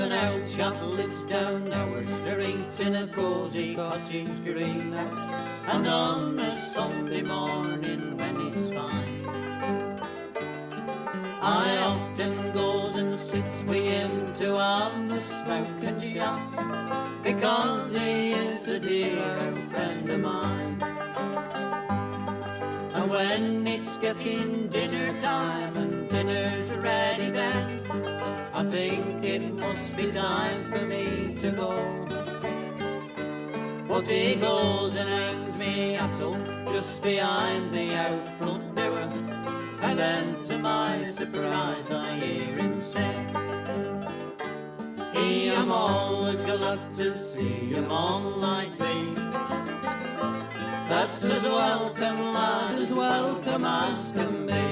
There's an old chap lives down our street in a cosy cottage greenhouse, and on a Sunday morning when it's fine, I often goes and sits with him to have a smoke and chat, because he is a dear friend of mine. And when it's getting dinner time and dinner's ready then, I think it must be time for me to go. But he goes and hangs me hat up just behind the out front door, and then to my surprise I hear him say, "Hey, I'm always glad to see a man like thee, that's as welcome, lad, as welcome as can be.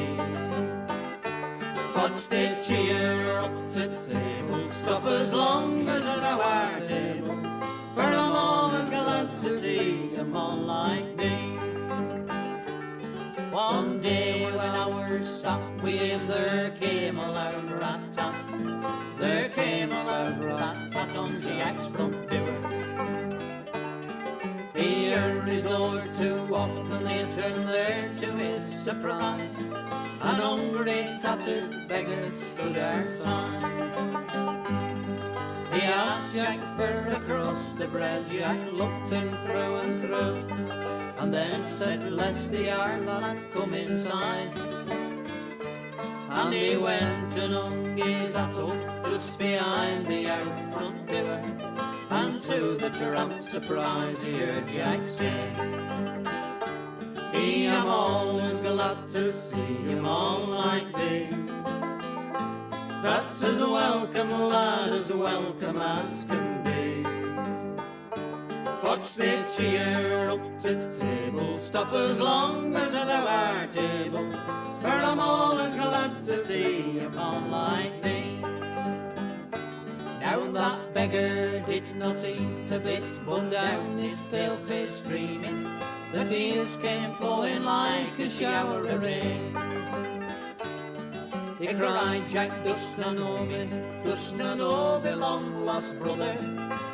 Fetch the cheer up to table, stop as long as an hour table, for I'm always glad to see a man like thee." One day when I was sat with him, there came a loud rat-tat, there came a loud rat-tat on Jack's front door. He heard his door to open and they turned there to his surprise, an hungry tattered beggar stood outside. He asked Jack for a crust of bread, Jack looked him through and through, and then said, "Bless the heart, lad, come inside." And he went and hung his hat up just behind the out front door, and to the tramp's surprise he heard Jack say, "Hey, I'm always glad to see a man like thee, that's as welcome, lad, as welcome as can be. Fetch the cheer up to table, stop as long as an hour table, for I'm always glad to see a man like thee." Now that beggar did not eat a bit, but down his pale face streaming, the tears came flowing like a shower of rain. He cried, "Jack, dost thou know me? Dost thou know me long lost brother?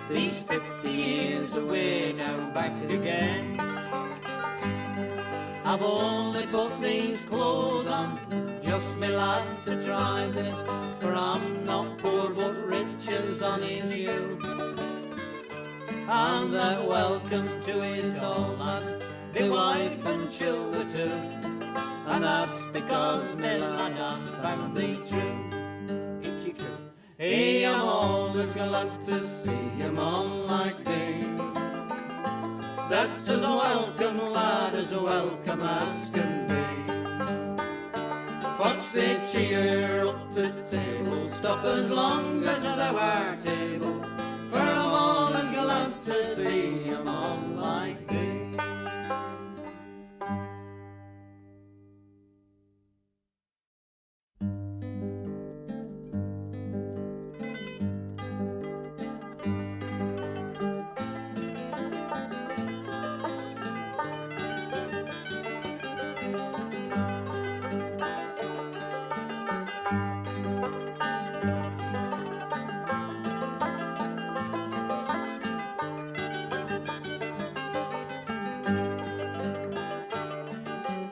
These 50 years away, now back again. I've only put these clothes on, just me lad to try them, for I'm not poor but rich as honey's you. And that welcome to it all, lad, me wife and children too, and that's because me lad I've found thee true." Hey, I'm always glad to see a man like thee, that's as welcome, lad, as welcome as can be. Fetch the cheer up to table, stop as long as an hour table, for I'm always glad to see a man like thee.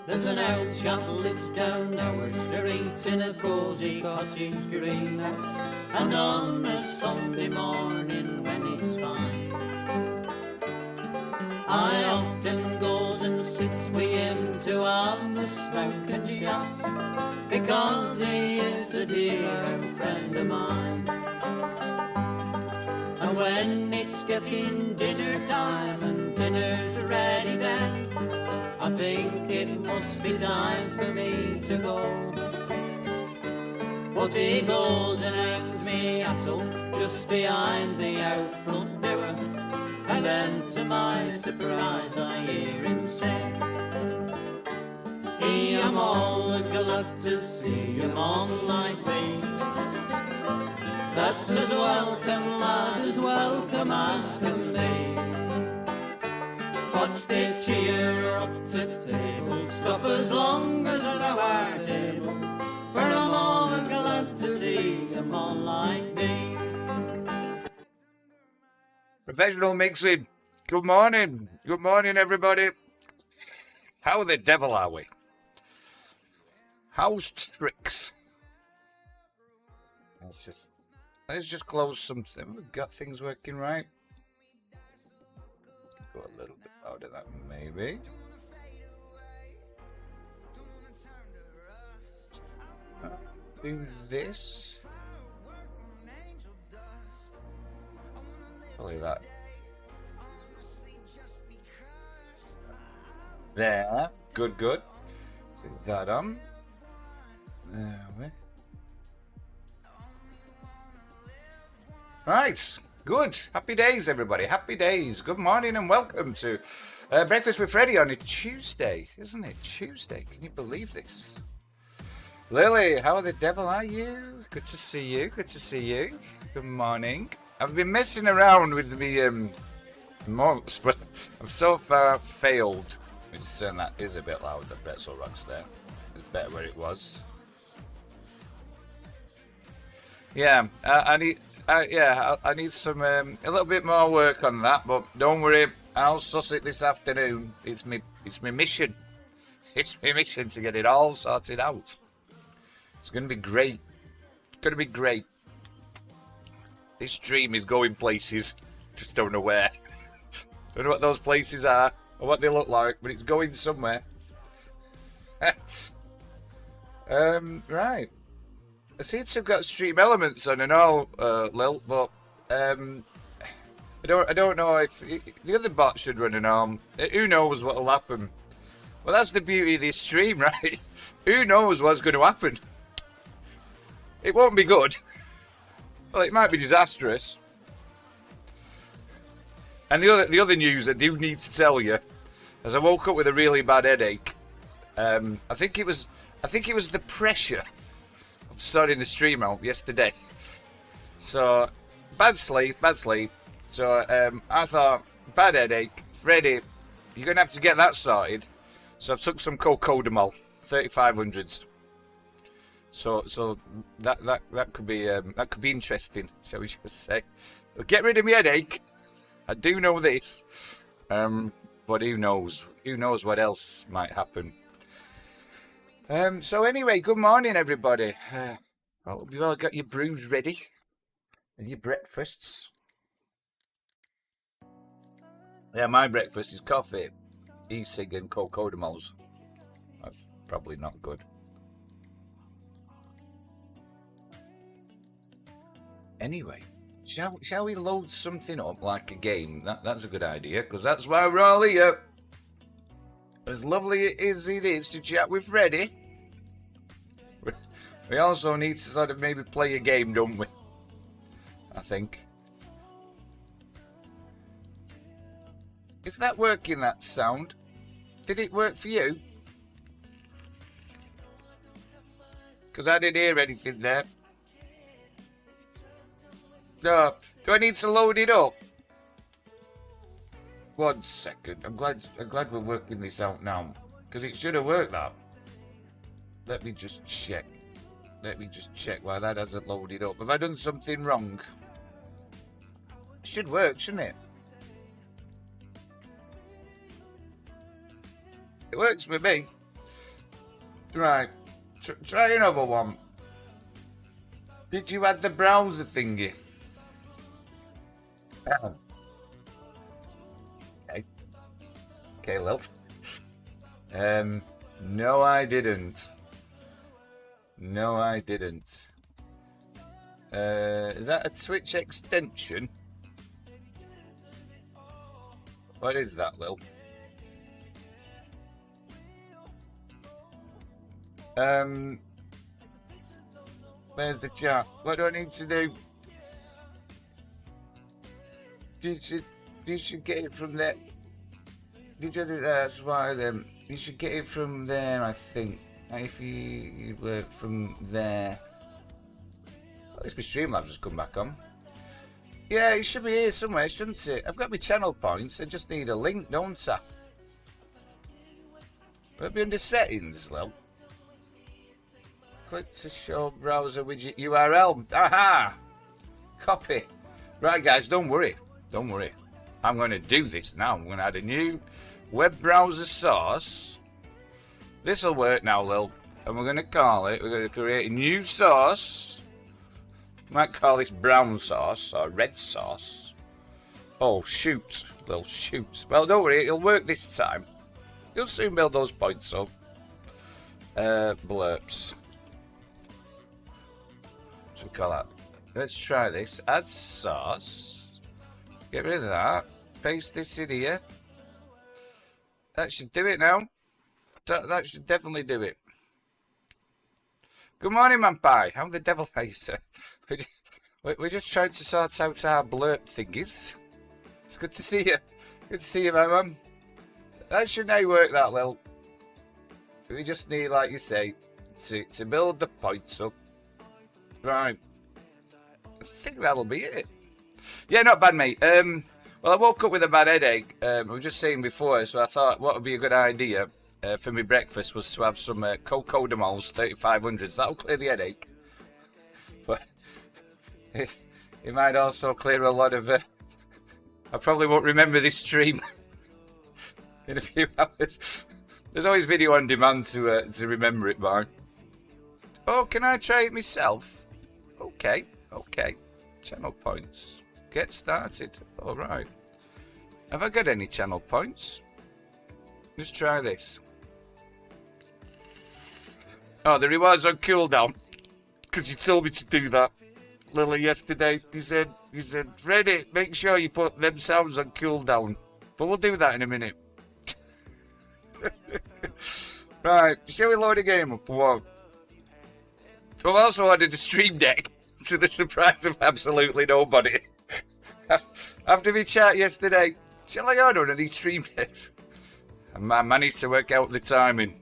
There's an old chap lives down our street in a cosy cottage greenhouse, and on a Sunday morning when it's fine, I often goes and sits with him to have a smoke and chat, because he is a dear friend of mine. And when it's getting dinner time and dinner's ready then, I think it must be time for me to go. But he goes and hangs me hat up just behind the out front door, and then to my surprise I hear him say, "Hey, I'm always glad to see a man like thee, that's as welcome, lad, as welcome as can be. Fetch the cheer up to table, stop as long as an hour table, for I'm always glad to see a man like thee." Professional mixing. Good morning. Good morning, everybody. How the devil are we? How's tricks? Let's just close something. We've got things working right. Go a little bit out of that, maybe. Do this. Probably that. There. Good, good. Put that on. There we. Right. Good. Happy days, everybody. Happy days. Good morning and welcome to Breakfast with Freddie on a Tuesday, isn't it? Tuesday. Can you believe this? Lily, how the devil are you? Good to see you. Good to see you. Good morning. I've been messing around with the monks, but I've so far failed. Let's turn that is a bit loud. The pretzel rocks there. It's better where it was. Yeah, I need some a little bit more work on that, but don't worry, I'll suss it this afternoon. It's my mission. It's my mission to get it all sorted out. It's going to be great. It's going to be great. This stream is going places. Just don't know where. Don't know what those places are or what they look like, but it's going somewhere. Right. I seem to have got stream elements on and all, Lil, but I don't know if the other bot should run an arm. Who knows what'll happen? Well, that's the beauty of this stream, right? Who knows what's going to happen? It won't be good. Well, it might be disastrous. And the other news I do need to tell you, as I woke up with a really bad headache. I think it was the pressure of starting the stream out yesterday. So bad sleep. So I thought, bad headache, Freddie, you're gonna have to get that sorted. So I took some cocodamol, 3500s. So that could be interesting, shall we just say? But get rid of my headache. I do know this, but who knows? Who knows what else might happen? So anyway, good morning, everybody. I hope you've all got your brews ready and your breakfasts. Yeah, my breakfast is coffee, e-cig and cocodamols. That's probably not good. Anyway, shall we load something up like a game? That's a good idea, because that's why we're all here. As lovely as it is to chat with Freddie, we also need to sort of maybe play a game, don't we? I think. Is that working, that sound? Did it work for you? Because I didn't hear anything there. No. Do I need to load it up? 1 second. I'm glad we're working this out now. Because it should have worked, that. Let me just check. Let me just check why that hasn't loaded up. Have I done something wrong? It should work, shouldn't it? It works for me. Right. Try another one. Did you add the browser thingy? Okay, Lil. No, I didn't. No, I didn't. Is that a Twitch extension? What is that, Lil? Where's the chat? What do I need to do? You should get it from there. That's why then you should get it from there, I think. If you work from there. At least my Streamlabs has come back on. Yeah, it should be here somewhere, shouldn't it? I've got my channel points, I just need a link, don't I? Will it be under settings, Lil? Click to show browser widget URL. Aha! Copy. Right, guys, don't worry. Don't worry. I'm going to do this now. I'm going to add a new web browser sauce. This will work now, Lil. And we're going to call it, we're going to create a new sauce. Might call this brown sauce or red sauce. Oh, shoot. Lil, shoot. Well, don't worry, it'll work this time. You'll soon build those points up. Blurps. What we call that? Let's try this. Add sauce. Get rid of that. Paste this in here. That should do it now. That should definitely do it. Good morning, man pie. How the devil are you, sir? We're just trying to sort out our blurp thingies. It's good to see you. Good to see you, my man. That should now work that well. We just need, like you say, to build the points up. Right. I think that'll be it. Yeah, not bad, mate. Well, I woke up with a bad headache. I was just saying before, so I thought what would be a good idea for my breakfast was to have some Cocoa de Mols 3500s. That'll clear the headache. But it might also clear a lot of... I probably won't remember this stream in a few hours. There's always video on demand to remember it by. Oh, can I try it myself? Okay, okay. Channel points. Get started. All right. Have I got any channel points? Let's try this. Oh, the reward's on cooldown. Because you told me to do that, Lily, yesterday. He said, Freddie, make sure you put them sounds on cooldown. But we'll do that in a minute. Right, shall we load the game up? Whoa. I've also ordered a stream deck to the surprise of absolutely nobody. After my chat yesterday, shall I order one of these stream decks? And I managed to work out the timing.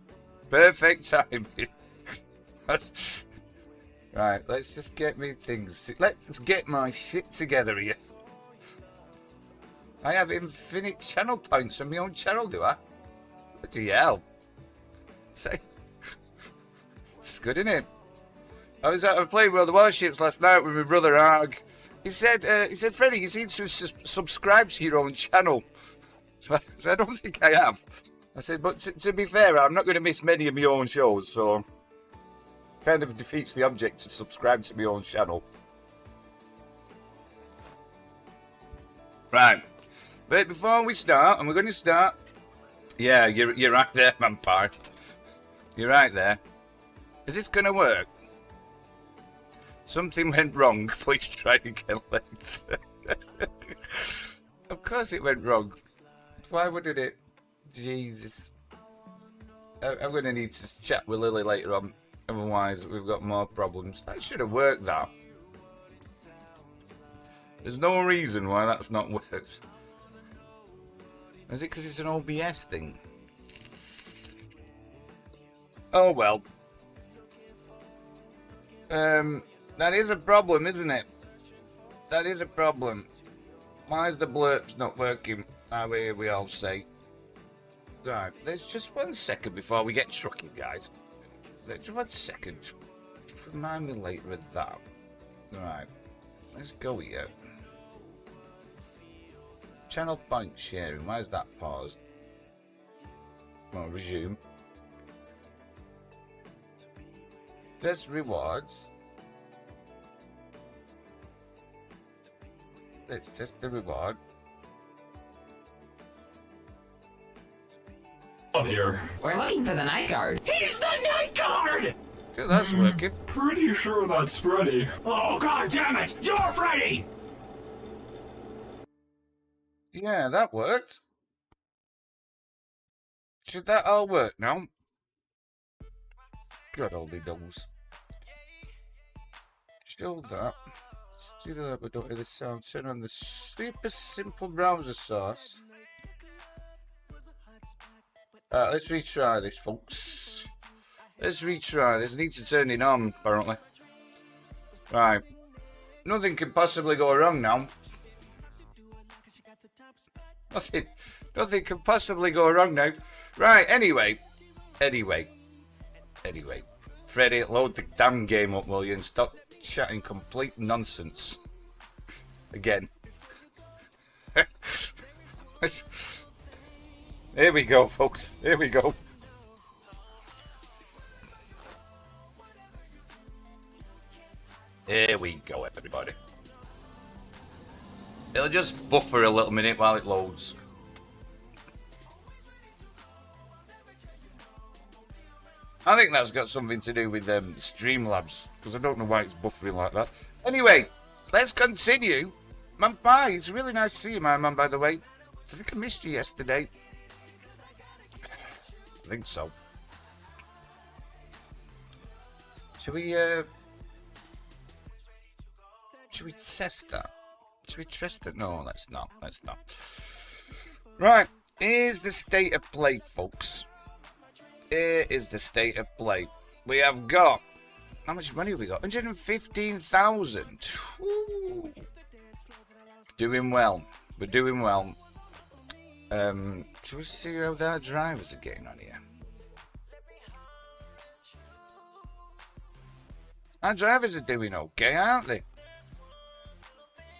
Perfect timing. Right, let's just get me things. Let's get my shit together here. I have infinite channel points on my own channel, do I? Bloody hell. Say, it's good, isn't it? I was playing World of Warships last night with my brother Arg. He said, Freddie, you seem to subscribe to your own channel. So I don't think I have. I said, but to be fair, I'm not going to miss many of my own shows, so kind of defeats the object to subscribe to my own channel. Right. But before we start, and we're going to start... Yeah, you're right there, man pie. You're right there. Is this going to work? Something went wrong. Please try again later. Of course it went wrong. Why wouldn't it? Jesus. I'm going to need to chat with Lily later on. Otherwise, we've got more problems. That should have worked, that. There's no reason why that's not worked. Is it because it's an OBS thing? Oh, well. That is a problem, isn't it? That is a problem. Why is the blurps not working? We all say. Right, there's just 1 second before we get trucking, guys. Just 1 second. Remind me later of that. Right, let's go here. Channel point sharing, why is that paused? Well, resume. There's rewards. Let's test the reward. On here. We're looking for the night guard. He's the night guard! Yeah, that's working. Pretty sure that's Freddie. Oh, god damn it! You're Freddie! Yeah, that worked. Should that all work now? God only knows. Show that. Let's do that, but don't hear the sound. Turn on the super simple browser source. Let's retry this, folks. Let's retry this. I need to turn it on, apparently. Right. Nothing can possibly go wrong now. Nothing can possibly go wrong now. Right, anyway. Freddie, load the damn game up, will you? And stop chatting complete nonsense. Again. Here we go, folks. Here we go. Here we go, everybody. It'll just buffer a little minute while it loads. I think that's got something to do with Streamlabs, because I don't know why it's buffering like that. Anyway, let's continue. Man Pie, it's really nice to see you, my man, by the way. I think I missed you yesterday. I think so. Should we test that? Should we test it? No, let's not. Let's not. Right, here's the state of play, folks. Here is the state of play. We have got... How much money have we got? 115,000. Doing well. We're doing well. Should we see how our drivers are getting on here? Our drivers are doing okay, aren't they?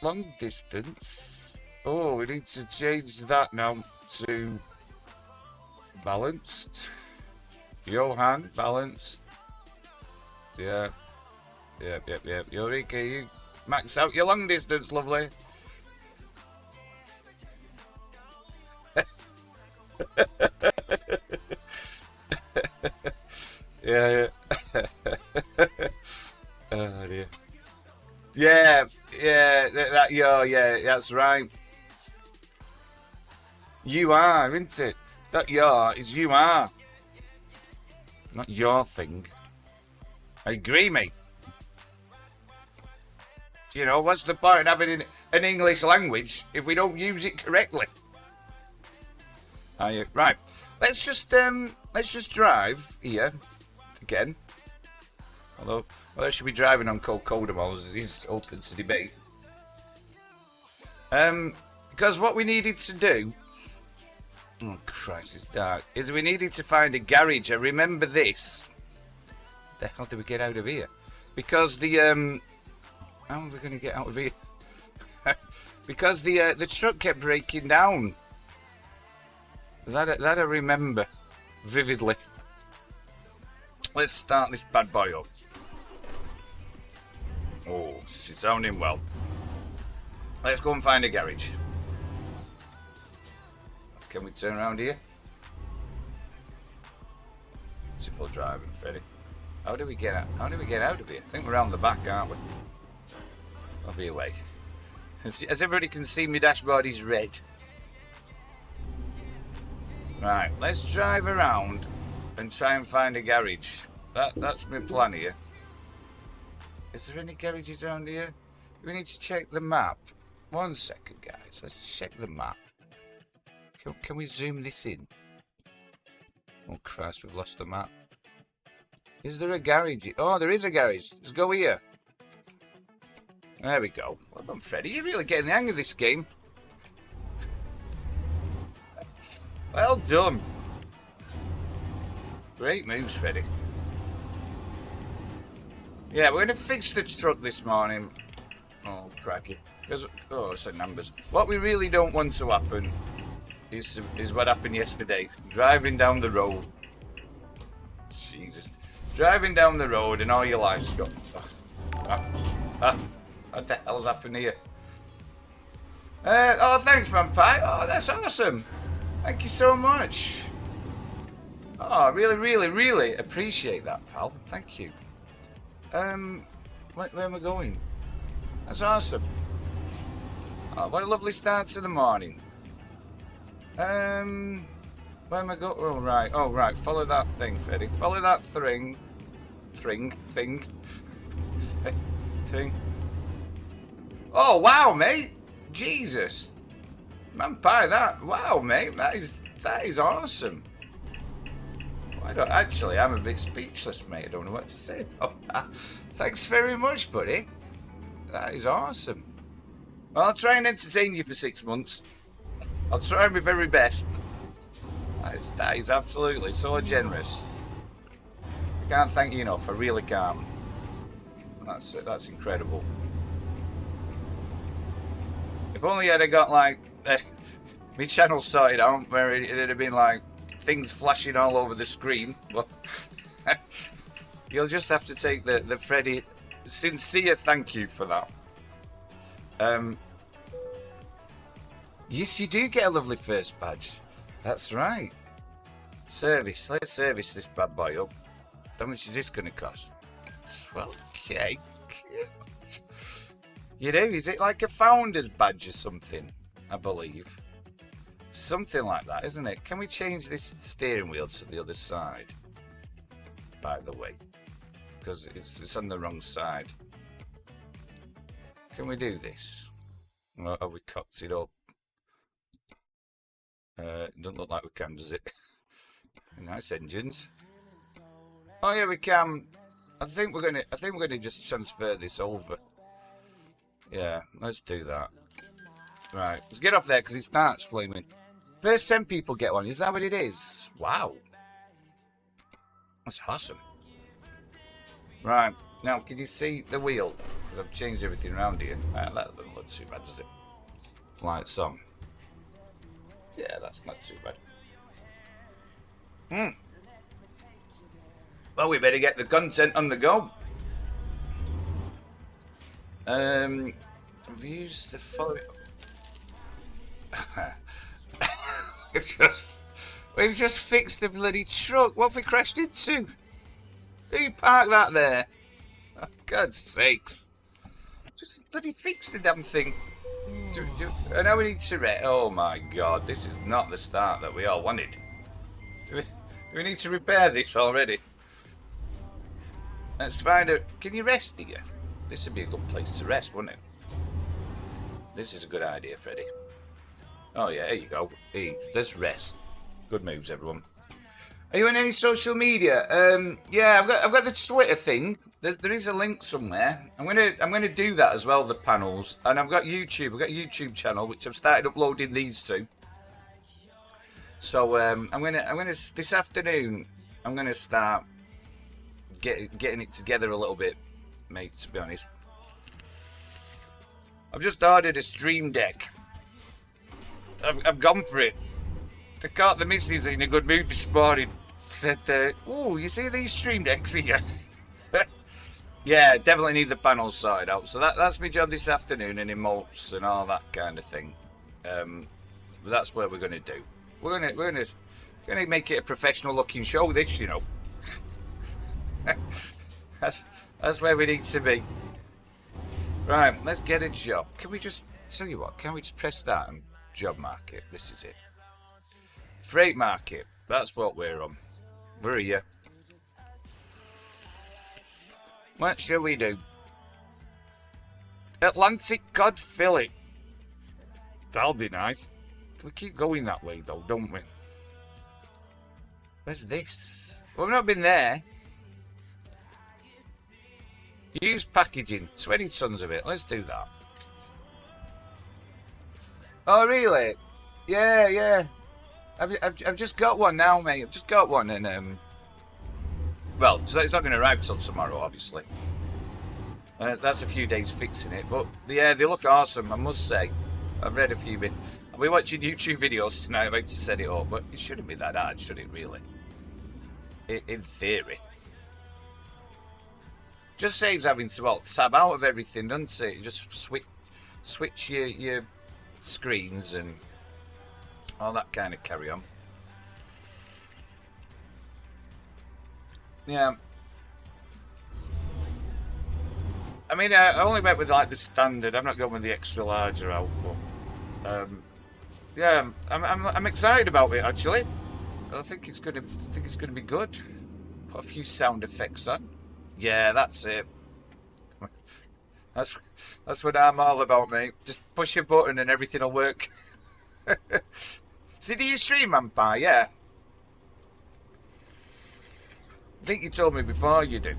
Long distance. Oh, we need to change that now to balanced. Johan, balanced. Yeah. Yep. Eureka, you max out your long distance, lovely. Yeah. Oh dear. Yeah, that's right. You are, isn't it? That your is you are. Not your thing. I agree, mate. You know, what's the point of having an English language if we don't use it correctly? Right. Let's just drive here again. Although I should be driving on Codemos is open to debate. Because what we needed to do, oh Christ, it's dark, is we needed to find a garage. I remember this. The hell do we get out of here? Because the how are we going to get out of here? Because the truck kept breaking down. That I remember vividly. Let's start this bad boy up. Oh, it's sounding well. Let's go and find a garage. Can we turn around here? It's a full driving, Freddie. How do we get out? How do we get out of here? I think we're around the back, aren't we? I'll be away. As everybody can see, my dashboard is red. Right, let's drive around and try and find a garage. That's my plan here. Is there any garages around here? We need to check the map. 1 second, guys. Let's check the map. Can we zoom this in? Oh Christ, we've lost the map. Is there a garage? Oh, there is a garage. Let's go here. There we go. Well done, Freddie. You're really getting the hang of this game. Well done. Great moves, Freddie. Yeah, we're going to fix the truck this morning. Oh, cracky. Oh, it's numbers. What we really don't want to happen is what happened yesterday. Driving down the road. Jesus. Driving down the road and all your life's got... what the hell's happened here? Oh, thanks, Man Pie. Oh, that's awesome. Thank you so much. Oh, I really appreciate that, pal. Thank you. Where am I going? That's awesome. Oh, what a lovely start to the morning. Where am I going? Oh, right. Follow that thing, Freddie. Follow that thing. Thing. Oh, wow, mate. Jesus. Man Pie, wow, mate. That is awesome. I'm a bit speechless, mate. I don't know what to say about that. Thanks very much, buddy. That is awesome. Well, I'll try and entertain you for 6 months. I'll try my very best. That is absolutely so generous. I can't thank you enough. I really can't. That's incredible. If only I'd have got like my channel sorted out where it'd have been like things flashing all over the screen. Well, you'll just have to take the Freddie sincere thank you for that. Yes, you do get a lovely first badge. That's right. Service. Let's service this bad boy up. How much is this going to cost? 12k. You know, is it like a founder's badge or something? I believe. Something like that, isn't it? Can we change this steering wheel to the other side? By the way. Because it's on the wrong side. Can we do this? Or have we cocked it up? It doesn't look like we can, does it? Nice engines. Oh yeah, we can. I think we're gonna just transfer this over. Yeah, let's do that. Right, let's get off there because it starts flaming. First 10 people get one. Is that what it is? Wow, that's awesome. Right, now can you see the wheel? Because I've changed everything around here. That doesn't look too bad, does it? Lights on. Yeah, that's not too bad. Well, we better get the content on the go. I've used the following. we've just fixed the bloody truck. What have we crashed into? Who parked that there? Oh, God's sakes. Just bloody fix the damn thing. I know we need to oh my God, this is not the start that we all wanted. Do we need to repair this already? Let's find out. Can you rest here? This would be a good place to rest, wouldn't it? This is a good idea, Freddie. Oh yeah, there you go. Hey, let's rest. Good moves, everyone. Are you on any social media? Yeah, I've got the Twitter thing. There is a link somewhere. I'm gonna do that as well, the panels. And I've got YouTube. I've got a YouTube channel which I've started uploading these to. So I'm gonna this afternoon. I'm gonna start getting it together a little bit, mate. To be honest, I've just ordered a stream deck. I've gone for it. I caught the missus in a good mood this morning. Said, "Oh, you see these stream decks here?" Yeah, definitely need the panels sorted out. So that's my job this afternoon, and emotes and all that kind of thing. But that's what we're gonna do. We're gonna make it a professional looking show. This, you know. that's where we need to be. Right, let's get a job. Can we just tell you what? Can we just press that and job market? This is it. Freight market. That's what we're on. We're here. What shall we do? Atlantic cod fillet. That'll be nice. We keep going that way though, don't we? Where's this? Well, we've not been there. Used packaging. 20 tons of it. Let's do that. Oh, really? Yeah, yeah. I've just got one now, mate. I've just got one, and well, so it's not going to arrive till tomorrow, obviously. That's a few days fixing it, but yeah, they look awesome, I must say. I've read a few bits. I'll be watching YouTube videos tonight about to set it up, but it shouldn't be that hard, should it? Really? In theory, just saves having to tab out of everything, doesn't it? You just switch your screens and all that kind of carry on. Yeah. I mean, I only went with like the standard. I'm not going with the extra larger output. Yeah, I'm excited about it actually. I think it's gonna be good. Put a few sound effects on. Yeah, that's it. That's what I'm all about, mate. Just push a button and everything will work. So do you stream, Vampire? Yeah. I think you told me before you do.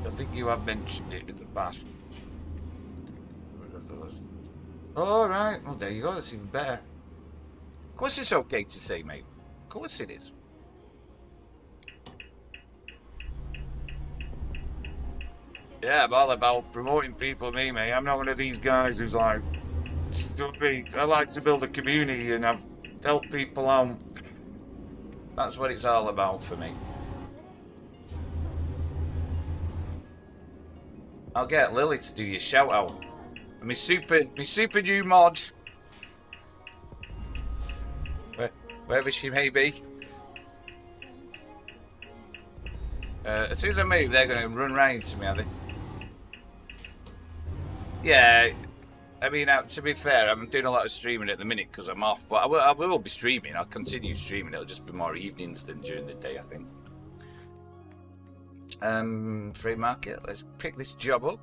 I think you have mentioned it in the past. All right. Well, there you go. That's even better. Of course it's okay to say, mate. Of course it is. Yeah, I'm all about promoting people, me, mate. I'm not one of these guys who's like, I like to build a community and I've helped people out. That's what it's all about for me. I'll get Lily to do your shout out. My super new mod. Wherever she may be. As soon as I move, they're going to run right into me, are they? Yeah, I mean, to be fair, I'm doing a lot of streaming at the minute because I'm off, but I will be streaming. I'll continue streaming. It'll just be more evenings than during the day, I think. Free market. Let's pick this job up.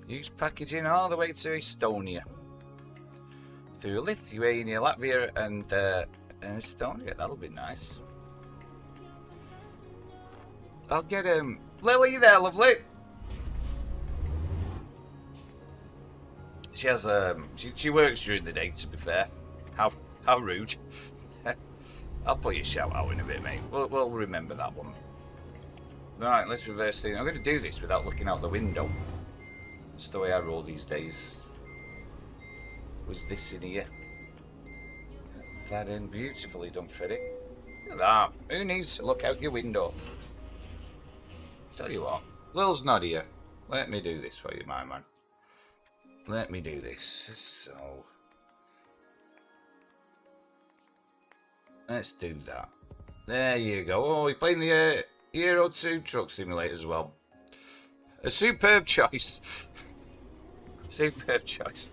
Use packaging all the way to Estonia. Through Lithuania, Latvia, and Estonia. That'll be nice. I'll get Lily, you there, lovely? She has she works during the day, to be fair. How rude. I'll put your shout out in a bit, mate. We'll remember that one. Right, let's reverse things. I'm going to do this without looking out the window. That's the way I roll these days. Was this in here? That in beautifully done, Freddie. Look at that. Who needs to look out your window? Tell you what, Lil's not here. Let me do this for you, my man. Let me do this. So, let's do that. There you go. Oh, we're playing the Euro 2 Truck Simulator as well. A superb choice. Superb choice.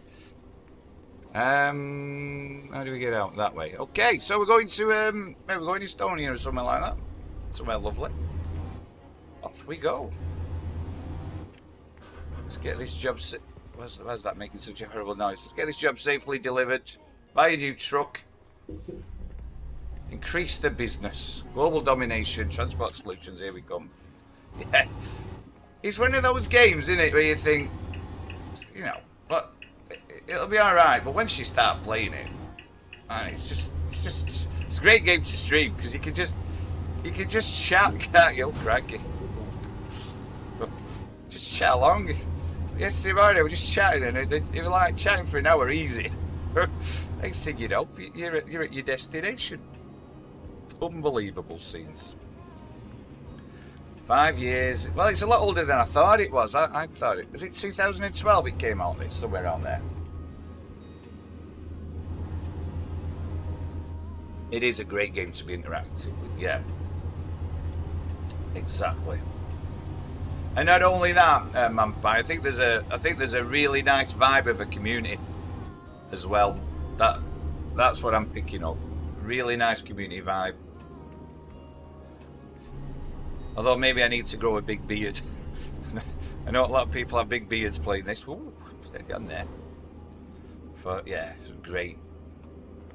How do we get out that way? Okay, so we're going to maybe we're going to Estonia or something like that. Somewhere lovely. Off we go. Let's get this job. Why's that making such a horrible noise? Let's get this job safely delivered. Buy a new truck. Increase the business. Global domination. Transport solutions. Here we come. Yeah. It's one of those games, isn't it, where you think, you know, but it'll be alright. But once you start playing it, man, it's a great game to stream because you can just shout, can't you? Oh, crikey. Just chat along. Yesterday morning, we're just chatting, and it was like chatting for an hour easy. Next thing you know, you're at your destination. Unbelievable scenes. 5 years. Well, it's a lot older than I thought it was. I thought it was 2012 it came out, this somewhere out there. It is a great game to be interactive with, yeah. Exactly. And not only that, Mampai, I think there's a really nice vibe of a community as well. That's what I'm picking up. Really nice community vibe. Although maybe I need to grow a big beard. I know a lot of people have big beards playing this. Ooh, steady on there. But yeah, it's great.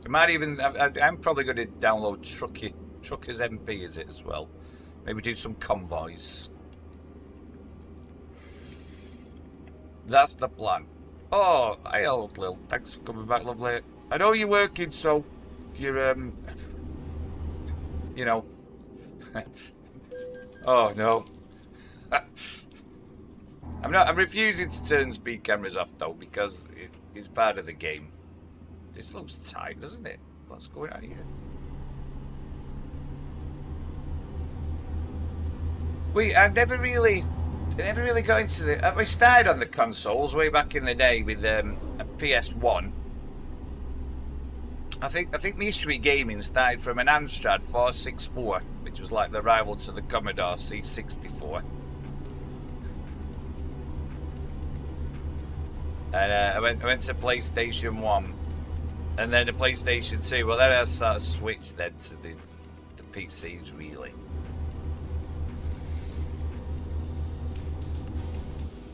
I might even. I'm probably going to download Truckers MP, is it as well? Maybe do some convoys. That's the plan. Oh, hi, old Lil. Thanks for coming back, lovely. I know you're working, so if you're, you know. Oh no. I'm refusing to turn speed cameras off though because it's part of the game. This looks tight, doesn't it? What's going on here? I never really got into the. I started on the consoles way back in the day with a PS1. I think my history gaming started from an Amstrad 464, which was like the rival to the Commodore C64. And I went to PlayStation 1, and then the PlayStation 2. Well, then I sort of switched then to the PCs really.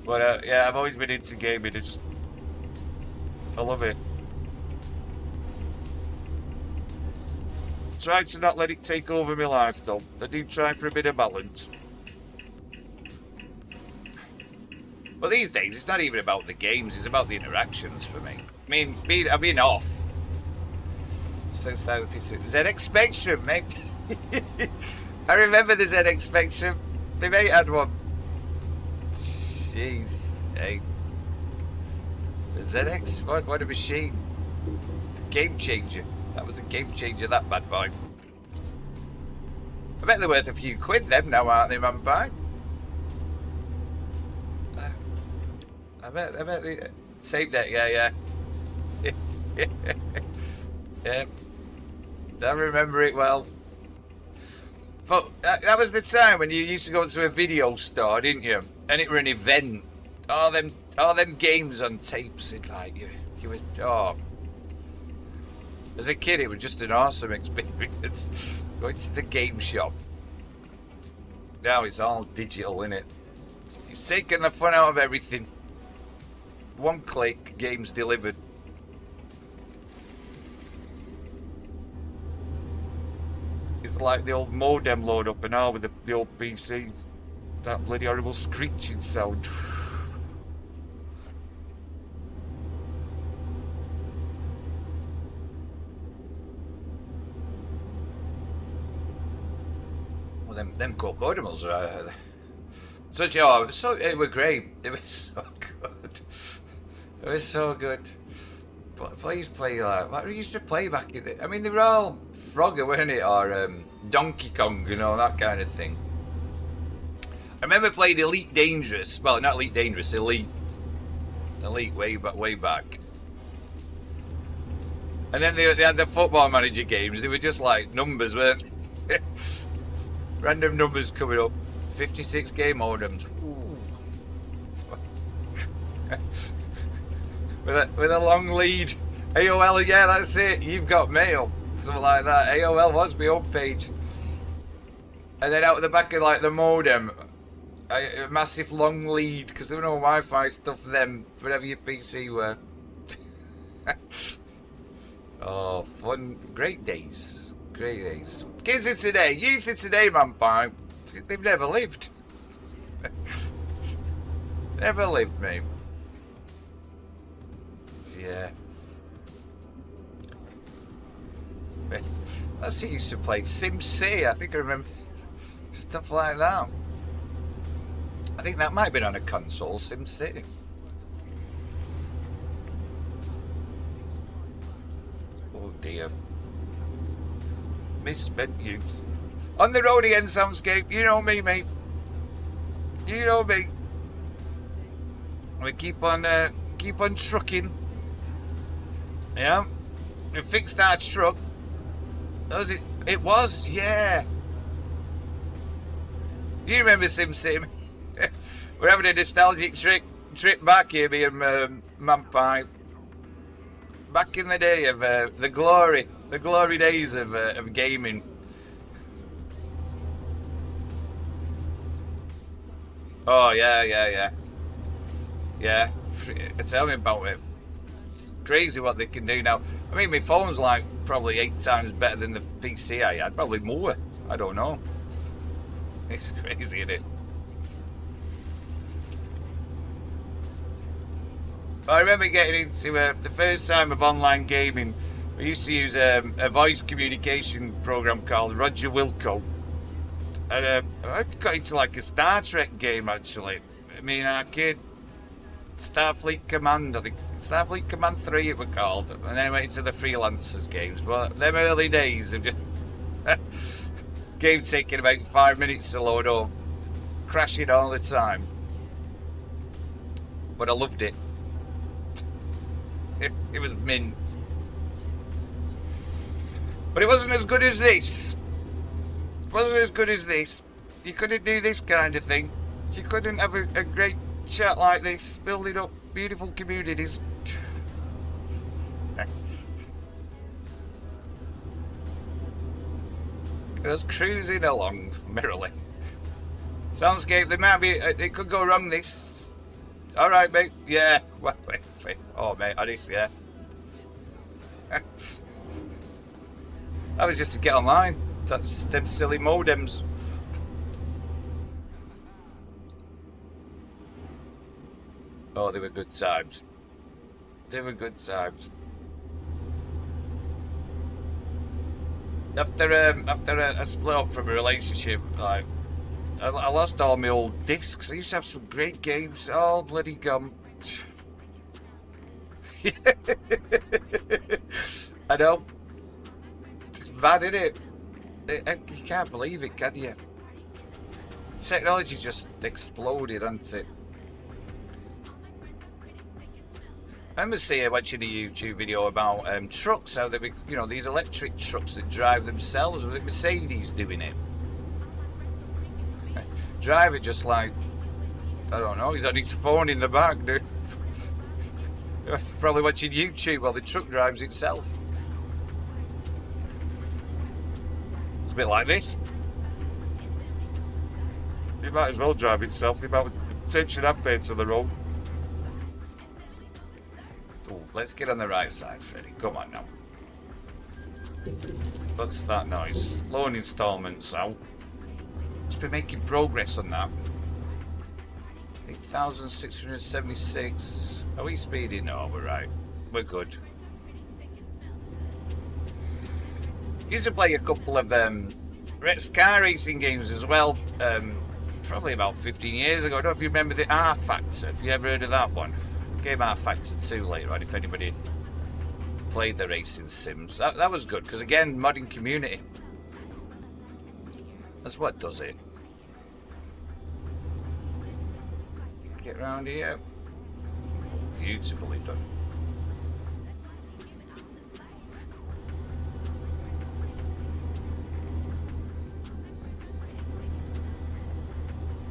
But yeah, I've always been into gaming. I love it. Try to not let it take over my life though. I do try for a bit of balance. But these days it's not even about the games, it's about the interactions for me. I mean, I've been off. ZX Spectrum, mate. I remember the ZX Spectrum. They may had one. Jeez. Hey. The ZX? What a machine. Game changer. That was a game changer, that bad boy. I bet they're worth a few quid them now, aren't they, man pie? I bet they tape deck, yeah. Yeah. I remember it well. But that was the time when you used to go to a video store, didn't you? And it were an event. All them games on tapes. It like you were As a kid, it was just an awesome experience. Going to the game shop. Now it's all digital, innit? It's taking the fun out of everything. One click, games delivered. It's like the old modem load up and all with the old PCs. That bloody horrible screeching sound. Well, them cocodamals are it was great. It was so good. It was so good. But please play like what we used to play back in the, I mean, they were all Frogger, weren't it? Or Donkey Kong and all that kind of thing. I remember playing Elite Dangerous. Well, not Elite Dangerous, Elite way back. And then they had the Football Manager games. They were just like numbers, weren't they? Random numbers coming up. 56 game modems. with a long lead. AOL, yeah, that's it. You've got mail. Something like that. AOL was my home page. And then out the back of like the modem, a massive long lead, because there were no Wi-Fi stuff then, whatever your PC were. Oh, fun. Great days. Great days. Kids of today, youth of today, man pie, they've never lived. Never lived, mate. Yeah. I see you used to play Sim City. I think I remember stuff like that. I think that might have been on a console, Sim City. Oh dear. Misspent youth. On the road again, Soundscape. You know me, mate. You know me. We keep on trucking. Yeah. We fixed our truck. Was it? It was, yeah. You remember Sim Sim? We're having a nostalgic trip back here, me and Manpie. Back in the day of the glory days of gaming. Oh yeah. Tell me about it. It's crazy what they can do now. I mean, my phone's like probably 8 times better than the PC I had. Probably more. I don't know. It's crazy, isn't it? I remember getting into the first time of online gaming. We used to use a voice communication program called Roger Wilco. And I got into like a Star Trek game, actually. I mean, arcade Starfleet Command, I think. Starfleet Command 3 it was called. And then I went into the Freelancers games. But them early days of just... game taking about 5 minutes to load up. Crashing all the time. But I loved it. It was mint. But it wasn't as good as this. It wasn't as good as this. You couldn't do this kind of thing. You couldn't have a great chat like this, building up beautiful communities. Just cruising along merrily. Soundscape, there might be, it could go wrong this. Alright, mate, yeah. Wait. Oh, mate, honest, yeah. That was just to get online. That's them silly modems. Oh, they were good times. They were good times. After a split up from a relationship, like I lost all my old discs. I used to have some great games. All bloody gone. I know. It's bad, isn't it? You can't believe it, can you? Technology just exploded, hasn't it? I remember watching a YouTube video about trucks, how they, these electric trucks that drive themselves. Was it Mercedes doing it? Driver just like, I don't know, he's on his phone in the back, dude. Probably watching YouTube while the truck drives itself. It's a bit like this. It might as well drive itself, the amount of attention I've paid to the road. Oh, let's get on the right side, Freddie. Come on now. What's that noise? Loan installments out. Must be making progress on that. 8,676. Are we speeding? No, we're right. We're good. Used to play a couple of car racing games as well. Probably about 15 years ago. I don't know if you remember the R Factor. Have you ever heard of that one? Game R Factor 2 later on, if anybody played the racing sims. That was good, because again, modding community. That's what does it. Get round here. Beautifully done.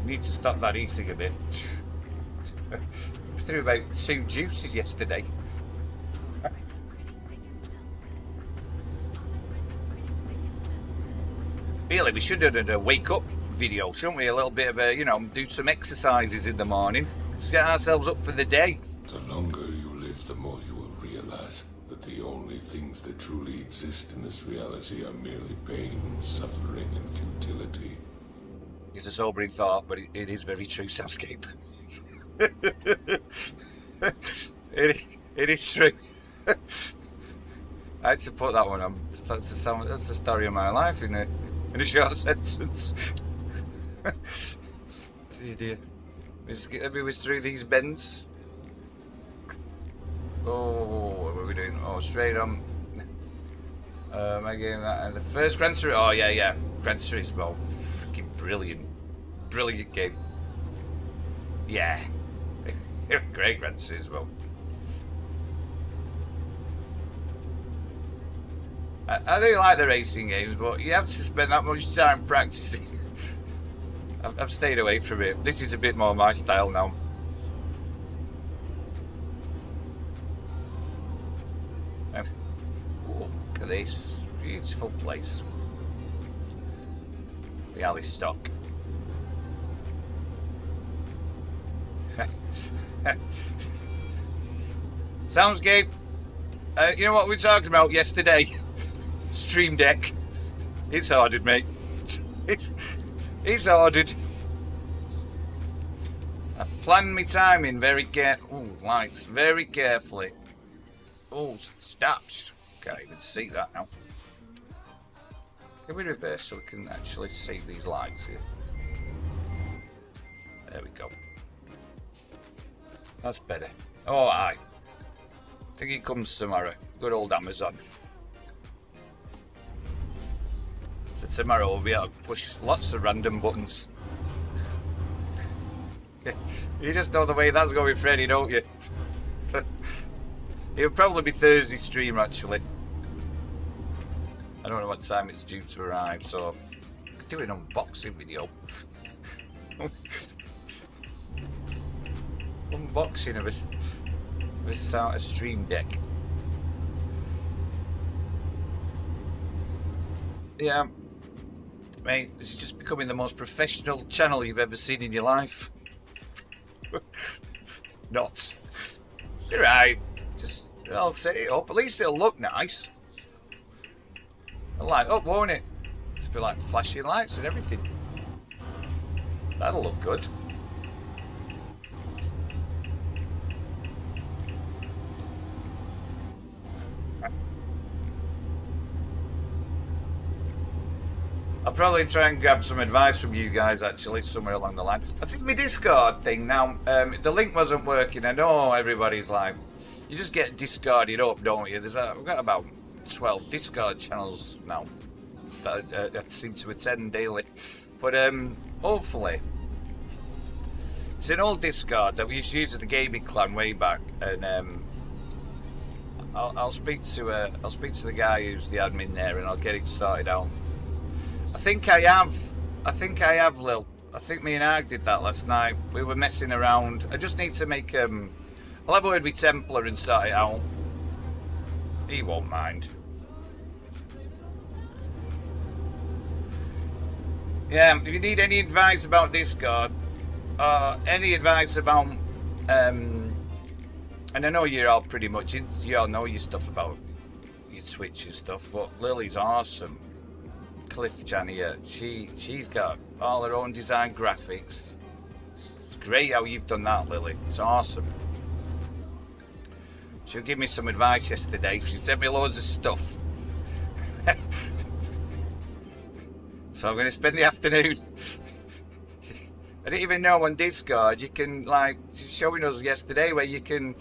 Need to stop that eating a bit. I threw about 2 juices yesterday. Really, we should have done a wake up video, shouldn't we? A little bit of a, do some exercises in the morning. Let's get ourselves up for the day. The longer you live, the more you will realize that the only things that truly exist in this reality are merely pain, suffering, and futility. It's a sobering thought, but it is very true, Soundscape. it is true. I had to put that one on. That's the story of my life in a short sentence. Dear. Let me whiz through these bends. Oh, what are we doing? Oh, straight on. Am I getting that? The first Gran Turismo. Oh, yeah. Gran Turismo. Freaking brilliant. Brilliant game. Yeah. Great Gran Turismo. I do like the racing games, but you have to spend that much time practicing. I've stayed away from it. This is a bit more my style now. Look at this beautiful place. The alley stock. Soundscape. You know what we were talking about yesterday? Stream Deck. It's ordered, mate. It's ordered. I planned my timing very lights very carefully. Oh, stops. Can't even see that now. Can we reverse so we can actually see these lights here? There we go. That's better. Oh, aye. I think it comes tomorrow. Good old Amazon. So tomorrow we'll be able to push lots of random buttons. You just know the way that's going, Freddie, don't you? It'll probably be Thursday stream, actually. I don't know what time it's due to arrive, so I could do an unboxing video. Unboxing of a Stream Deck. Yeah, mate, this is just becoming the most professional channel you've ever seen in your life. Not. You're right. Just, I'll set it up. At least it'll look nice. I'll light up, won't it? It's be like flashing lights and everything. That'll look good. I probably try and grab some advice from you guys, actually, somewhere along the line. I think my Discord thing now, the link wasn't working. I know everybody's like, you just get discarded up, don't you? We've got about 12 Discord channels now that I seem to attend daily. But hopefully, it's an old Discord that we used to use at the gaming clan way back, and I'll speak to the guy who's the admin there, and I'll get it sorted out. I think I have, Lil. I think me and Ag did that last night. We were messing around. I just need to make I'll have a word with Templar and sort it out. He won't mind. Yeah, if you need any advice about Discord, any advice about, and I know you're all pretty much, you all know your stuff about your Twitch and stuff, but Lily's awesome. Cliff Chanier, she's got all her own design graphics. It's great how you've done that, Lily. It's awesome. She'll give me some advice yesterday. She sent me loads of stuff. So I'm going to spend the afternoon. I didn't even know on Discord you can, like, she's showing us yesterday where you can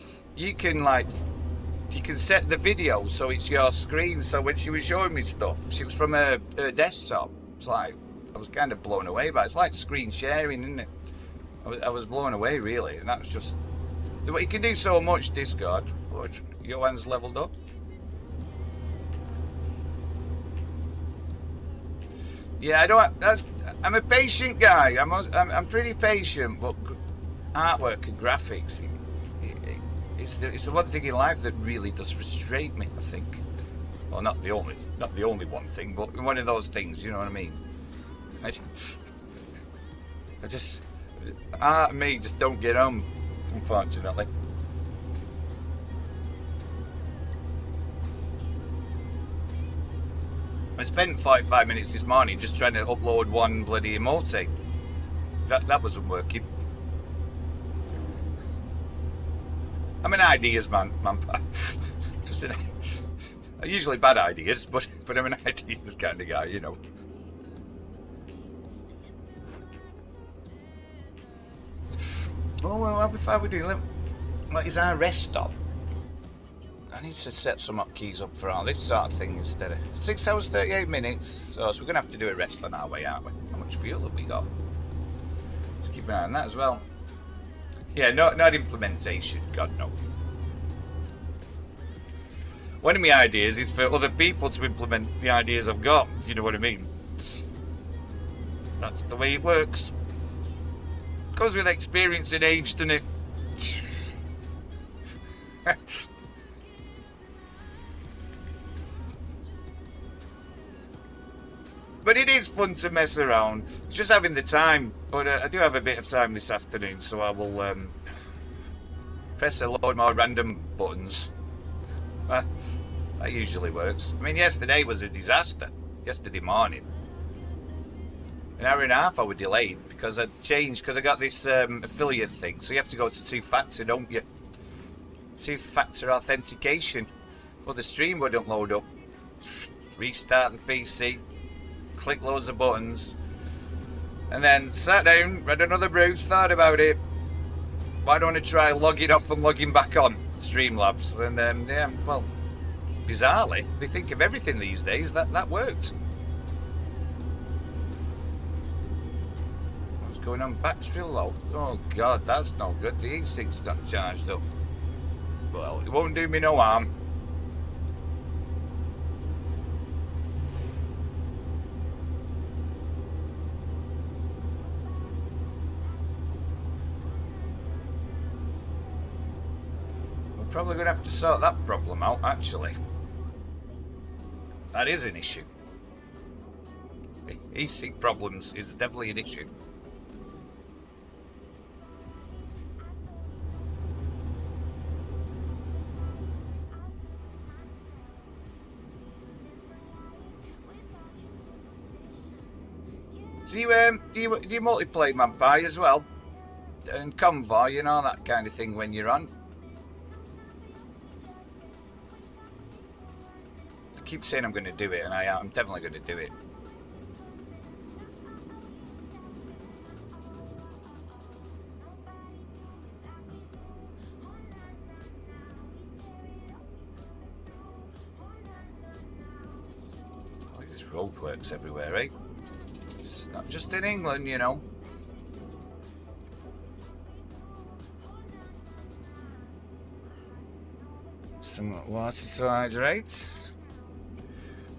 set the video so it's your screen. So when she was showing me stuff, she was from her desktop. It's like, I was kind of blown away by it. It's like screen sharing, isn't it? I was blown away, really. And that's just, you can do so much, Discord. Oh, your one's leveled up. Yeah, I'm a patient guy. I'm pretty patient, but artwork and graphics, it's the one thing in life that really does frustrate me, I think. Well, not the only one thing, but one of those things. You know what I mean? Art and me just don't get on, unfortunately. I spent 45 minutes this morning just trying to upload one bloody emote. That wasn't working. I'm an ideas man. Just usually bad ideas, but I'm an ideas kind of guy, you know. Oh well, before we do, what is our rest stop? I need to set some keys up for all this sort of thing instead of 6 hours 38 minutes. So we're gonna have to do a rest on our way, aren't we? How much fuel have we got? Let's keep an eye on that as well. Yeah, not implementation. God no. One of my ideas is for other people to implement the ideas I've got. If you know what I mean. That's the way it works. Comes with experience and age, doesn't it? But it is fun to mess around. It's just having the time. But I do have a bit of time this afternoon, so I will press a load more random buttons. That usually works. I mean, yesterday was a disaster. Yesterday morning. An hour and a half I was delayed because I changed, because I got this affiliate thing. So you have to go to two-factor, don't you? Two-factor authentication. Well, the stream wouldn't load up. Restart the PC. Click loads of buttons. And then sat down, read another brew, thought about it. Why don't I try logging off and logging back on Streamlabs? And yeah, well, bizarrely, they think of everything these days. That worked. What's going on? Battery low. Oh god, that's no good. The E6's not charged up. Well, it won't do me no harm. Probably going to have to sort that problem out, actually. That is an issue. E-sync problems is definitely an issue. Do you multiplayer Vampire as well? And Convoy and all that kind of thing when you're on? I keep saying I'm going to do it, and I'm definitely going to do it. There's roadworks everywhere, eh? It's not just in England, you know. Some water to hydrate.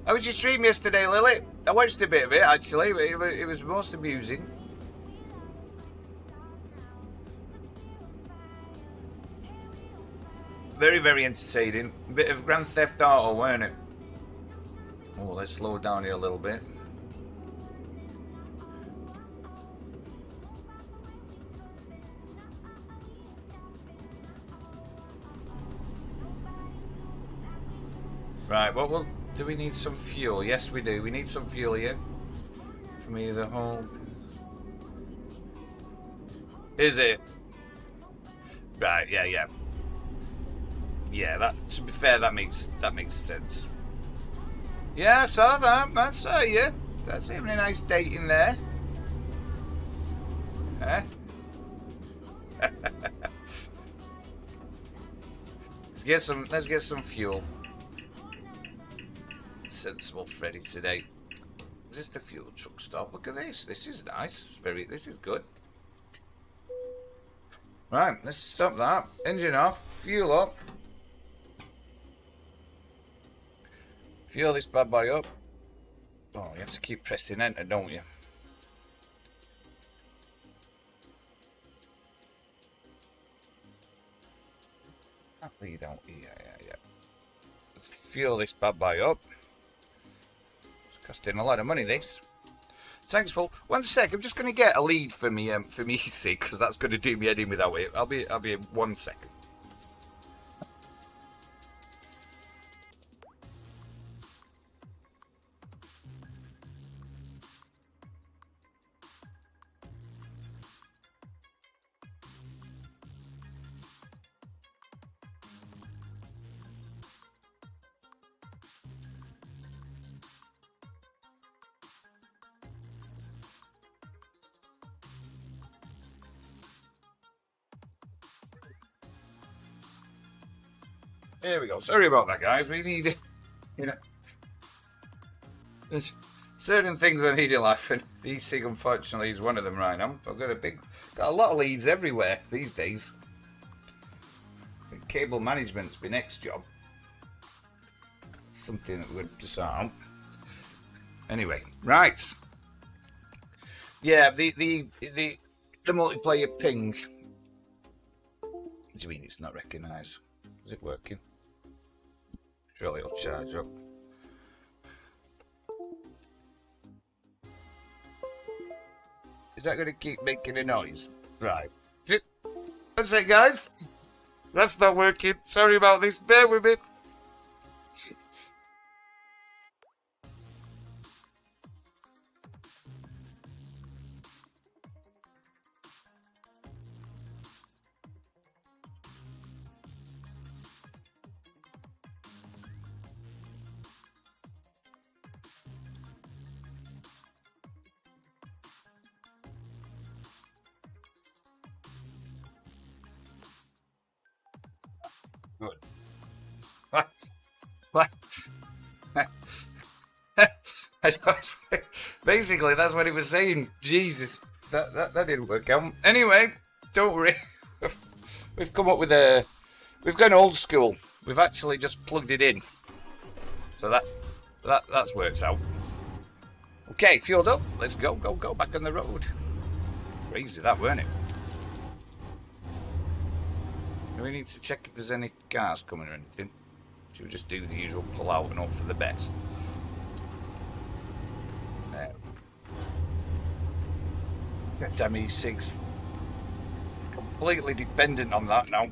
How was your stream yesterday, Lily? I watched a bit of it, actually. It was most amusing. Very, very entertaining. A bit of Grand Theft Auto, weren't it? Oh, let's slow down here a little bit. Right, well, do we need some fuel? Yes, we do. We need some fuel here. From either home. Is it? Right, yeah. Yeah, that, to be fair, that makes sense. Yeah, I saw that. I saw you. That's even a nice date in there. Huh? Let's get some fuel. Sensible Freddie today. Is this the fuel truck stop? Look at this. This is nice. This is good. Right, let's stop that. Engine off. Fuel up. Fuel this bad boy up. Oh, you have to keep pressing enter, don't you? You don't. Yeah. Let's fuel this bad boy up. It's costing a lot of money, this. Thanks, Full. 1 sec. I'm just going to get a lead for me sake, because that's going to do me head in without it. I'll be in 1 second. There we go. Sorry about that, guys. We need, there's certain things I need in life, and eating, unfortunately, is one of them right now. I've got a lot of leads everywhere these days. I think cable management's my next job. Something that we're to sort out. Anyway, right. Yeah, the multiplayer ping. What do you mean it's not recognised? Is it working? Surely it'll charge up. Is that going to keep making a noise? Right. That's it, guys. That's not working. Sorry about this. Bear with me. Good. What? Basically, that's what it was saying. Jesus, that didn't work out. Anyway, don't worry. We've come up with we've gone old school. We've actually just plugged it in. So that's worked out. Okay, fueled up. Let's go back on the road. Crazy that, weren't it? We need to check if there's any cars coming or anything. Should we just do the usual pull out and hope for the best? There. Damn E6. Completely dependent on that now.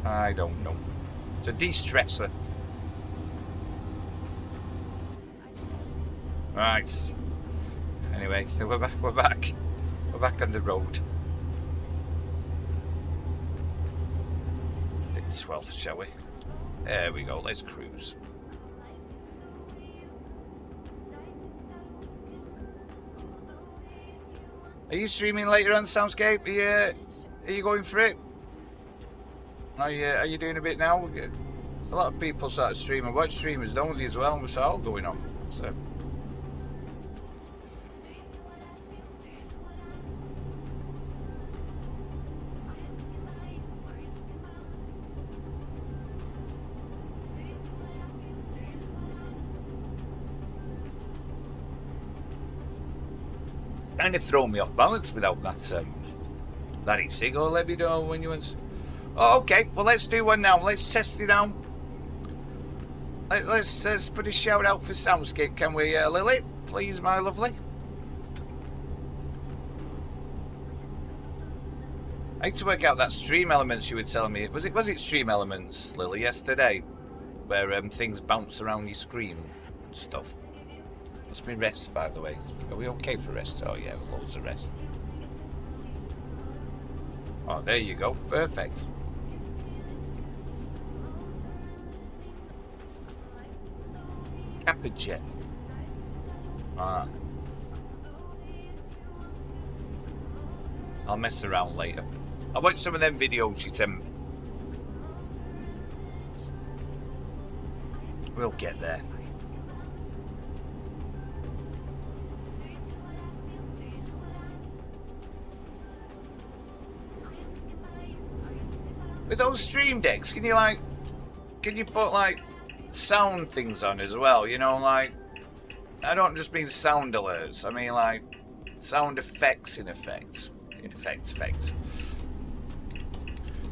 I don't know. It's a de-stressor. Right. Anyway, we're back. We're back on the road. 12th, shall we? There we go, let's cruise. Are you streaming later on Soundscape? Are you going for it? Are you doing a bit now? A lot of people sort of stream and watch streamers, don't they, as well? It's all going on. So. Kind of throw me off balance without that e-cig, let me know when you want. Oh, okay, well let's do one now. Let's test it out. Let's put a shout out for Soundscape, can we, Lily? Please, my lovely. I need to work out that stream elements you were telling me. Was it stream elements, Lily, yesterday, where things bounce around your screen and stuff? Must be rest, by the way. Are we okay for rest? Oh yeah, loads of rest. Oh, there you go. Perfect. Cappajet. Ah. I'll mess around later. I'll watch some of them videos she sent. We'll get there. With those stream decks, can you put like sound things on as well? You know, like, I don't just mean sound alerts. I mean like sound effects in effects.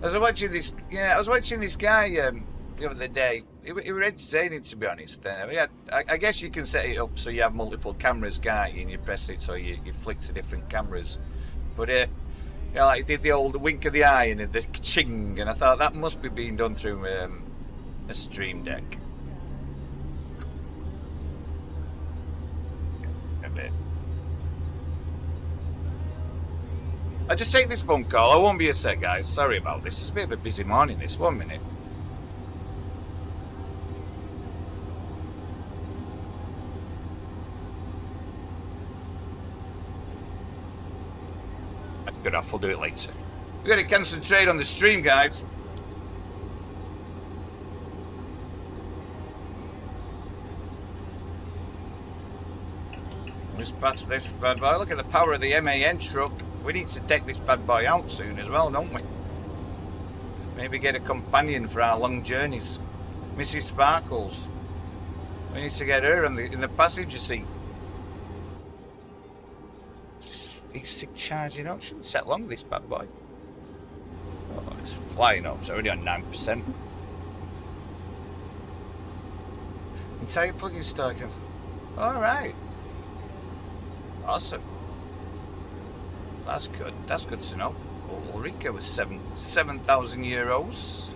I was watching this. Yeah, I was watching this guy the other day. It was entertaining, to be honest. I guess you can set it up so you have multiple cameras, can't you? And you press it so you flick to different cameras. But you know, like he did the old wink of the eye and the ching, and I thought that must be being done through a stream deck. A bit. I'll just take this phone call. I won't be a sec, guys. Sorry about this. It's a bit of a busy morning, this. 1 minute. That's good enough. We'll do it later. We've got to concentrate on the stream, guys. Dispatch this bad boy. Look at the power of the MAN truck. We need to deck this bad boy out soon as well, don't we? Maybe get a companion for our long journeys. Mrs. Sparkles. We need to get her in the passenger seat. It's charging up. Shouldn't take long, this bad boy. Oh, it's flying up. It's already on 9%. Entire plug-in stock. Alright. Awesome. That's good. That's good to know. Ulrika was 7,000 euros.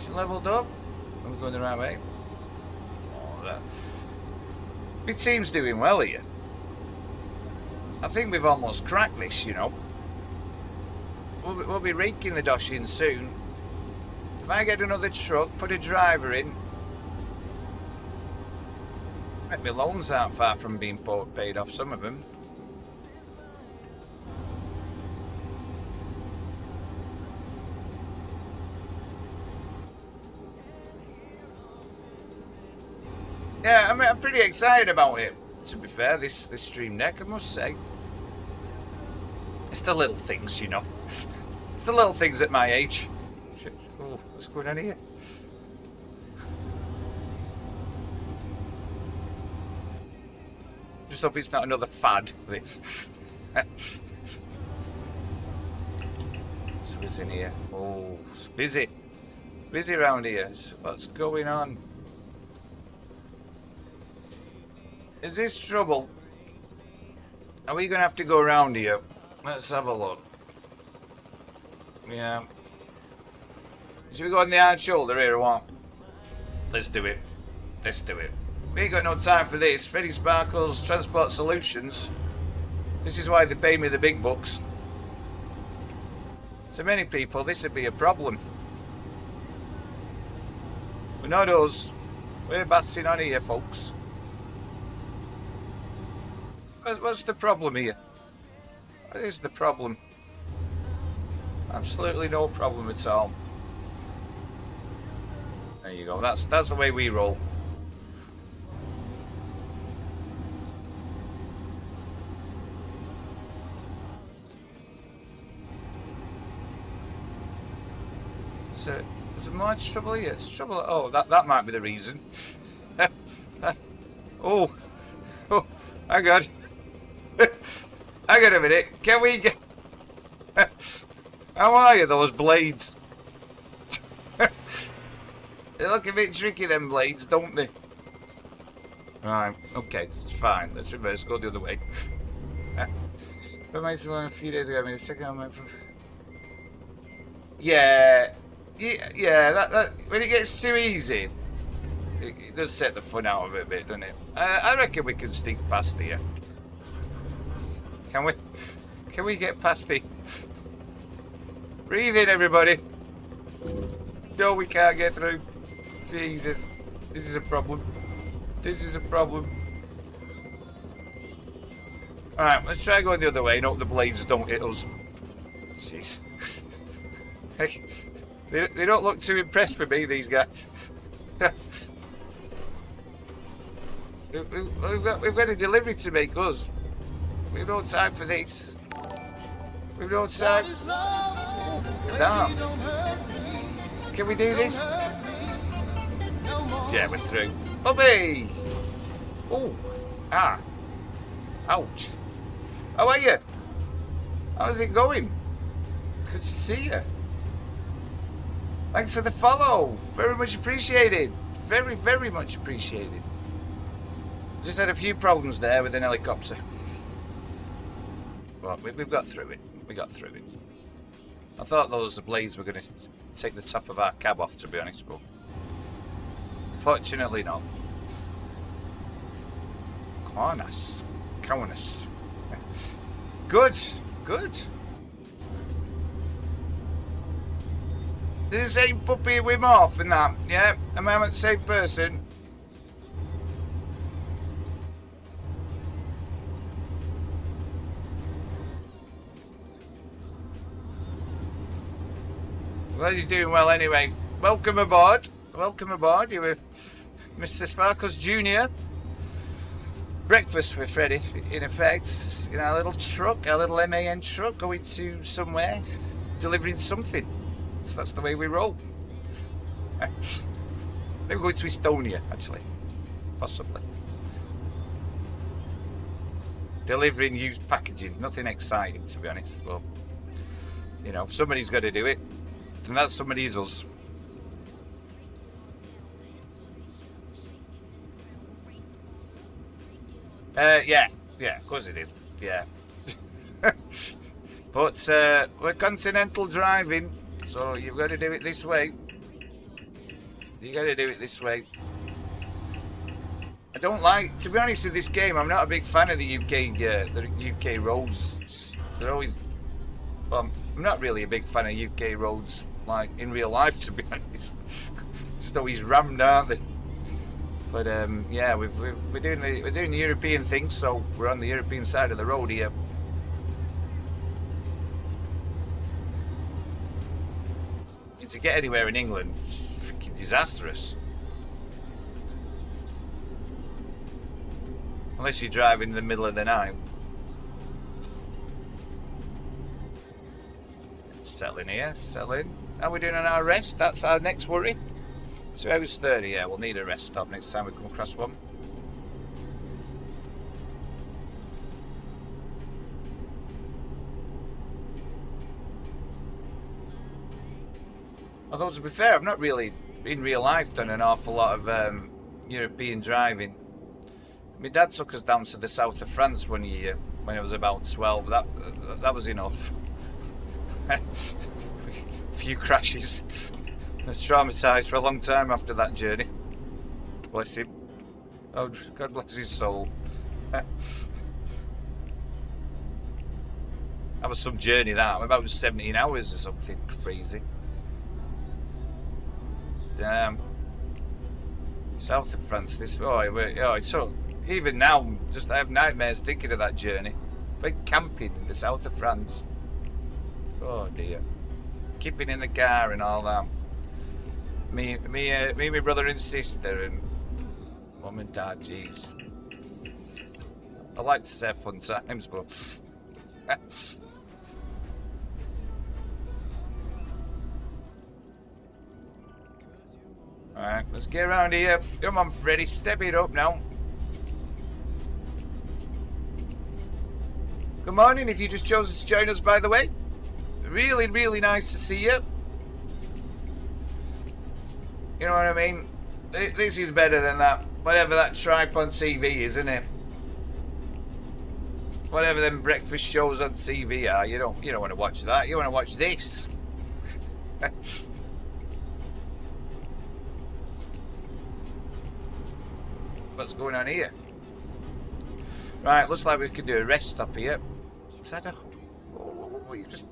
She leveled up. Are we going the right way? Oh, that. My team's doing well here. I think we've almost cracked this, you know. We'll be raking the dosh in soon. If I get another truck, put a driver in. My loans aren't far from being paid off, some of them. Yeah, I'm pretty excited about it, to be fair, this stream deck, I must say. It's the little things, you know. It's the little things at my age. Oh, what's going on here? Just hope it's not another fad, this. So what's in here? Oh, it's busy. Busy around here. What's going on? Is this trouble? Are we going to have to go around here? Let's have a look. Yeah. Should we go on the hard shoulder here or what? Let's do it. Let's do it. We ain't got no time for this. Freddie Sparkles, Transport Solutions. This is why they pay me the big bucks. To many people, this would be a problem. But not us. We're batting on here, folks. What's the problem here? What is the problem? Absolutely no problem at all. There you go. That's the way we roll. So, is there much trouble here? It's trouble. Oh, that might be the reason. Oh, hang on. Hang on a minute. Can we get? How are you, those blades? They look a bit tricky, them blades, don't they? Right, okay, it's fine. Let's reverse, go the other way. A few days ago, I mean, a second time. Yeah, that when it gets too easy, it does set the fun out of it a bit, doesn't it? I reckon we can sneak past here. Can we? Can we get past the? Breathe in, everybody. No, we can't get through. Jesus, this is a problem. This is a problem. Alright, let's try going the other way and hope the blades don't hit us. Jeez. They don't look too impressed with me, these guys. We've got a delivery to make, us. We've no time for this. We've no time. Damn. Can we do this? Yeah, we're through. Bobby! Oh, ah. Ouch. How are you? How's it going? Good to see you. Thanks for the follow. Very much appreciated. Very, very much appreciated. Just had a few problems there with an helicopter. Well, we've got through it. We got through it. I thought those blades were going to take the top of our cab off, to be honest, but fortunately not. Cornus. Cornus. Good. Good. Did the same puppy Wim Hof and that? Yeah? Am I the same person? Well, he's doing well anyway. Welcome aboard. Welcome aboard. You were Mr. Sparkles Jr. Breakfast with Freddie, in effect. You know, a little truck, a little MAN truck going to somewhere, delivering something. So that's the way we roll. Maybe going to Estonia, actually. Possibly. Delivering used packaging. Nothing exciting, to be honest. But, you know, somebody's got to do it. And that somebody's us. Yeah, of course it is. Yeah. But we're continental driving, so you've got to do it this way. You got to do it this way. I don't like, to be honest, with this game, I'm not a big fan of the UK roads. They're always, well, I'm not really a big fan of UK roads, like in real life, to be honest. Just always rammed, aren't they? But yeah, we're doing the European thing, so we're on the European side of the road here. To get anywhere in England, it's freaking disastrous. Unless you drive in the middle of the night. Settle in here, settle in. How are we doing on our rest? That's our next worry. 2 hours 30, yeah, we'll need a rest stop next time we come across one. Although, to be fair, I've not really, in real life, done an awful lot of European driving. My dad took us down to the south of France one year when I was about 12. That was enough. A few crashes. I was traumatised for a long time after that journey. Bless him. Oh, God bless his soul. That was some journey, that. About 17 hours or something crazy. Damn. South of France, this. So even now, just I have nightmares thinking of that journey. Like camping in the south of France. Oh dear. Keeping in the car and all that. Me, my brother and sister, and mum and dad. Jeez, I like to say fun times, but all right, let's get around here. Come on, Freddie, step it up now. Good morning. If you just chosen to join us, by the way, really, really nice to see you. You know what I mean? This is better than that. Whatever that tripe on TV is, isn't it? Whatever them breakfast shows on TV are, you don't want to watch that. You want to watch this. What's going on here? Right, looks like we could do a rest stop here. Is that a... Oh, you just...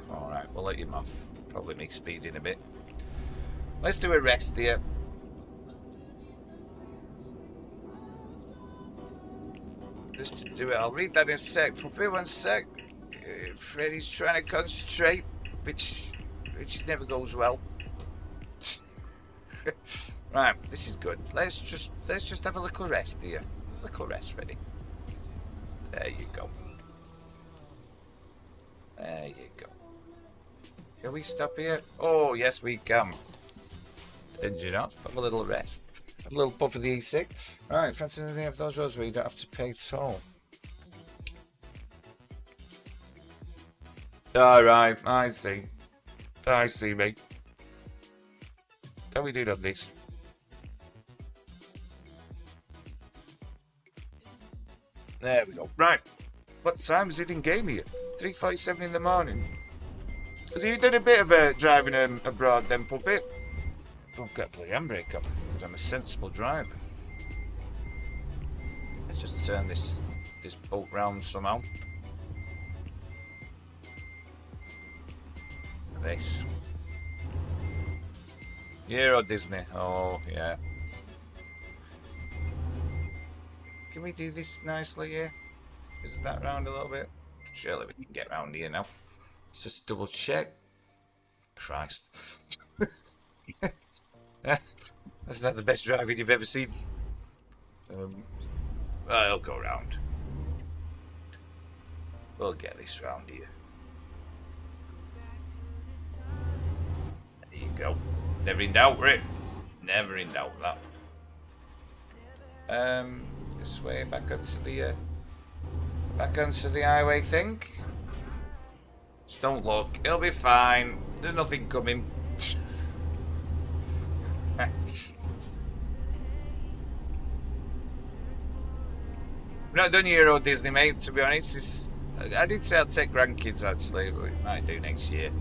Alright, we'll let him off. Probably make speed in a bit. Let's do a rest here. Just to do it, I'll read that in a sec. For 1 sec. Freddie's trying to concentrate, which never goes well. Right, this is good. Let's just have a little rest here. Little rest, Freddie. There you go. There you go. Can we stop here? Oh, yes, we can. Engine off. Have a little rest. Have a little puff of the E6. Right, fancy anything of those roads where you don't have to pay toll. Alright, I see. I see, mate. How we do on this? There we go. Right. What time is it in game here? 3:47 in the morning. Has he done a bit of driving abroad then, puppet? Don't get the handbrake up, because I'm a sensible driver. Let's just turn this boat round somehow. This. Euro Disney. Oh, yeah. Can we do this nicely here? Is that round a little bit? Surely we can get round here now. Let's just double check. Christ. That's not the best driving you've ever seen. I'll go round. We'll get this round here. There you go. Never in doubt, Rick. Never in doubt that. This way back onto the highway thing. Just don't look. It'll be fine. There's nothing coming. We've not done Euro Disney, mate, to be honest. I did say I'd take grandkids, actually, but we might do next year.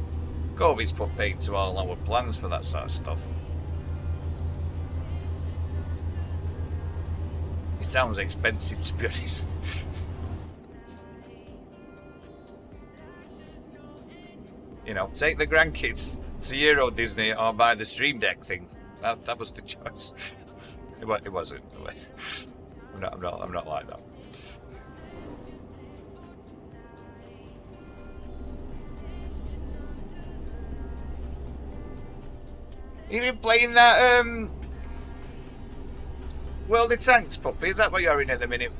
COVID's put paid to all our plans for that sort of stuff. It sounds expensive, to be honest. You know, take the grandkids to Euro Disney or buy the Stream Deck thing. That was the choice. It wasn't. I'm not like that. You been playing that World of Tanks, puppy? Is that what you're in at the minute,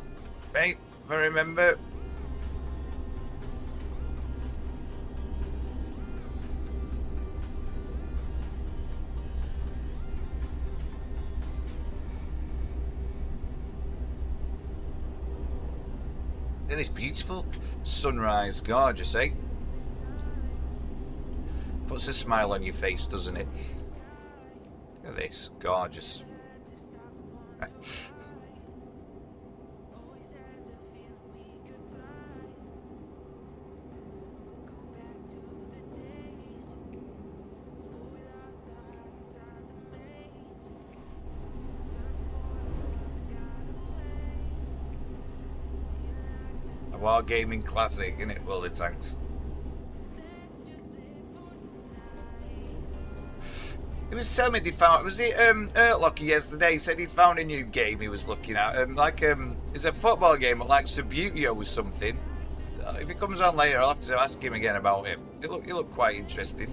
mate? If I remember. It is beautiful. Sunrise, gorgeous, eh? Puts a smile on your face, doesn't it? Look at this, gorgeous. A wargaming classic, isn't it? World of Tanks. He was telling me they found, was it Ertlocky yesterday? He said he'd found a new game he was looking at. It's a football game like Subutio or something. If it comes on later, I'll have to ask him again about it. It looked quite interesting.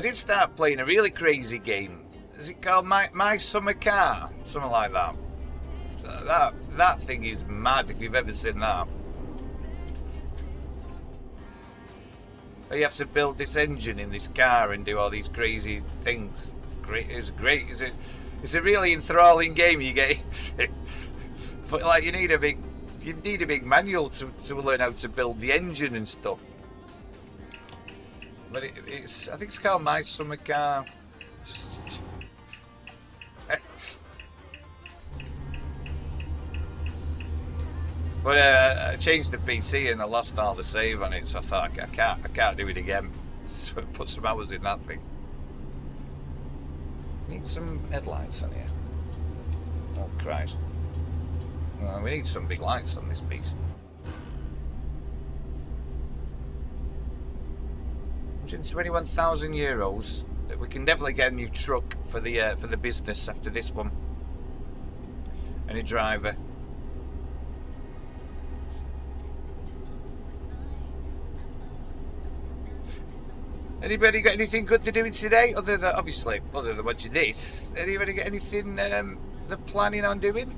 I did start playing a really crazy game. Is it called My Summer Car? Something like that. That thing is mad if you've ever seen that. You have to build this engine in this car and do all these crazy things. Great, it's great. It's a really enthralling game you get into. But like you need a big manual to learn how to build the engine and stuff. But it's I think it's called My Summer Car. But I changed the PC and I lost all the save on it, so I thought I can't do it again. So put some hours in that thing. Need some headlights on here. Oh Christ! Well, we need some big lights on this beast. 121,000 euros. We can definitely get a new truck for the business after this one. And a driver. Anybody got anything good to do today? Other than watching this. Anybody got anything they're planning on doing?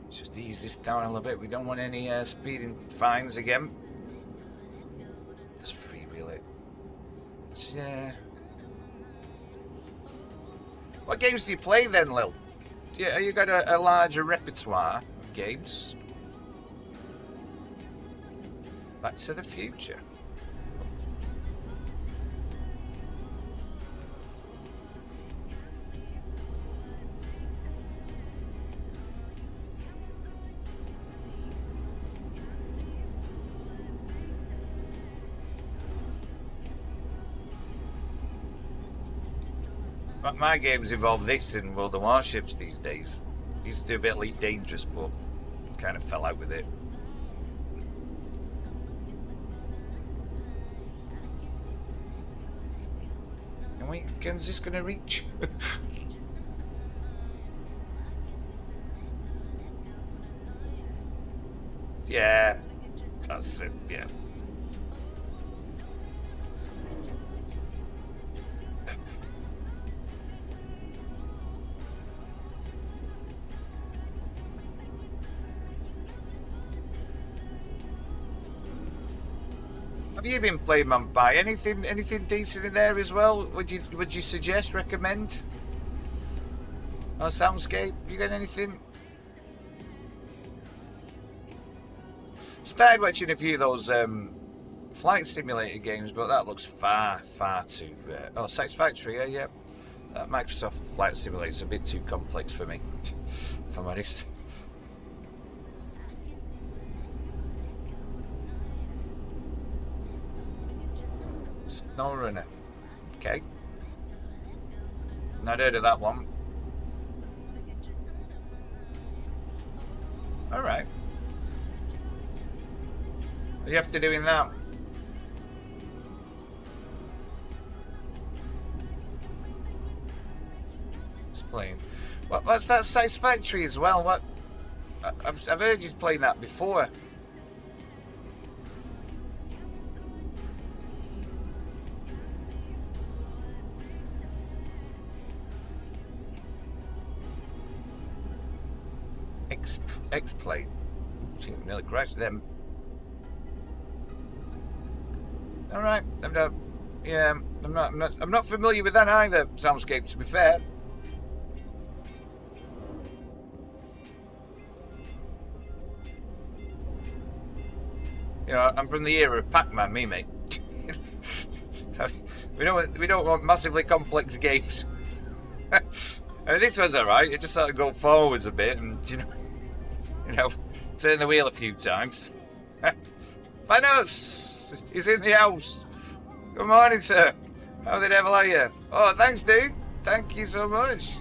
Let's just ease this down a little bit. We don't want any speeding fines again. Let's freewheel it. Yeah. What games do you play then, Lil? Yeah, you got a larger repertoire of games? Back to the Future. My games involve this and World of Warships these days. Used to do a bit of Elite Dangerous, but kind of fell out with it. Is this going to reach? Yeah, that's it, yeah. Have you been playing Man Pie? Anything decent in there as well? Would you suggest, recommend? Or Soundscape? You got anything? Started watching a few of those flight simulator games, but that looks far too. Oh, Satisfactory, yeah. That Microsoft Flight Simulator is a bit too complex for me, if I'm honest. Snow Runner. Okay. Not heard of that one. Alright. What do you have to do in that? Explain. What's that Satisfactory as well? What? I've heard you playing that before. X-Plane. Nearly crashed them. All right, I'm not familiar with that either. Soundscape, to be fair. You know, I'm from the era of Pac-Man, me mate. we don't want massively complex games. I mean, this was alright. It just sort of go forwards a bit, and you know, turn the wheel a few times. Thanos, he's in the house. Good morning, sir. How the devil are you? Oh, thanks, dude. Thank you so much.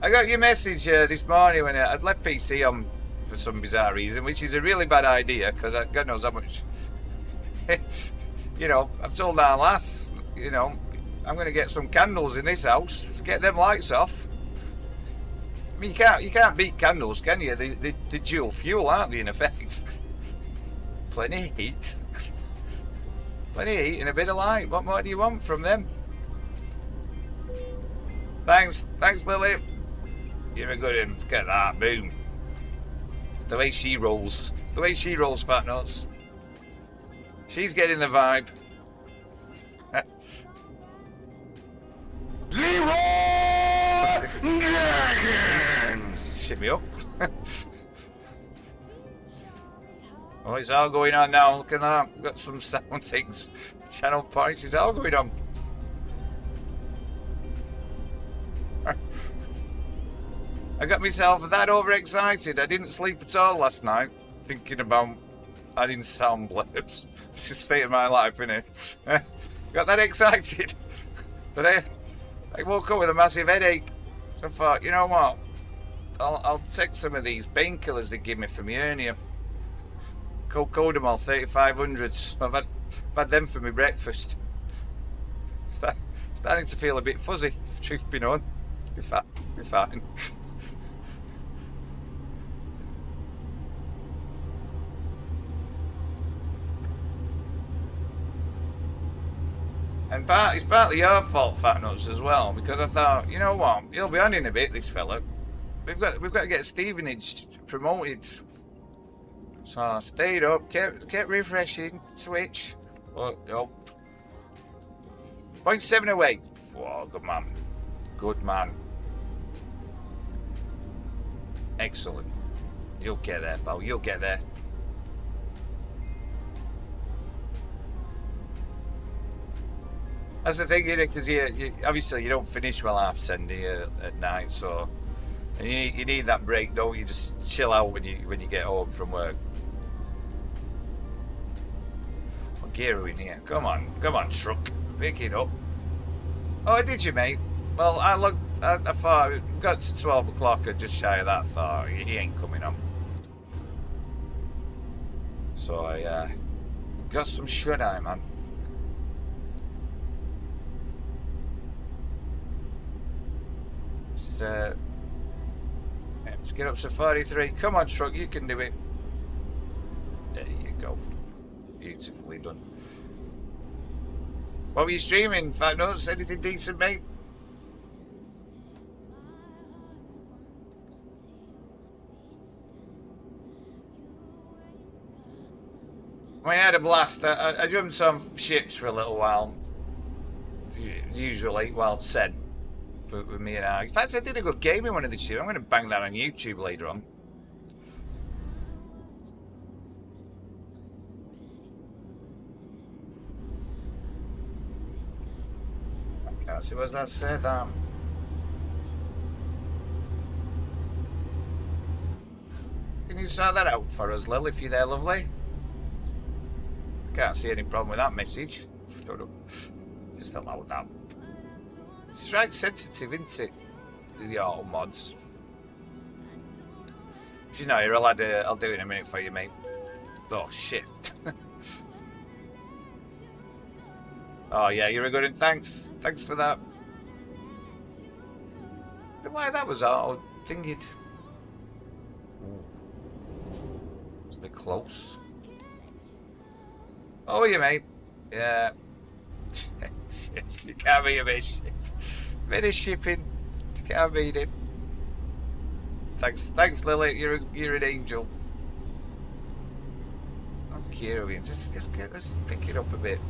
I got your message this morning when I'd left PC on for some bizarre reason, which is a really bad idea because God knows how much. You know, I've told our lass, you know, I'm going to get some candles in this house to get them lights off. I mean, you can't beat candles, can you? They're dual fuel, aren't they, in effect? Plenty of heat. Plenty of heat and a bit of light. What more do you want from them? Thanks, Lily. You're a good one. Look at that, boom. It's the way she rolls. It's the way she rolls, Fat Nuts. She's getting the vibe. Shit me up. Oh, it's all going on now. Look at that. We've got some sound things. Channel points. It's all going on. I got myself that overexcited. I didn't sleep at all last night, thinking about adding sound blurbs. It's the state of my life, innit? Got that excited. But I woke up with a massive headache. So I thought, you know what? I'll take some of these painkillers they give me for my hernia. Cocodamol 3500s. I've had them for my breakfast. Starting to feel a bit fuzzy, if truth be known. Be fine. And it's partly your fault, Fat Nuts, as well, because I thought, you know what, he'll be on in a bit, this fella. We've got to get Stevenage promoted. So I stayed up, kept refreshing, switch. Oh, 0.7 away. Whoa, good man. Good man. Excellent. You'll get there, pal. You'll get there. That's the thing, you know, because you obviously you don't finish well 10:30 do you, at night, so and you need that break, don't you? Just chill out when you get home from work. What gear are we in here? Come on, truck, pick it up. Oh, did you, mate? Well, I thought it got to 12 o'clock and just shy of that. Thought he ain't coming on, so I got some shut-eye, man. Let's get up to 43. Come on, truck, you can do it. There you go. Beautifully done. What were you streaming, Fat Nuts? Anything decent, mate? I had a blast. I jumped on ships for a little while. Usually, well, said. With me and I. In fact, I did a good game in one of the ships. I'm going to bang that on YouTube later on. I can't see what's that said. Can you sort that out for us, Lil, if you're there, lovely? Can't see any problem with that message. Just allow that. It's right sensitive, isn't it? The auto mods. If you're not here, I'll do it in a minute for you, mate. Oh shit. Oh yeah, you're a good one. Thanks for that. But why that was auto thingy. It's a bit close. Oh yeah, mate. Yeah. Ships, you can't be a bit ship. Bit of shipping, can't beat it. Thanks, Lily. You're an angel. Okay, let's pick it up a bit.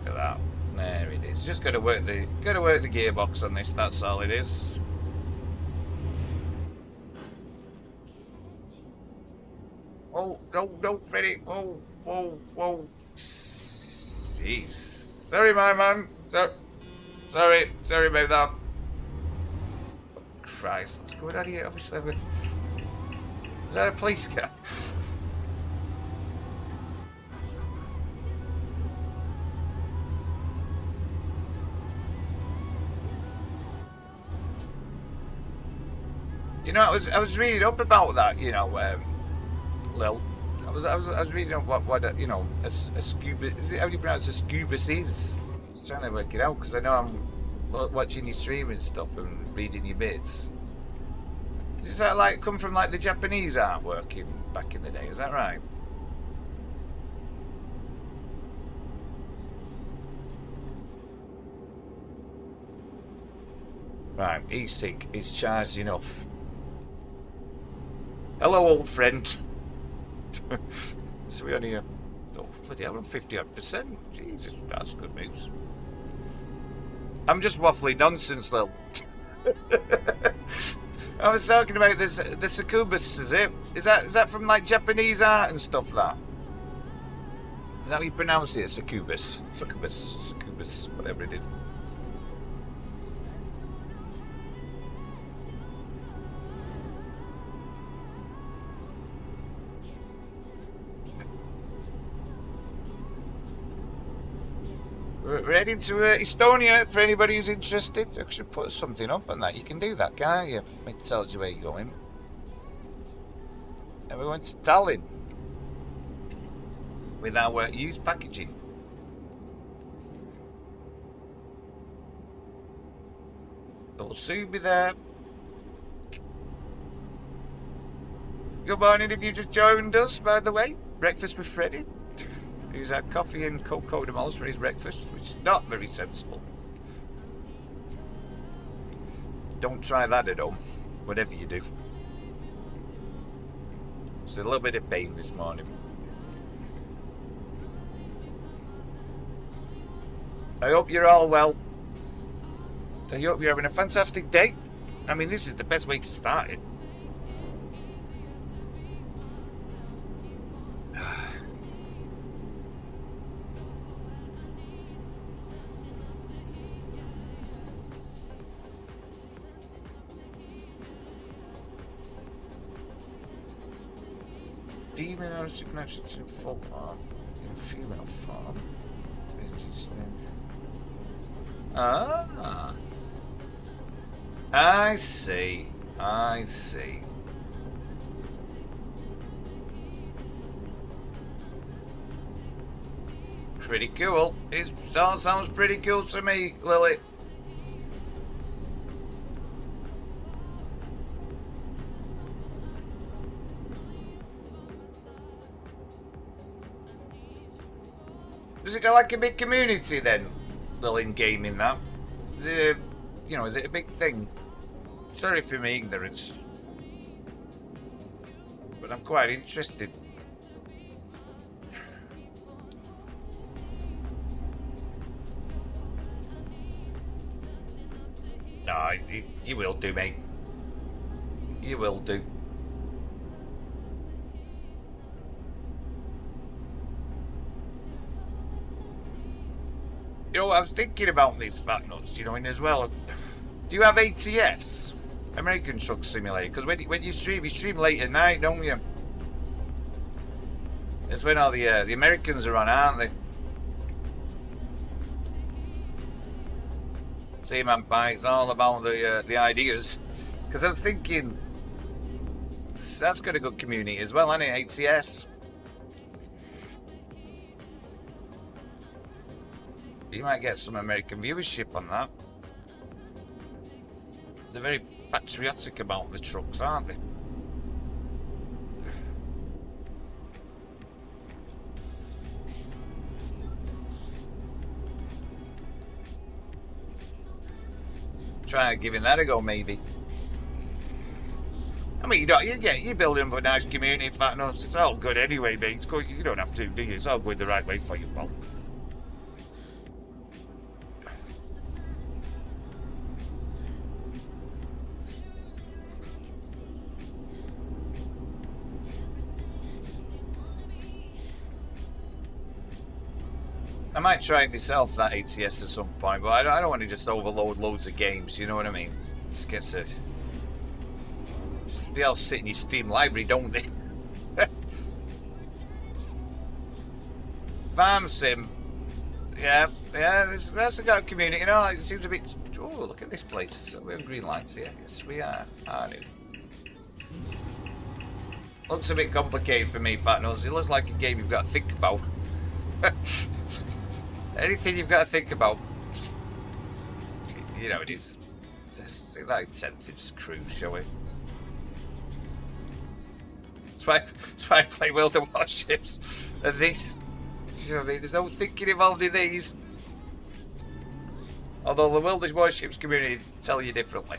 Look at that. There it is. Just gotta work the gearbox on this. That's all it is. Oh no, Freddie. Whoa. Jeez. Sorry, my man. Sorry about that. Oh, Christ, what's going on here? Obviously, is that a police car? You know, I was reading up about that. You know, Lil. I was reading up what you know a scuba, is it how do you pronounce a scuba is? I was trying to work it out because I know I'm watching your stream and stuff and reading your bits. Does that like come from like the Japanese artwork back in the day? Is that right? Right, he's sick. He's charged enough. Hello, old friend. So we only... oh, bloody hell, I'm 50%. Jesus, that's good news. I'm just waffling nonsense, Lil. I was talking about this, the succubus, is it? Is that from, like, Japanese art and stuff, that? Is that how you pronounce it, succubus? Succubus, whatever it is. We're heading to Estonia for anybody who's interested. I should put something up on that. You can do that, can't you? It tells you where you're going. And we went to Tallinn with our used packaging. We'll soon be there. Good morning if you just joined us, by the way. Breakfast with Freddie. He's had coffee and cocoa de moles for his breakfast, which is not very sensible. Don't try that at home, whatever you do. It's a little bit of pain this morning. I hope you're all well. I hope you're having a fantastic day. I mean, this is the best way to start it. Demon or supernatural to full form in female form. Ah, I see. I see. Pretty cool. It all sounds pretty cool to me, Lily. Does it go like a big community then, Lily, in gaming that? Is it is it a big thing? Sorry for my ignorance. But I'm quite interested. No, you will do, mate. You will do. You know, I was thinking about these fat nuts, and as well. Do you have ATS? American Truck Simulator? Because when you stream late at night, don't you? It's when all the Americans are on, aren't they? See, man, it's all about the ideas. Because I was thinking, that's got a good community as well, hasn't it? ATS. You might get some American viewership on that. They're very patriotic about the trucks, aren't they? Try giving that a go, maybe. I mean, you're building up a nice community, fat nuts. It's all good anyway, mate. It's good. You don't have to, do you? It's all going the right way for you, pal. I might try it myself, that ATS, at some point, but I don't want to just overload loads of games, you know what I mean? It just gets a... They all sit in your Steam library, don't they? Farm Sim. Yeah, that's a good community, It seems a bit... Oh, look at this place. We have green lights here. Yes, we are, aren't we? Looks a bit complicated for me, Fat Nose. It looks like a game you've got to think about. Anything you've got to think about, it is. Let's like 10th crew, shall we? That's why I play World of Warships and this. Do you know what I mean? There's no thinking involved in these. Although the Wilderness Warships community tell you differently.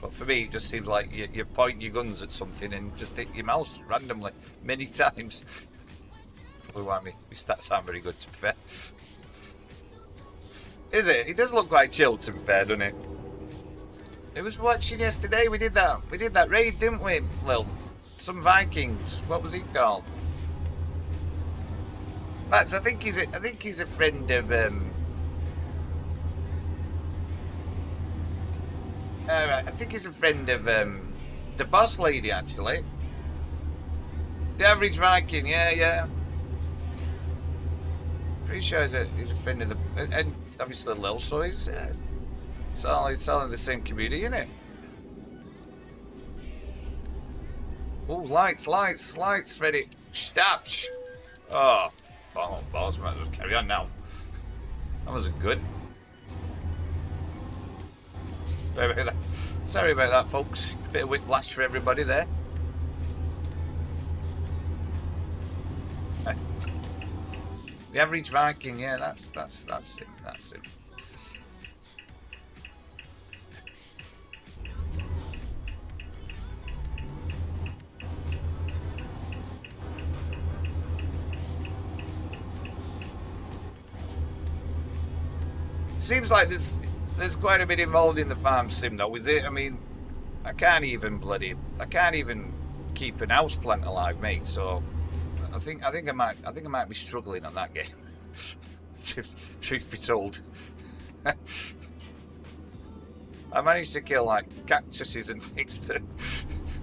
But for me, it just seems like you point your guns at something and just hit your mouse randomly many times. Probably why my stats aren't very good, to be fair. Is it? It does look quite chill, to be fair, doesn't it? It was watching yesterday. We did that raid, didn't we, Lil? Some Vikings. What was he called? Max, I think he's a friend of I think he's a friend of the boss lady, actually. The Average Viking, yeah. Pretty sure that he's a friend of the, and obviously Lil, so he's it's all in the same community, isn't it? Oh, lights, Freddie. Stop. Oh, balls, might as well carry on now. That wasn't good. Sorry about that, folks. Bit of whiplash for everybody there. The Average Viking, yeah, that's it. Seems like there's quite a bit involved in the farm sim, though, is it? I mean, I can't even keep an house plant alive, mate. So I think I might be struggling on that game. Truth be told, I managed to kill like cactuses and things that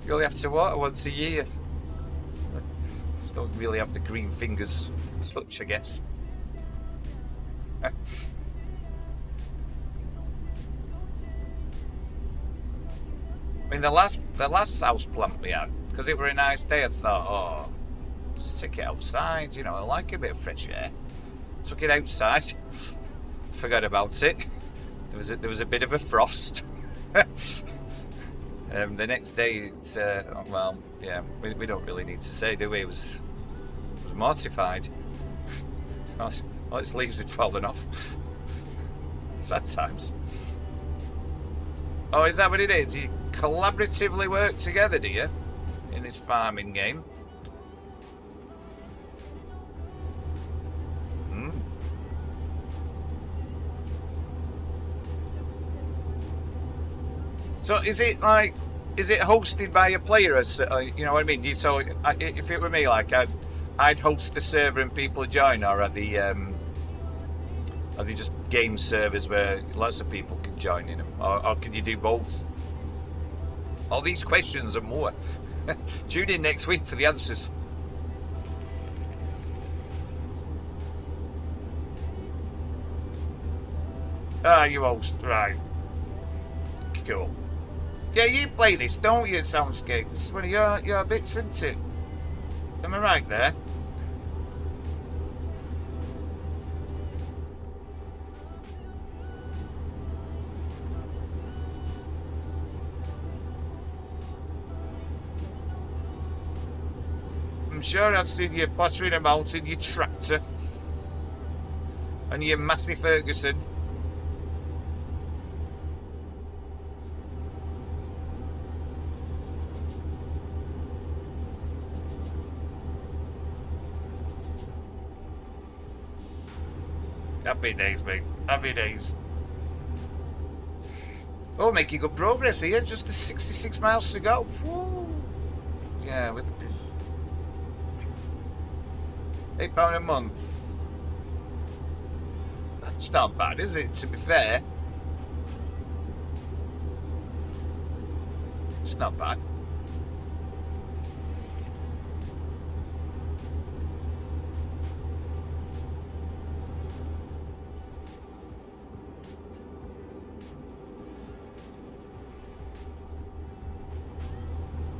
you only have to water once a year. Just don't really have the green fingers touch, I guess. I mean, the last house plant we had, because it were a nice day, I thought, oh, just take it outside, you know, I like a bit of fresh air. Took it outside, forgot about it. There was a bit of a frost. The next day, it's well, yeah, we don't really need to say, do we? It was mortified. All its leaves had fallen off. Sad times. Oh, is that what it is? You collaboratively work together, do you? In this farming game? So is it hosted by a player? As you know what I mean? So if it were me, like I'd host the server and people join, or are they just game servers where lots of people can join in them, or can you do both? All these questions and more. Tune in next week for the answers. Ah, you host, right? Cool. Yeah, you play this, don't you, Soundscape? This is one of your bits, isn't it? Am I right there? I'm sure I've seen you pottering about in your tractor and your Massey Ferguson. Happy days, mate. Happy days. Oh, making good progress here. Just 66 miles to go. Woo. Yeah, with the £8 a month. That's not bad, is it? To be fair, it's not bad.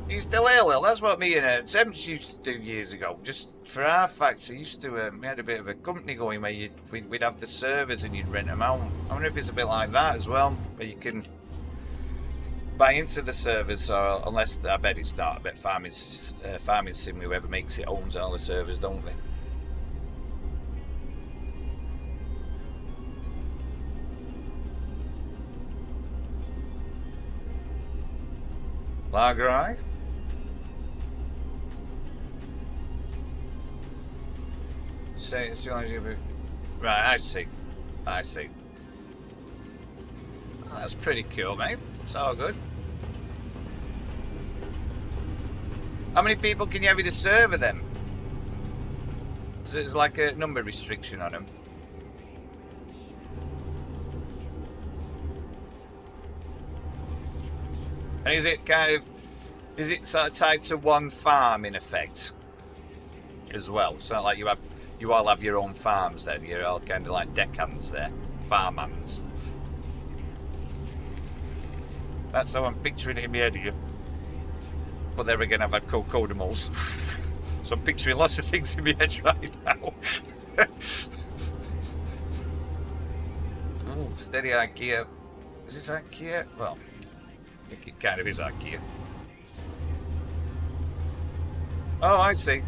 He's still ill. That's what me and Temps used to do years ago. Just for our factory, used to we had a bit of a company going where we'd have the servers and you'd rent them out. I wonder if it's a bit like that as well, where you can buy into the servers, or unless I bet it's not. I bet farming sim, whoever makes it owns all the servers, don't they? Lager eye. Say it's the only right. I see. I see. Oh, that's pretty cool, mate. It's all good. How many people can you have in the server then? There's like a number restriction on them. And is it kind of, is it sort of tied to one farm in effect as well? It's not like you all have your own farms then. You're all kind of like deckhands there, farmhands. That's how I'm picturing it in my head here. But there again, I've had cocodamals. So I'm picturing lots of things in my head right now. Oh, steady IKEA. Is this IKEA? Well, I think it kind of is IKEA. Oh, I see.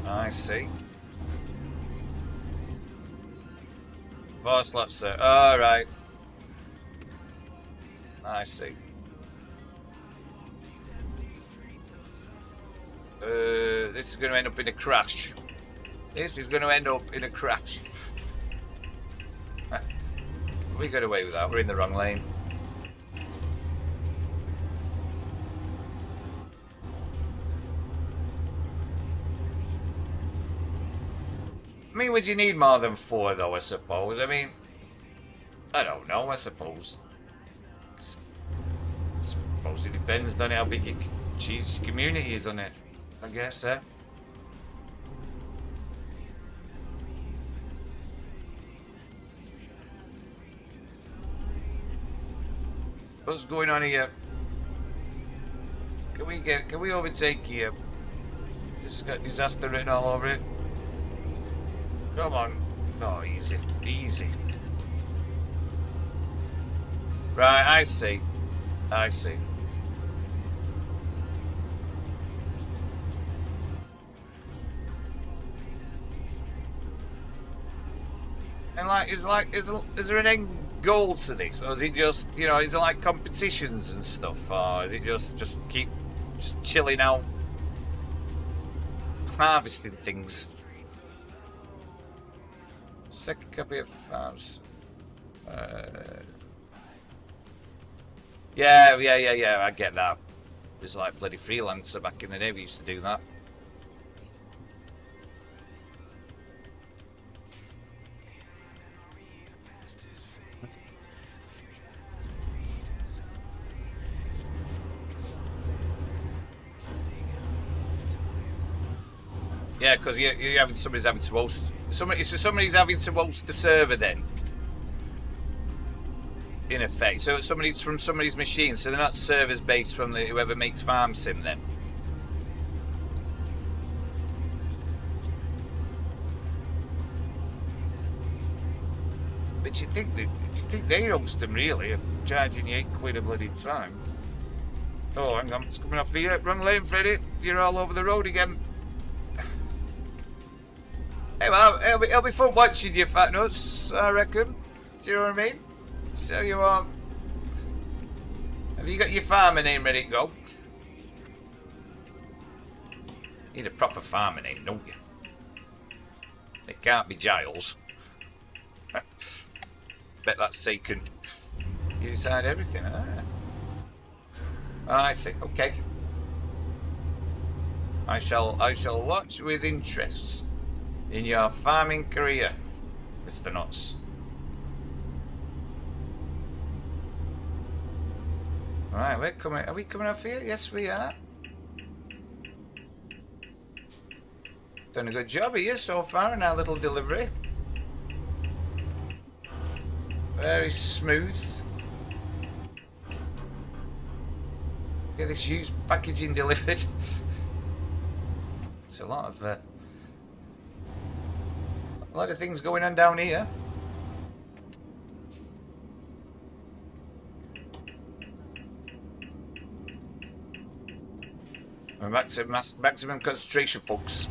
I see. 4 slots there. Alright. I see. This is going to end up in a crash. This is going to end up in a crash. We got away with that. We're in the wrong lane. I mean, would you need more than 4 though, I suppose? I mean, I don't know, I suppose. I suppose it depends on how big your cheese community is on it, I guess, eh? What's going on here? Can we overtake here? This has got disaster written all over it. Come on. Oh, easy. Easy. Right, I see. I see. And is there an end goal to this, or is it just, you know, is it like competitions and stuff, or is it just keep chilling out, harvesting things? Second copy of farms. Yeah, I get that. There's like bloody freelancer back in the day. We used to do that. Yeah, because you're having somebody's having to host. Somebody's having to host the server then. In effect, so somebody's from somebody's machine, so they're not servers based from whoever makes farm sim then. But you think they host them really, charging you £8 a bloody time? Oh, hang on, it's coming off here. Wrong lane, Freddie. You're all over the road again. Hey, well, it'll be fun watching you, fat nuts, I reckon. Do you know what I mean? So you are. Have you got your farmer name ready to go? Need a proper farmer name, don't you? It can't be Giles. Bet that's taken. You decide everything. I see. Okay. I shall watch with interest in your farming career, Mr. Nuts. Right, we're coming. Are we coming off here? Yes, we are. Done a good job here so far in our little delivery. Very smooth. Get this used packaging delivered. It's a lot of things going on down here. We're back to maximum concentration, folks.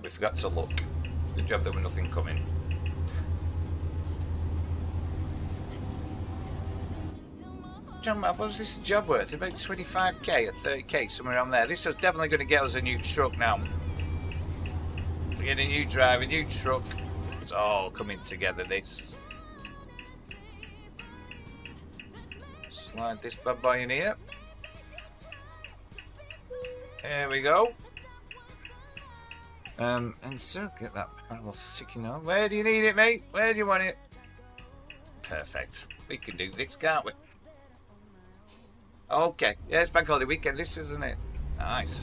We forgot to look. Good job there was nothing coming. John, what was this job worth? About 25k or 30k, somewhere around there. This is definitely going to get us a new truck now. We get a new driver, a new truck. It's all coming together, this. Slide this bad boy in here. There we go. And so get that panel sticking on. Where do you need it, mate? Where do you want it? Perfect. We can do this, can't we? Okay. Yeah, it's bank holiday weekend, this, isn't it? Nice.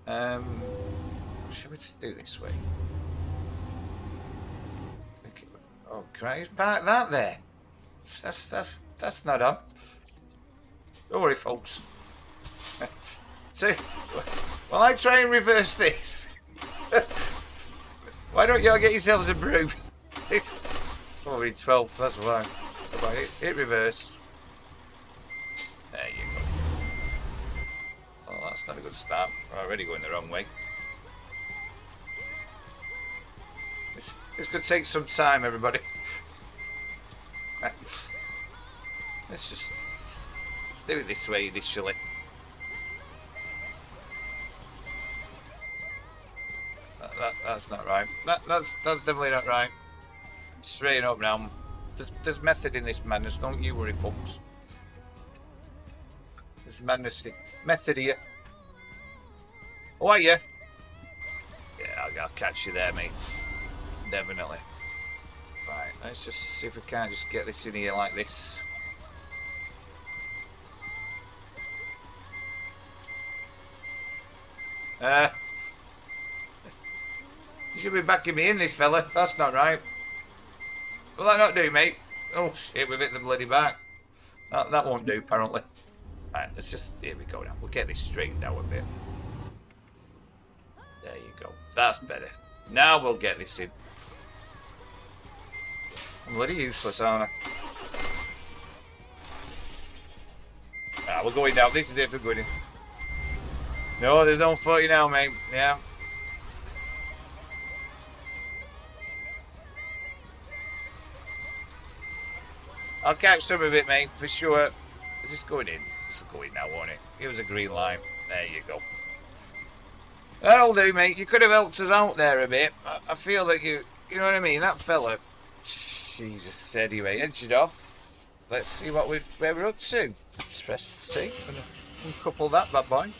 Should we just do this way? Oh, can I just park that there? That's not on. Don't worry, folks. So, while I try and reverse this, why don't y'all get yourselves a brew? It's probably 12, that's why. Come on, hit reverse. There you go. Oh, that's not a good start. We're already going the wrong way. This could take some time, everybody. Let's do it this way initially. That's not right. That's definitely not right. Straighten up now. There's method in this madness. Don't you worry, folks. There's method here. Oh, are you? Yeah, I'll catch you there, mate. Definitely. Right, let's just see if we can't just get this in here like this. You should be backing me in, this fella. That's not right. Will that not do, mate? Oh shit, we've hit the bloody back. That won't do, apparently. Right, let's just... Here we go now. We'll get this straightened out a bit. There you go. That's better. Now we'll get this in. I'm bloody useless, aren't I? Ah, we're going down. This is it for going in. No, there's no 40 now, mate. Yeah. I'll catch some of it, mate, for sure. Is this going in? This will go in now, won't it? Give us a green line. There you go. That'll do, mate. You could have helped us out there a bit. I feel that you know what I mean? That fella, Jesus, anyway, edged off. Let's see where we're up to. Let's press C. Uncouple that bad boy.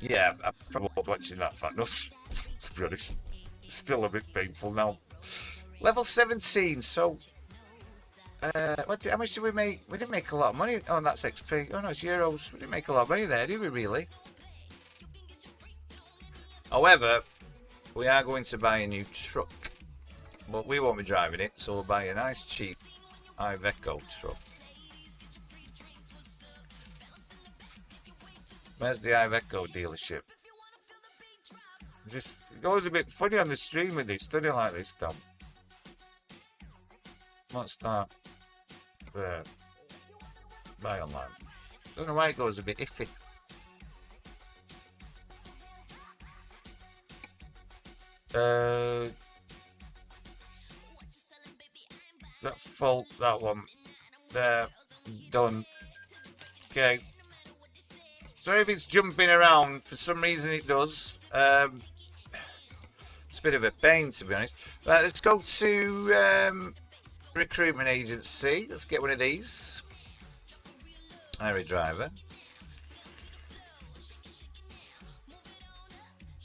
Yeah, I'm probably watching that fat enough, to be honest. It's still a bit painful now. Level 17, so... how much did we make? We didn't make a lot of money. Oh, and that's XP. Oh, no, it's euros. We didn't make a lot of money there, did we, really? However, we are going to buy a new truck. But we won't be driving it, so we'll buy a nice, cheap Iveco truck. Where's the Iveco dealership? It goes a bit funny on the stream with this, doesn't it, like this, Tom? What's that? There. Buy online. Don't know why it goes a bit iffy. That fault, that one. There. Done. Okay. Sorry if it's jumping around. For some reason it does. It's a bit of a pain, to be honest. Right, let's go to recruitment agency. Let's get one of these. Highway driver.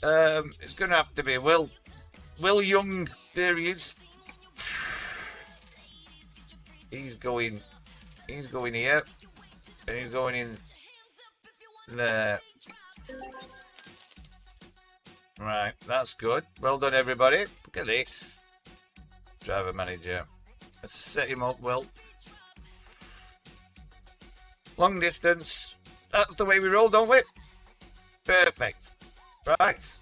It's going to have to be Will Young. There he is. He's going here, and he's going in there. Right, that's good. Well done, everybody. Look at this. Driver manager. Let's set him up well. Long distance. That's the way we roll, don't we? Perfect. Right.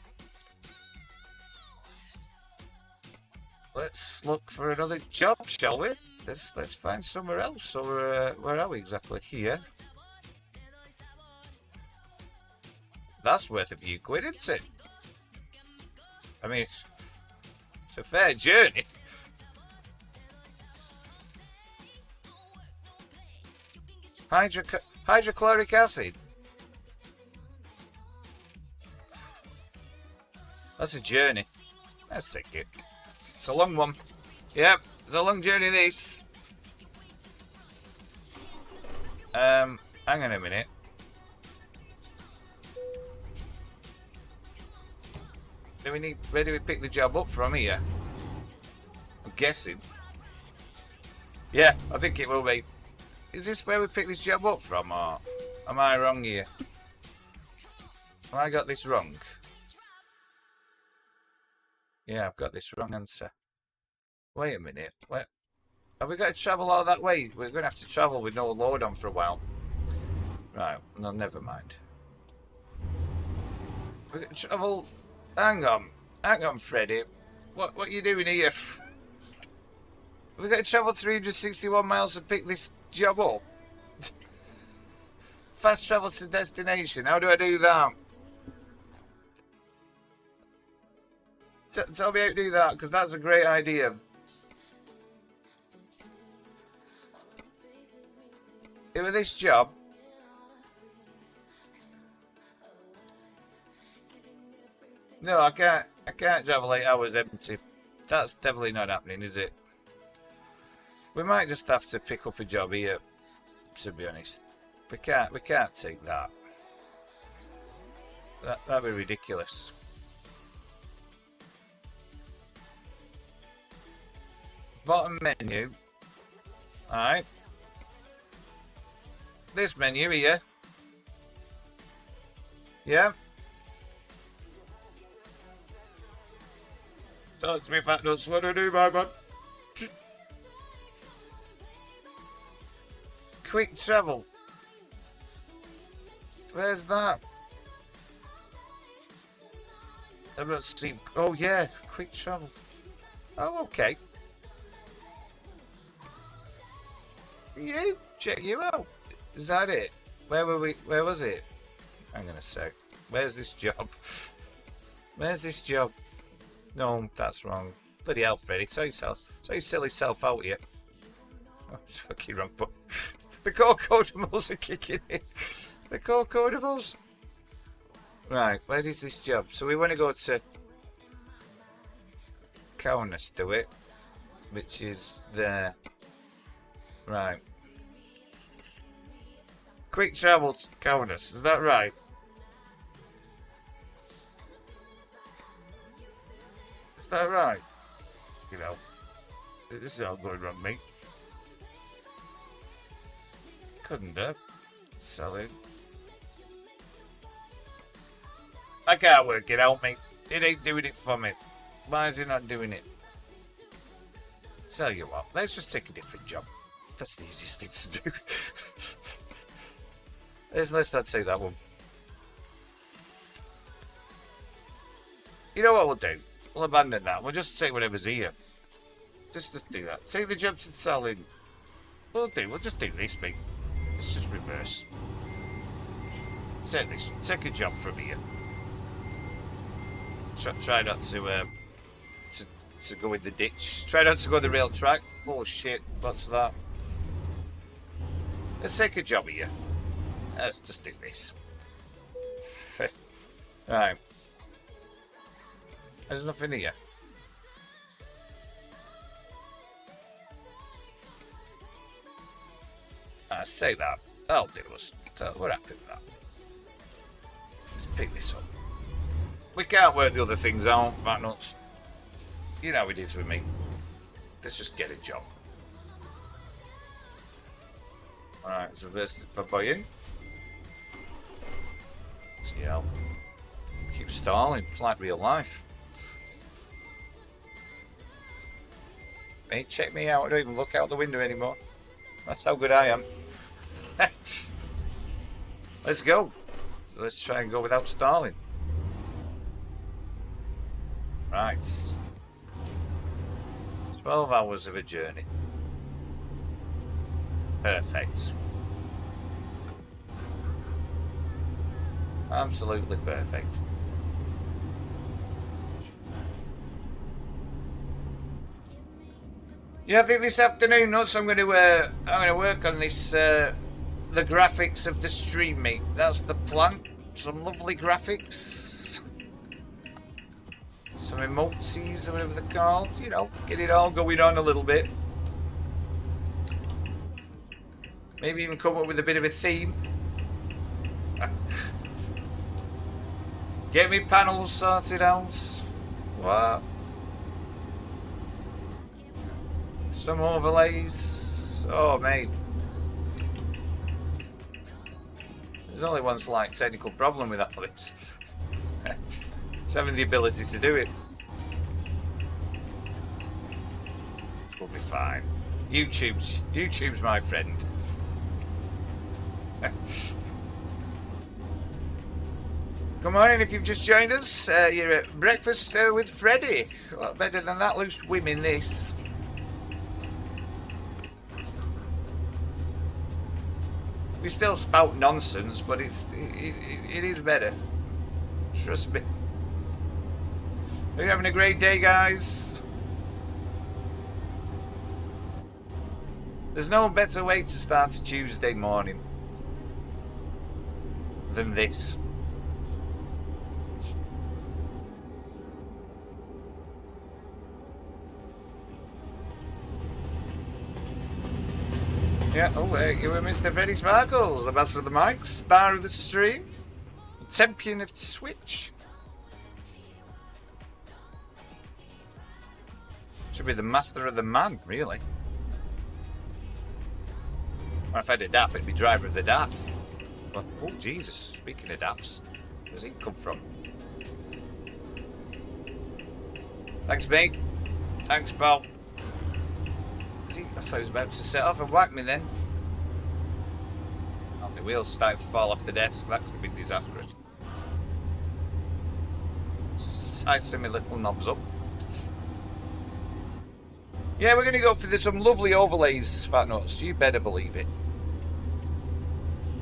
Let's look for another job, shall we? Let's find somewhere else. So where are we exactly? Here. That's worth a few quid, isn't it? I mean, it's a fair journey. Hydrochloric acid. That's a journey. Let's take it. It's a long one. Yep, it's a long journey this. Hang on a minute. Where do we pick the job up from here? I'm guessing. Yeah, I think it will be. Is this where we pick this job up from, or am I wrong here? Have I got this wrong? Yeah, I've got this wrong answer. Wait a minute. Wait. Have we got to travel all that way? We're going to have to travel with no load on for a while. Right, no, never mind. We're going to travel... Hang on, Freddie. What are you doing here? We've got to travel 361 miles to pick this job up. Fast travel to destination. How do I do that? Tell me how to do that, because that's a great idea. With this job, no, I can't travel 8 hours empty. That's definitely not happening, is it? We might just have to pick up a job here, to be honest. We can't take that. That'd be ridiculous. Bottom menu. Alright. This menu here. Yeah. Talk to me, fat nuts. What do I do, my man? Quick travel. Where's that? I'm not seeing. Oh yeah, quick travel. Oh okay. Check you out. Is that it? Where were we? Where was it? Hang on a sec. Where's this job? Where's this job? No, that's wrong. Bloody hell, Freddie. Sort your silly self out here. Oh, it's fucking wrong, but the co-codables are kicking in. The co-codables. Right, where is this job? So we want to go to Cowness, do it, which is there. Right. Quick travel to Cowness, is that right? Is that right? You know, this is all going wrong, mate. Couldn't have. Selling. I can't work it out, mate. It ain't doing it for me. Why is it not doing it? Tell you what, let's just take a different job. That's the easiest thing to do. Let's not take that one. You know what we'll do? We'll abandon that. We'll just take whatever's here. Just do that. Take the job to selling. We'll just do this, mate. Let's just reverse. Take this. Take a job from here. Try not to go in the ditch. Try not to go the rail track. Oh shit! What's that? Let's take a job here. Let's just do this. Right. There's nothing here. I say that. That'll do us. So we're happy with that. Let's pick this up. We can't work the other things out, fat nuts. You know how it is with me. Let's just get a job. Alright, so this is baboying. See how keep stalling. It's like real life. Mate, check me out. I don't even look out the window anymore. That's how good I am. Let's go. So let's try and go without stalling. Right. 12 hours of a journey. Perfect. Absolutely perfect. Yeah, I think this afternoon, nuts, I'm going to work on this, the graphics of the stream, mate. That's the plan. Some lovely graphics. Some emotes, or whatever they're called. You know, get it all going on a little bit. Maybe even come up with a bit of a theme. Get me panels sorted out. What? Some overlays. Oh, mate. There's only one slight technical problem with all this. It's having the ability to do it. It'll be fine. YouTube's my friend. Good morning, if you've just joined us. You're at breakfast with Freddie. A lot better than that loose women, this. We still spout nonsense, but it is better. Trust me. Are you having a great day, guys? There's no better way to start a Tuesday morning than this. Yeah, oh, you were Mr. Freddie Sparkles, the master of the mics, star of the stream, champion of the Switch. Should be the master of the man, really. Or if I had a daff, it'd be driver of the daff. But, oh, Jesus, speaking of daffs, where's he come from? Thanks, mate. Thanks, pal. I thought he was about to set off and whack me then. Oh, the wheels started to fall off the desk. That could have been disastrous. Tighten my little knobs up. Yeah, we're going to go for some lovely overlays, Fat Nuts. You better believe it.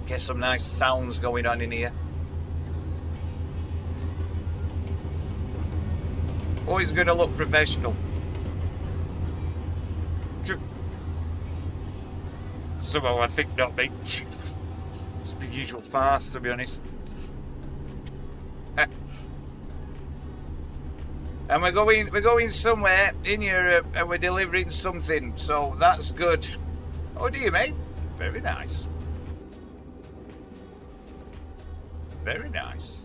Get some nice sounds going on in here. Always going to look professional. Somehow I think not, mate. It's the usual farce, to be honest. And we're going somewhere in Europe, and we're delivering something, so that's good. Oh dear, mate. Very nice. Very nice.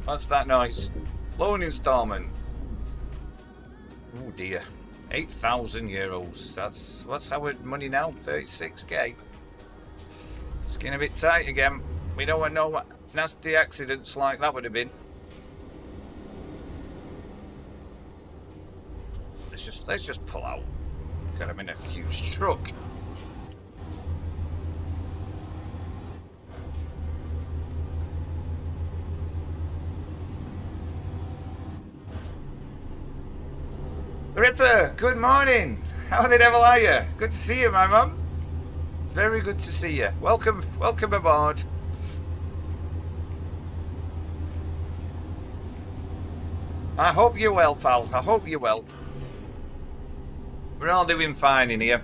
What's that noise? Loan instalment. Oh dear. €8,000. What's our money now? 36k. It's getting a bit tight again. We don't want no nasty accidents like that would have been. Let's just pull out. God, I'm in a huge truck. Ripper, good morning. How the devil are you? Good to see you, my mum. Very good to see you. Welcome aboard. I hope you're well, pal. I hope you're well. We're all doing fine in here.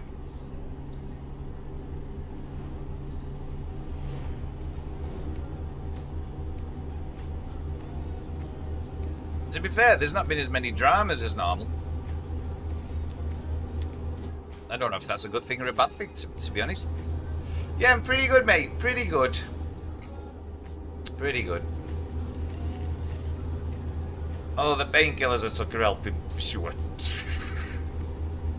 To be fair, there's not been as many dramas as normal. I don't know if that's a good thing or a bad thing, to be honest. Yeah, I'm pretty good, mate. Pretty good. Pretty good. Oh, the painkillers I took are helping, for sure.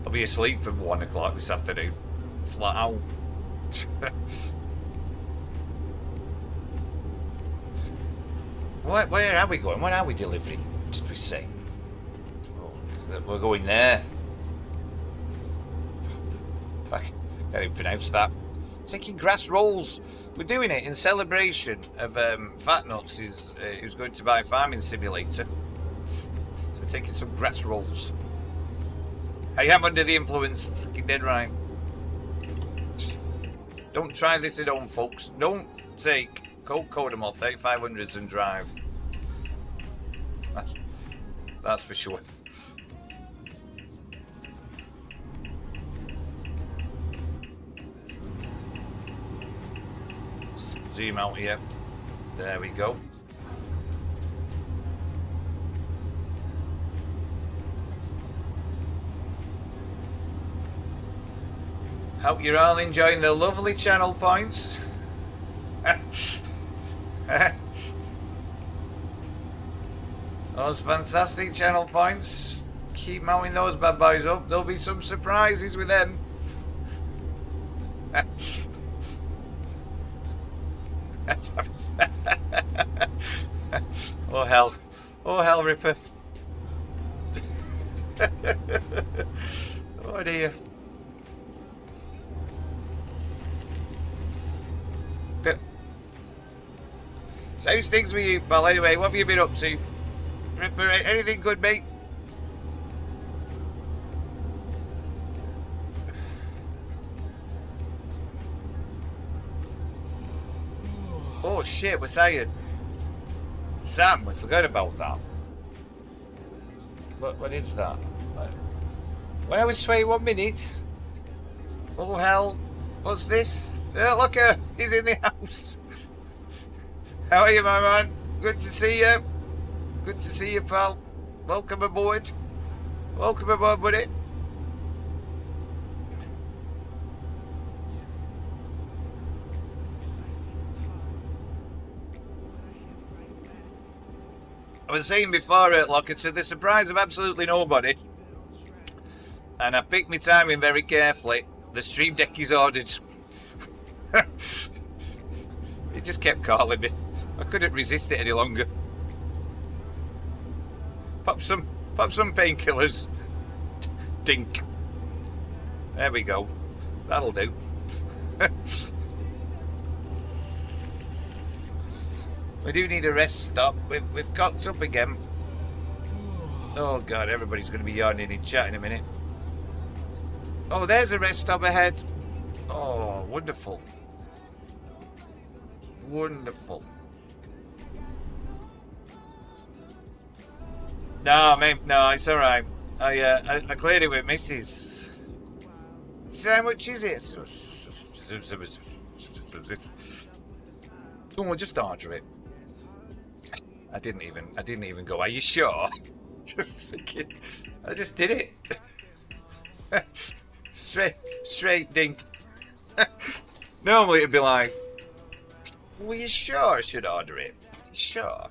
I'll be asleep at 1 o'clock this afternoon. Flat out. Where are we going? Where are we delivering, did we say? Oh, we're going there. I can't even pronounce that. Taking grass rolls. We're doing it in celebration of Fat Nuts who's going to buy a farming simulator. So we're taking some grass rolls. I am under the influence. Freaking dead right. Don't try this at home, folks. Don't take Colt Codamol 3500s and drive. That's for sure. Zoom out here. There we go. Hope you're all enjoying the lovely channel points. Those fantastic channel points. Keep mounting those bad boys up. There'll be some surprises with them. Oh hell. Oh hell, Ripper. Oh dear. So how's things with you, pal? Anyway, what have you been up to? Ripper, anything good, mate? Oh shit, we're tired. Sam, we forgot about that. What is that? When I was 21 minutes. Oh hell, what's this? Oh, look, he's in the house. How are you, my man? Good to see you. Good to see you, pal. Welcome aboard. Welcome aboard, buddy. I was saying before, Lockett, to the surprise of absolutely nobody, and I picked my timing very carefully, the stream deck is ordered. It just kept calling me. I couldn't resist it any longer. Pop some painkillers. Dink. There we go. That'll do. We do need a rest stop. We've cocked up again. Oh god, everybody's going to be yawning in chat in a minute. Oh, there's a rest stop ahead. Oh, wonderful. Wonderful. No, mate, no, it's alright. I cleared it with Mrs. She said, how much is it? Oh, we'll just order it. I didn't even go, are you sure? Just thinking, I just did it. Straight dink. Normally it'd be like, were you sure I should order it? Sure.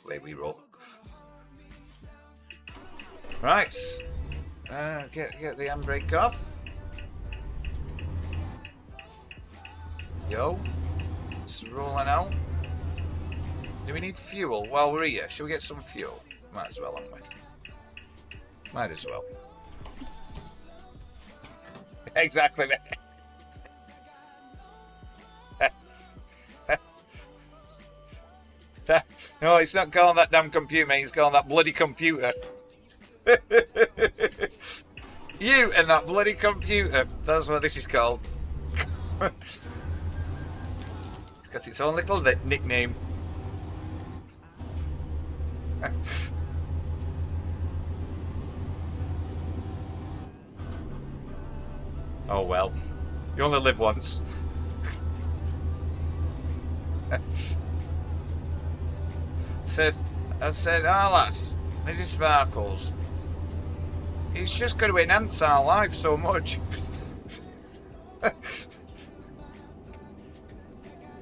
Way we roll. Right. Get the handbrake off. Yo. It's rolling out. Do we need fuel? While we're here, should we get some fuel? Might as well, haven't we? Might as well. Exactly, mate. No, it's not calling that damn computer, mate. It's calling that bloody computer. You and that bloody computer. That's what this is called. It's got its own little nickname. Oh well. You only live once. I said, oh lass, Mrs. Sparkles, it's just going to enhance our life so much.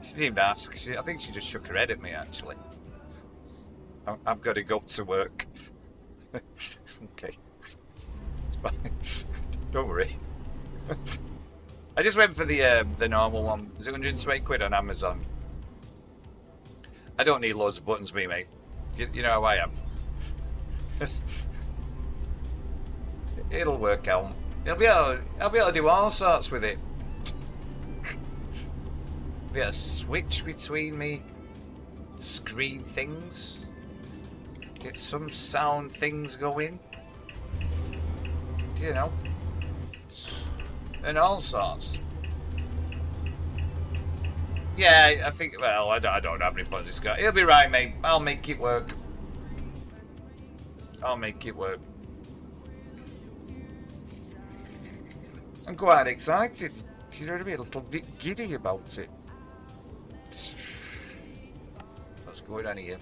She didn't even ask. I think she just shook her head at me, actually. I've got to go to work. Okay. It's fine. Don't worry. I just went for the normal one. Is it 120 quid on Amazon? I don't need loads of buttons, me, mate. You know how I am. It'll work out. I'll be able to do all sorts with it. Be able to switch between me screen things. Get some sound things going. You know. and all sorts. Yeah, I think, well, I don't know how many buttons it's got. He'll be right, mate. I'll make it work. I'll make it work. I'm quite excited. You know what I mean? A little bit giddy about it. What's going on here?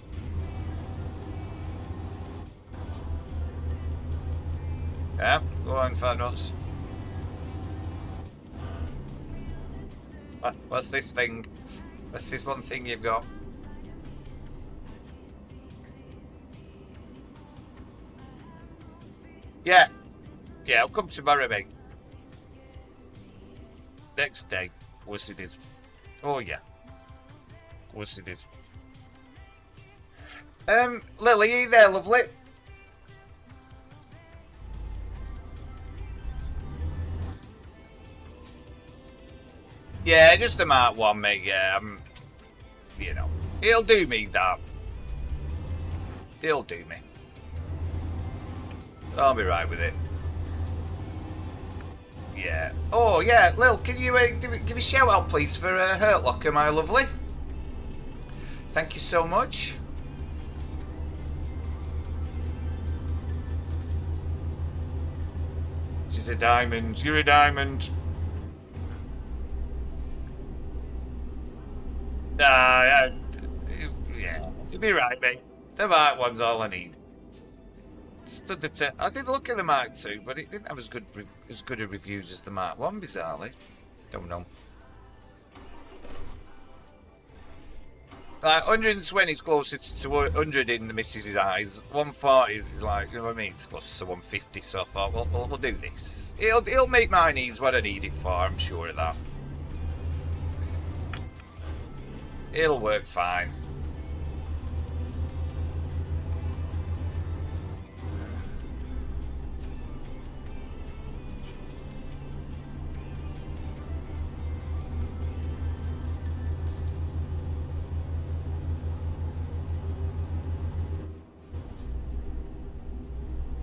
Yeah, go on, fat nuts. What's this thing? What's this one thing you've got? Yeah. Yeah, I'll come tomorrow, mate. Next day. Of course it is. Oh, yeah. Of course it is. Lily, are you there, lovely? Yeah, just the Mark 1, mate, yeah. You know, he'll do me, that. He'll do me. I'll be right with it. Yeah. Oh, yeah, Lil, can you give a shout out, please, for Hurt Locker, my lovely? Thank you so much. She's a diamond. You're a diamond. Yeah, you'll be right, mate. The Mark 1's all I need. Stood the test. I did look at the Mark 2, but it didn't have as good a reviews as the Mark 1, bizarrely. Don't know. Like 120 is closer to 100 in the missus's eyes. 140 is like, you know what I mean? It's closer to 150. So I thought, well, we'll do this. It'll make my needs what I need it for. I'm sure of that. It'll work fine.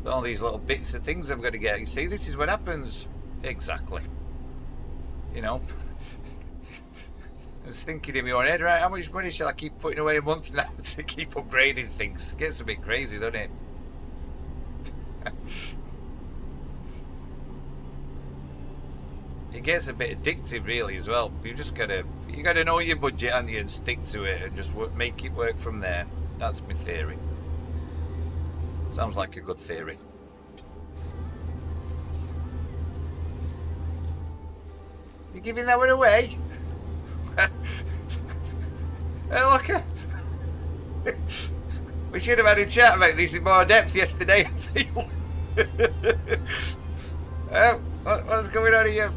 All these little bits of things I'm going to get. You see, this is what happens. Exactly. You know. I was thinking in my own head, right, how much money shall I keep putting away a month now to keep upgrading things? It gets a bit crazy, doesn't it? It gets a bit addictive, really, as well. You gotta know your budget, haven't you, and stick to it, and just make it work from there. That's my theory. Sounds like a good theory. You giving that one away? Hey, look. We should have had a chat about this in more depth yesterday, I feel. What's going on here?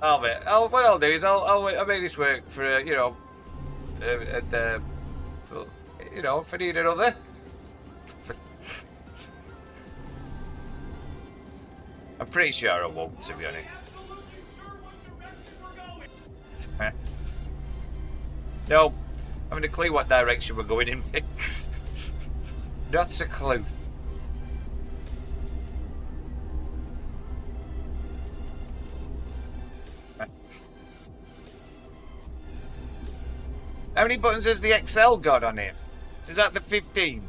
What I'll do is I'll make this work for you know, for, you know, if I need another. I'm pretty sure I won't, to be honest. No, I haven't a clue what direction we're going in. Not a clue. How many buttons has the XL got on it? Is that the 15?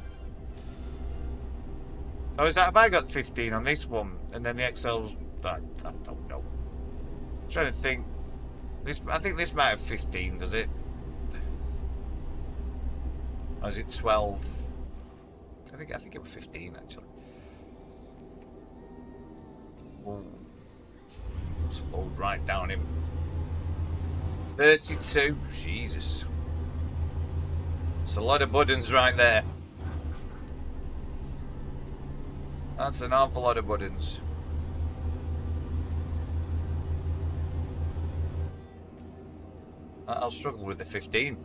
Or is that, have I got 15 on this one? And then the XL's, I don't know. I'm trying to think. I think this might have 15, does it? Or is it 12? I think it was 15, actually. Oh. Slowed right down him. 32, Jesus. It's a lot of buttons right there. That's an awful lot of buttons. I'll struggle with the 15.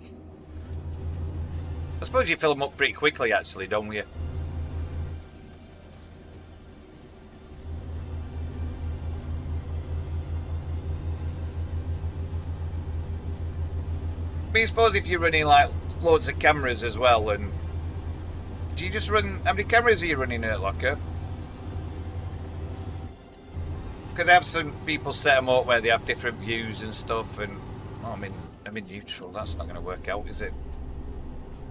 I suppose you fill them up pretty quickly, actually, don't you? I mean, I suppose if you're running like loads of cameras as well, and Do you just run? How many cameras are you running in Locker? Because I have some people set them up where they have different views and stuff, and oh, I'm in neutral. That's not going to work out, is it?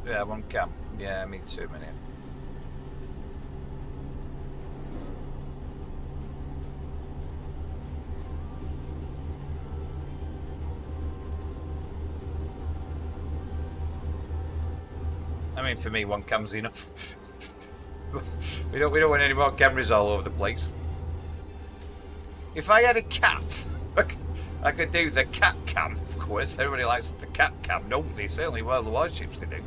Yeah, one cam. Yeah, me too, man. I mean, for me, one cam's enough. we don't want any more cameras all over the place. If I had a cat, I could do the cat cam. Of course, everybody likes the cat cam, don't they? Certainly, World of Warships to do.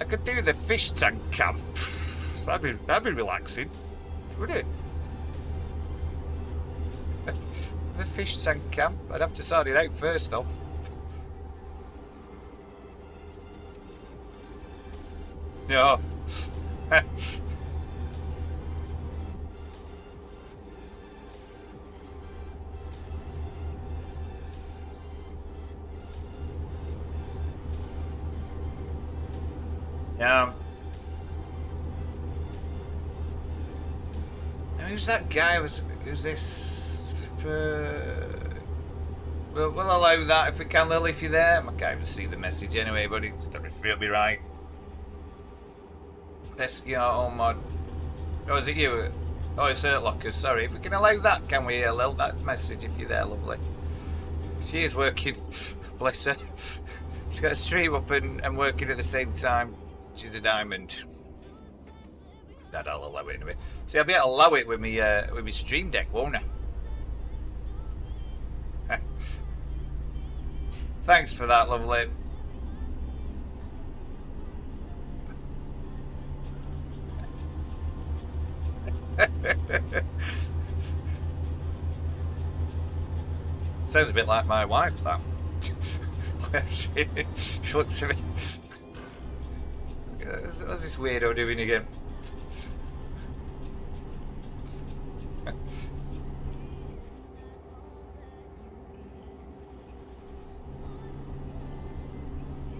I could do the fish tank cam. That'd be relaxing, wouldn't it? The fish tank cam. I'd have to sort it out first, though. No. Yeah. Who's that guy? Who's this? We'll allow that if we can, Lily, if you're there. I can't even see the message anyway, but it'll be right. Pesky or mod. Oh, is it you? Oh, it's Locker. Sorry. If we can allow that, can we allow that message if you're there, lovely? She is working. Bless her. She's got a stream up and working at the same time. She's a diamond. That I'll allow it anyway. See, I'll be able to allow it with me stream deck, won't I? Thanks for that, lovely. Sounds a bit like my wife, that. She looks at me. What's this weirdo doing again?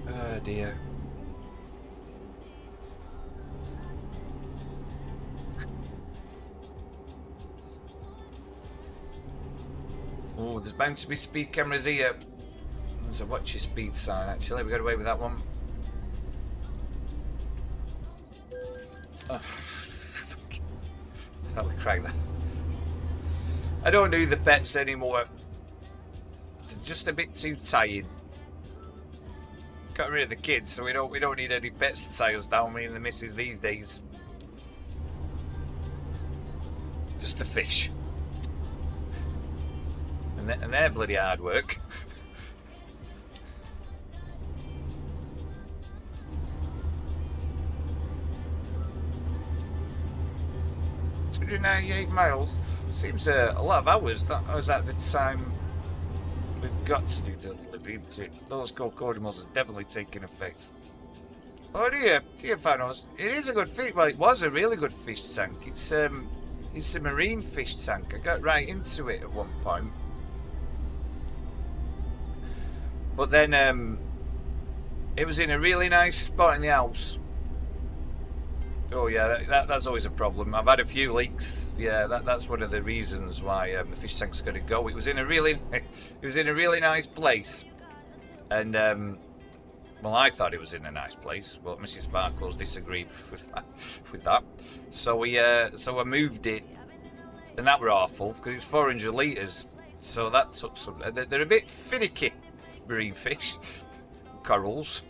Oh dear. Oh, there's bound to be speed cameras here. There's a watch your speed sign, actually. We got away with that one. Oh, totally crack that. I don't do the pets anymore. They're just a bit too tired. Got rid of the kids, so we don't need any pets to tie us down. Me and the missus these days. Just a fish. And they're bloody hard work. It's 198 miles. Seems a lot of hours. That was at the time we've got to do delivery. Those cocodimals are definitely taking effect. Oh dear Thanos. It is a good fish. Well, it was a really good fish tank. It's a marine fish tank. I got right into it at one point. But then it was in a really nice spot in the house. Oh yeah, that's always a problem. I've had a few leaks. Yeah, that's one of the reasons why the fish tank's going to go. It was in a really nice place, and well, I thought it was in a nice place, but Mrs. Sparkles disagreed with that. So I moved it, and that were awful because it's 400 litres. So that took some. They're a bit finicky. Marine fish, corals.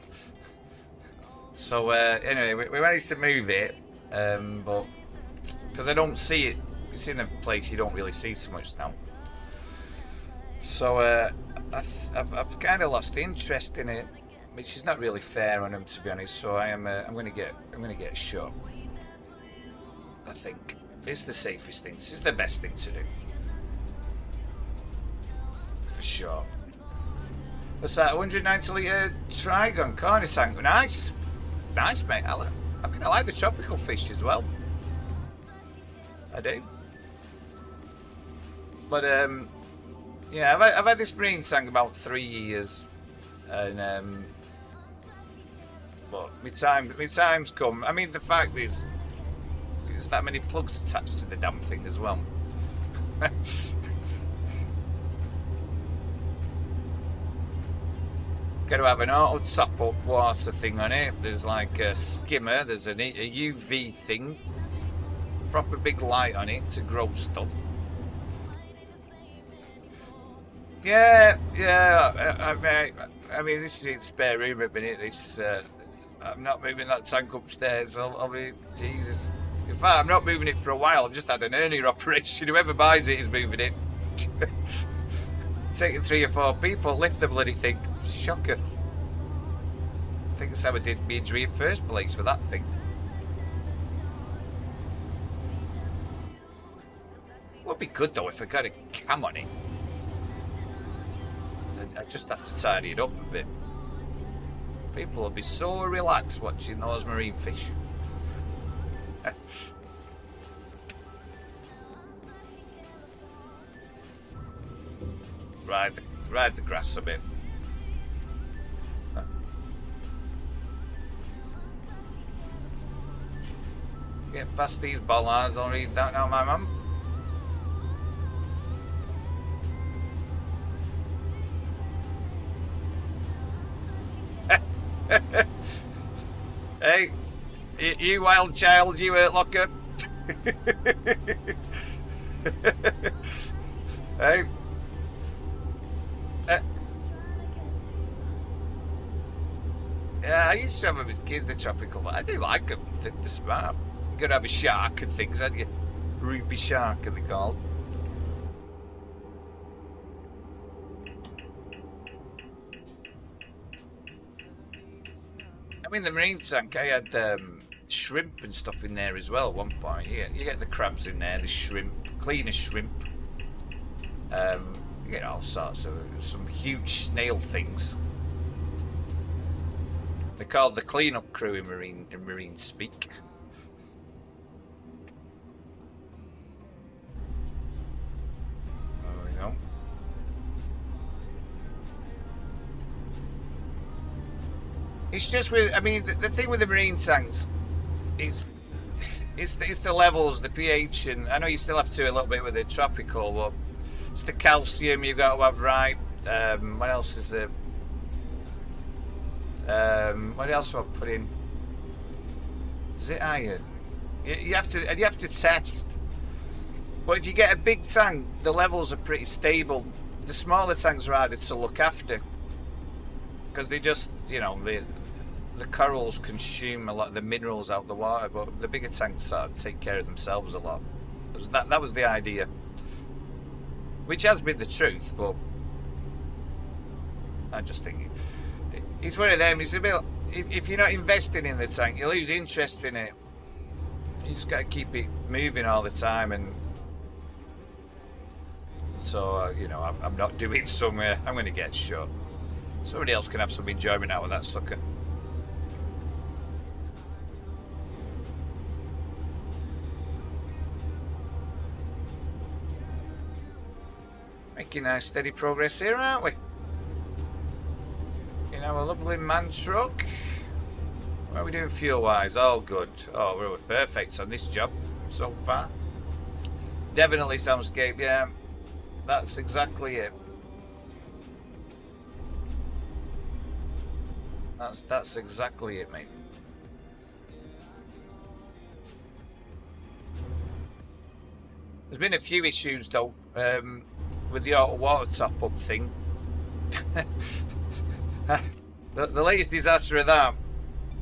So anyway, we managed to move it, but because I don't see it, it's in a place you don't really see so much now. So I've kind of lost interest in it, which is not really fair on them, to be honest. So I'm going to get a shot. I think it's the safest thing. This is the best thing to do, for sure. What's that? 190 litre Trigon corner tank. Nice, mate. I like the tropical fish as well. I do. But yeah, I've had this marine tank about 3 years, And but my time's come. I mean, the fact is, there's that many plugs attached to the damn thing as well. Got to have an auto top up water thing on it. There's like a skimmer. There's a UV thing. Proper big light on it to grow stuff. Yeah. I mean, this is in spare room at the minute. This I'm not moving that tank upstairs. I'll be Jesus. In fact, I'm not moving it for a while. I've just had an hernia operation. Whoever buys it is moving it. Taking 3 or 4 people lift the bloody thing. Shocker. I think that's how I did my injury in first place for that thing. Would be good though if I got a cam on it. I just have to tidy it up a bit. People will be so relaxed watching those marine fish. Ride the grass a bit. Get past these bollards, I'll read that now, my mum. Hey, you wild child, you hurt locker. Hey. Yeah, I used to have them as kids, the tropical, but I do like them, they're smart. You're going to have a shark and things, aren't you? Ruby shark, are they called? I mean, the marine tank, I had shrimp and stuff in there as well at one point. You get the crabs in there, the shrimp, clean as shrimp. You get all sorts of some huge snail things. They're called the clean-up crew in marine speak. There we go. It's just with, I mean, the thing with the marine tanks is it's the levels, the pH, and I know you still have to do a little bit with the tropical, but it's the calcium you've got to have right. What else is there? What else do I put in? Is it iron? You have to test. But if you get a big tank, the levels are pretty stable. The smaller tanks are harder to look after because they just, you know, the corals consume a lot of the minerals out of the water. But the bigger tanks sort of take care of themselves a lot. That was the idea, which has been the truth. But I just think it's one of them. It's a bit. If you're not investing in the tank, you lose interest in it. You just got to keep it moving all the time, and so you know, I'm not doing somewhere. I'm going to get shot. Somebody else can have some enjoyment out of that sucker. Making nice steady progress here, aren't we? In our lovely man truck. What are we doing fuel-wise? All good. Oh, we're perfect on this job so far. Definitely soundscape, yeah. That's exactly it. That's exactly it, mate. There's been a few issues though, with the auto water top up thing. The latest disaster of that,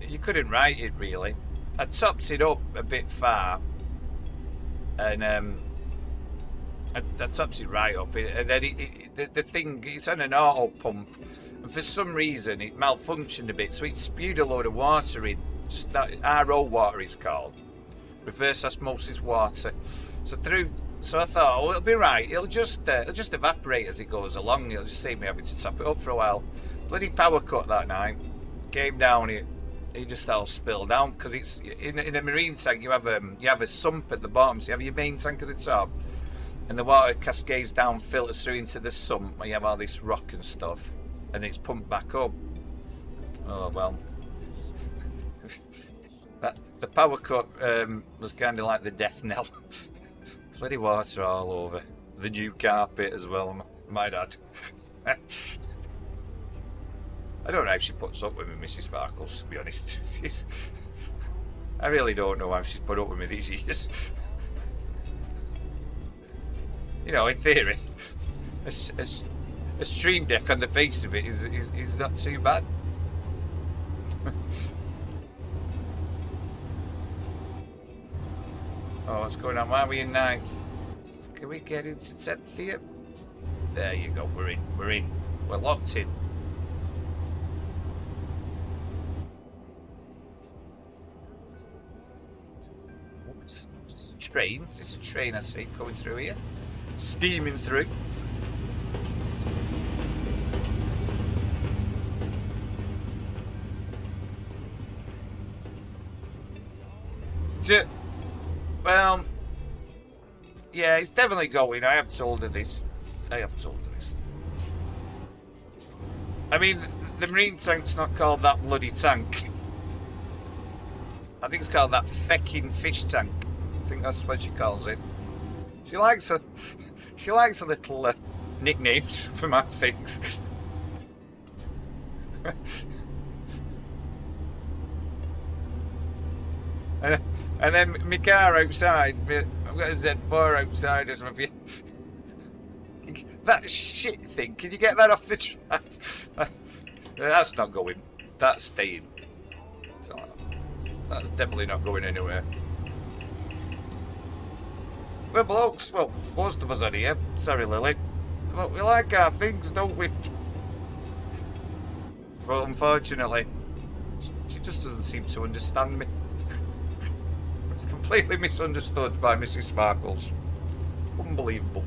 you couldn't write it really. I topped it up a bit far, and I topped it right up, and then the thing, it's on an auto pump, and for some reason it malfunctioned a bit, so it spewed a load of water in, just that RO water it's called, reverse osmosis water. So I thought, oh, it'll be right. It'll just evaporate as it goes along. It'll just save me having to top it up for a while. Bloody power cut that night. Came down, it just all spilled down because it's in a marine tank. You have a sump at the bottom, so you have your main tank at the top, and the water cascades down, filters through into the sump where you have all this rock and stuff. and it's pumped back up. Oh well. The power cut was kind of like the death knell. Bloody water all over. The new carpet as well, might add. I don't know how she puts up with me, Mrs. Sparkles, to be honest. I really don't know how she's put up with me these years. You know, in theory, a stream deck on the face of it is not too bad. Oh, what's going on? Why are we in 9th? Can we get into 10th here? There you go, we're in. We're locked in. It's a train. It's a train, I see, coming through here. Steaming through. Well, yeah, it's definitely going. I have told her this. I mean, the marine tank's not called that bloody tank. I think it's called that fecking fish tank. I think that's what she calls it. She likes a little nicknames for my things. And then my car outside, I've got a Z4 outside or something. That shit thing, can you get that off the track? That's not going. That's staying. That's definitely not going anywhere. We're blokes. Well, most of us are here. Sorry, Lily. But we like our things, don't we? But unfortunately, she just doesn't seem to understand me. It's completely misunderstood by Mrs. Sparkles. Unbelievable.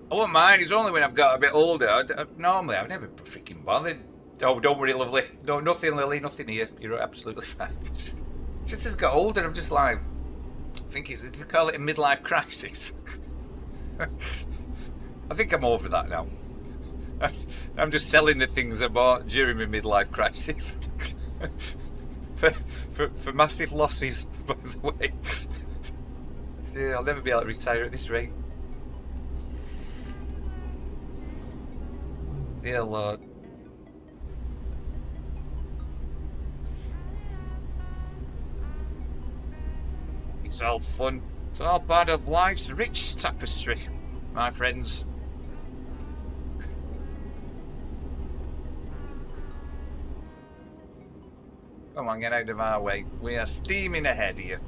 I wouldn't mind. It's only when I've got a bit older. Normally, I've never freaking bothered. Oh, don't worry, lovely. No, nothing, Lily. Nothing here. You're absolutely fine. Just as I got older, I'm just like, I think they call it a midlife crisis. I think I'm over that now. I'm just selling the things I bought during my midlife crisis for massive losses. By the way, yeah, I'll never be able to retire at this rate. Dear Lord. It's all fun. It's all part of life's rich tapestry, my friends. Come on, get out of our way. We are steaming ahead here.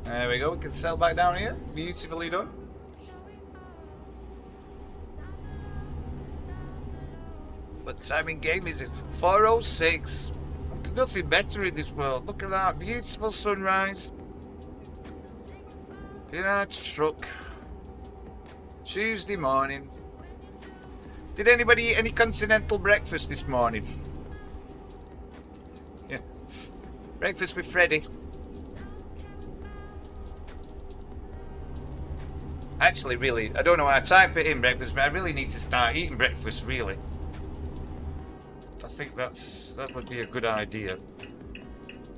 There we go, we can sail back down here. Beautifully done. What time in game is it? 4:06. Nothing better in this world. Look at that beautiful sunrise. In our truck. Tuesday morning. Did anybody eat any continental breakfast this morning? Yeah. Breakfast with Freddie. Actually, really, I don't know how to type it in breakfast, but I really need to start eating breakfast, really. I think that would be a good idea.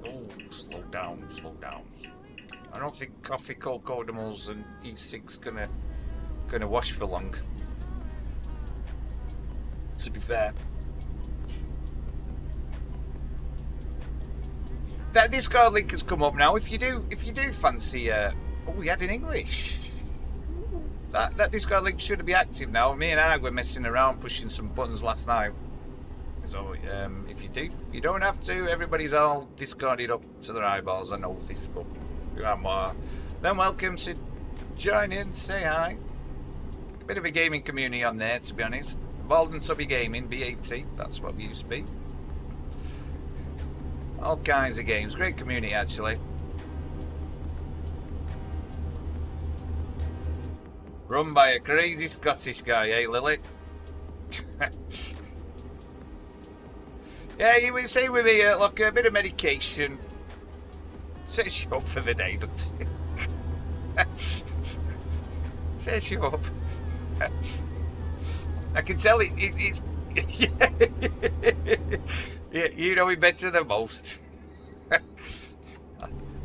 Oh, slow down, slow down. I don't think coffee, cocodamals, and E6 gonna wash for long. To be fair. That Discord link has come up now. If you do fancy, oh, we had in English. That Discord link should be active now. Me and I were messing around pushing some buttons last night. So if you don't have to. Everybody's all Discorded up to their eyeballs. I know this, but if you are more, then welcome to join in, say hi. Bit of a gaming community on there, to be honest. Bald and Tubby Gaming, BAT, that's what we used to be. All kinds of games. Great community, actually. Run by a crazy Scottish guy, eh, Lily? Yeah, you were saying with me, look, a bit of medication sets you up for the day, doesn't it? Sets you up. I can tell it's... Yeah, you know him better than most.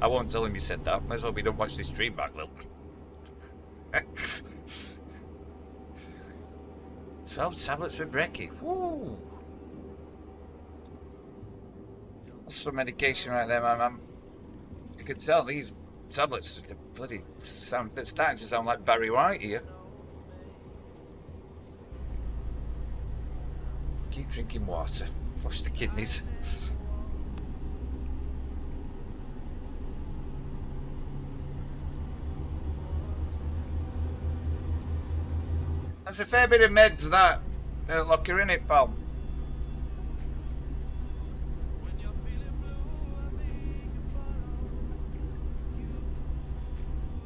I won't tell him you said that. Might as well we don't watch this stream back, Lil. 12 tablets for brekkie. Woo! That's some medication right there, my man. You can tell these tablets, the bloody sound, they're starting to sound like Barry White here. Keep drinking water. Flush the kidneys. That's a fair bit of meds, that. Locker in it, pal.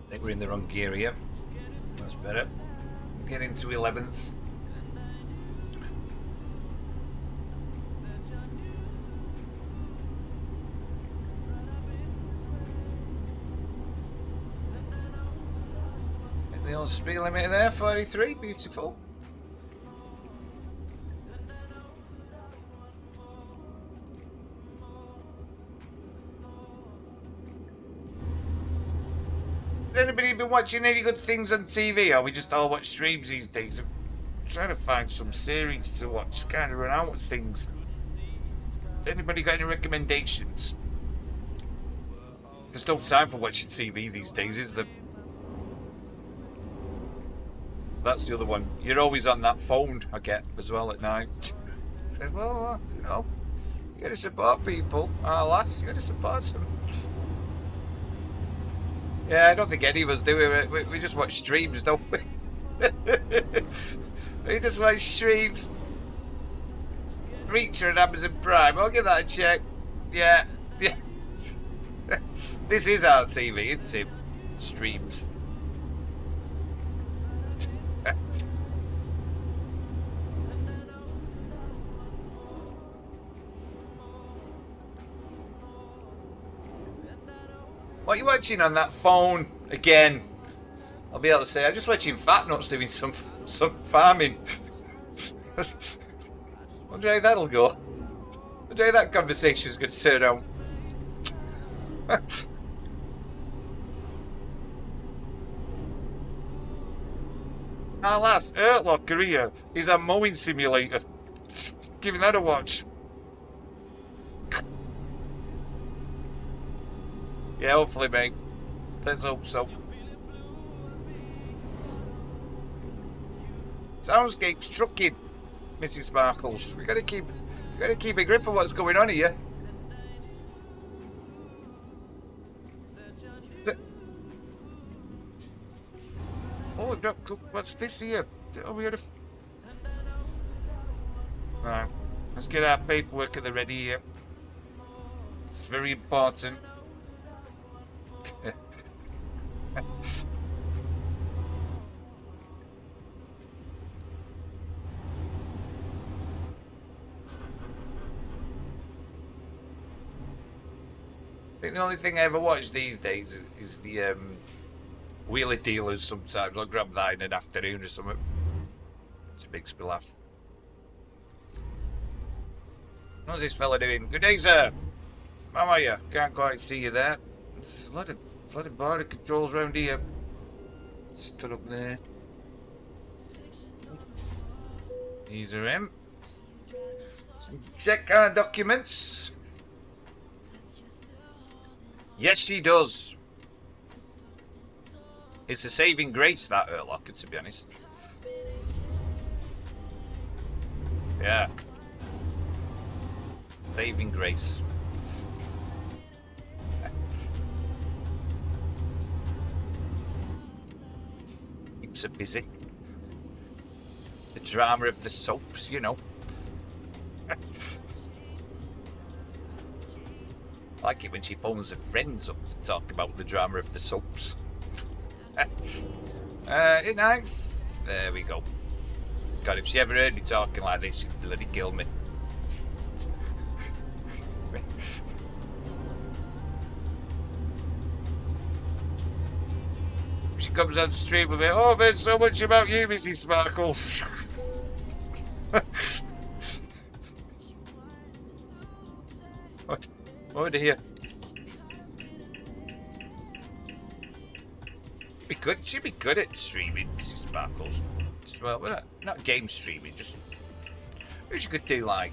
I think we're in the wrong gear here. That's better. Get into 11th. The old speed limit there, 43, beautiful. Has anybody been watching any good things on TV, or we just all watch streams these days? I'm trying to find some series to watch, kind of run out of things. Has anybody got any recommendations? There's no time for watching TV these days, is there? That's the other one. You're always on that phone, I get, as well at night. Well, you know, you gotta support people. Lass, you gotta support them. Yeah, I don't think any of us do it. We just watch streams, don't we? We just watch streams. Reacher and Amazon Prime. I'll give that a check. Yeah. This is our TV, isn't it? Streams. What are you watching on that phone again? I'll be able to say I'm just watching Fat Nuts doing some farming. Wonder how that'll go. Wonder how that conversation's going to turn out. Our last Earthlock career is a mowing simulator. Giving that a watch. Yeah, hopefully, mate. Let's hope so. Soundscape's trucking, Mrs. Sparkles. We gotta keep a grip of what's going on here. Oh, what's this here? Oh, we had a... Right, let's get our paperwork at the ready here. It's very important. I think the only thing I ever watch these days is the wheelie dealers sometimes. I'll grab that in an afternoon or something. It makes me laugh. What's this fella doing? Good day, sir. How are you? Can't quite see you there. There's a lot of border controls around here. Stood up there. These are him. Check our documents. Yes, she does. It's a saving grace, that Earthlocker, to be honest. Yeah. Saving grace. Keeps her busy. The drama of the soaps, you know. like it when she phones her friends up to talk about the drama of the soaps. Good night. There we go. God, if she ever heard me talking like this, she'd bloody kill me. She comes on the street with me. Oh, I've heard so much about you, Mrs. Sparkles. What? Oh dear. She'd be good at streaming, Mrs. Sparkles. Well, not game streaming, just... She could do like...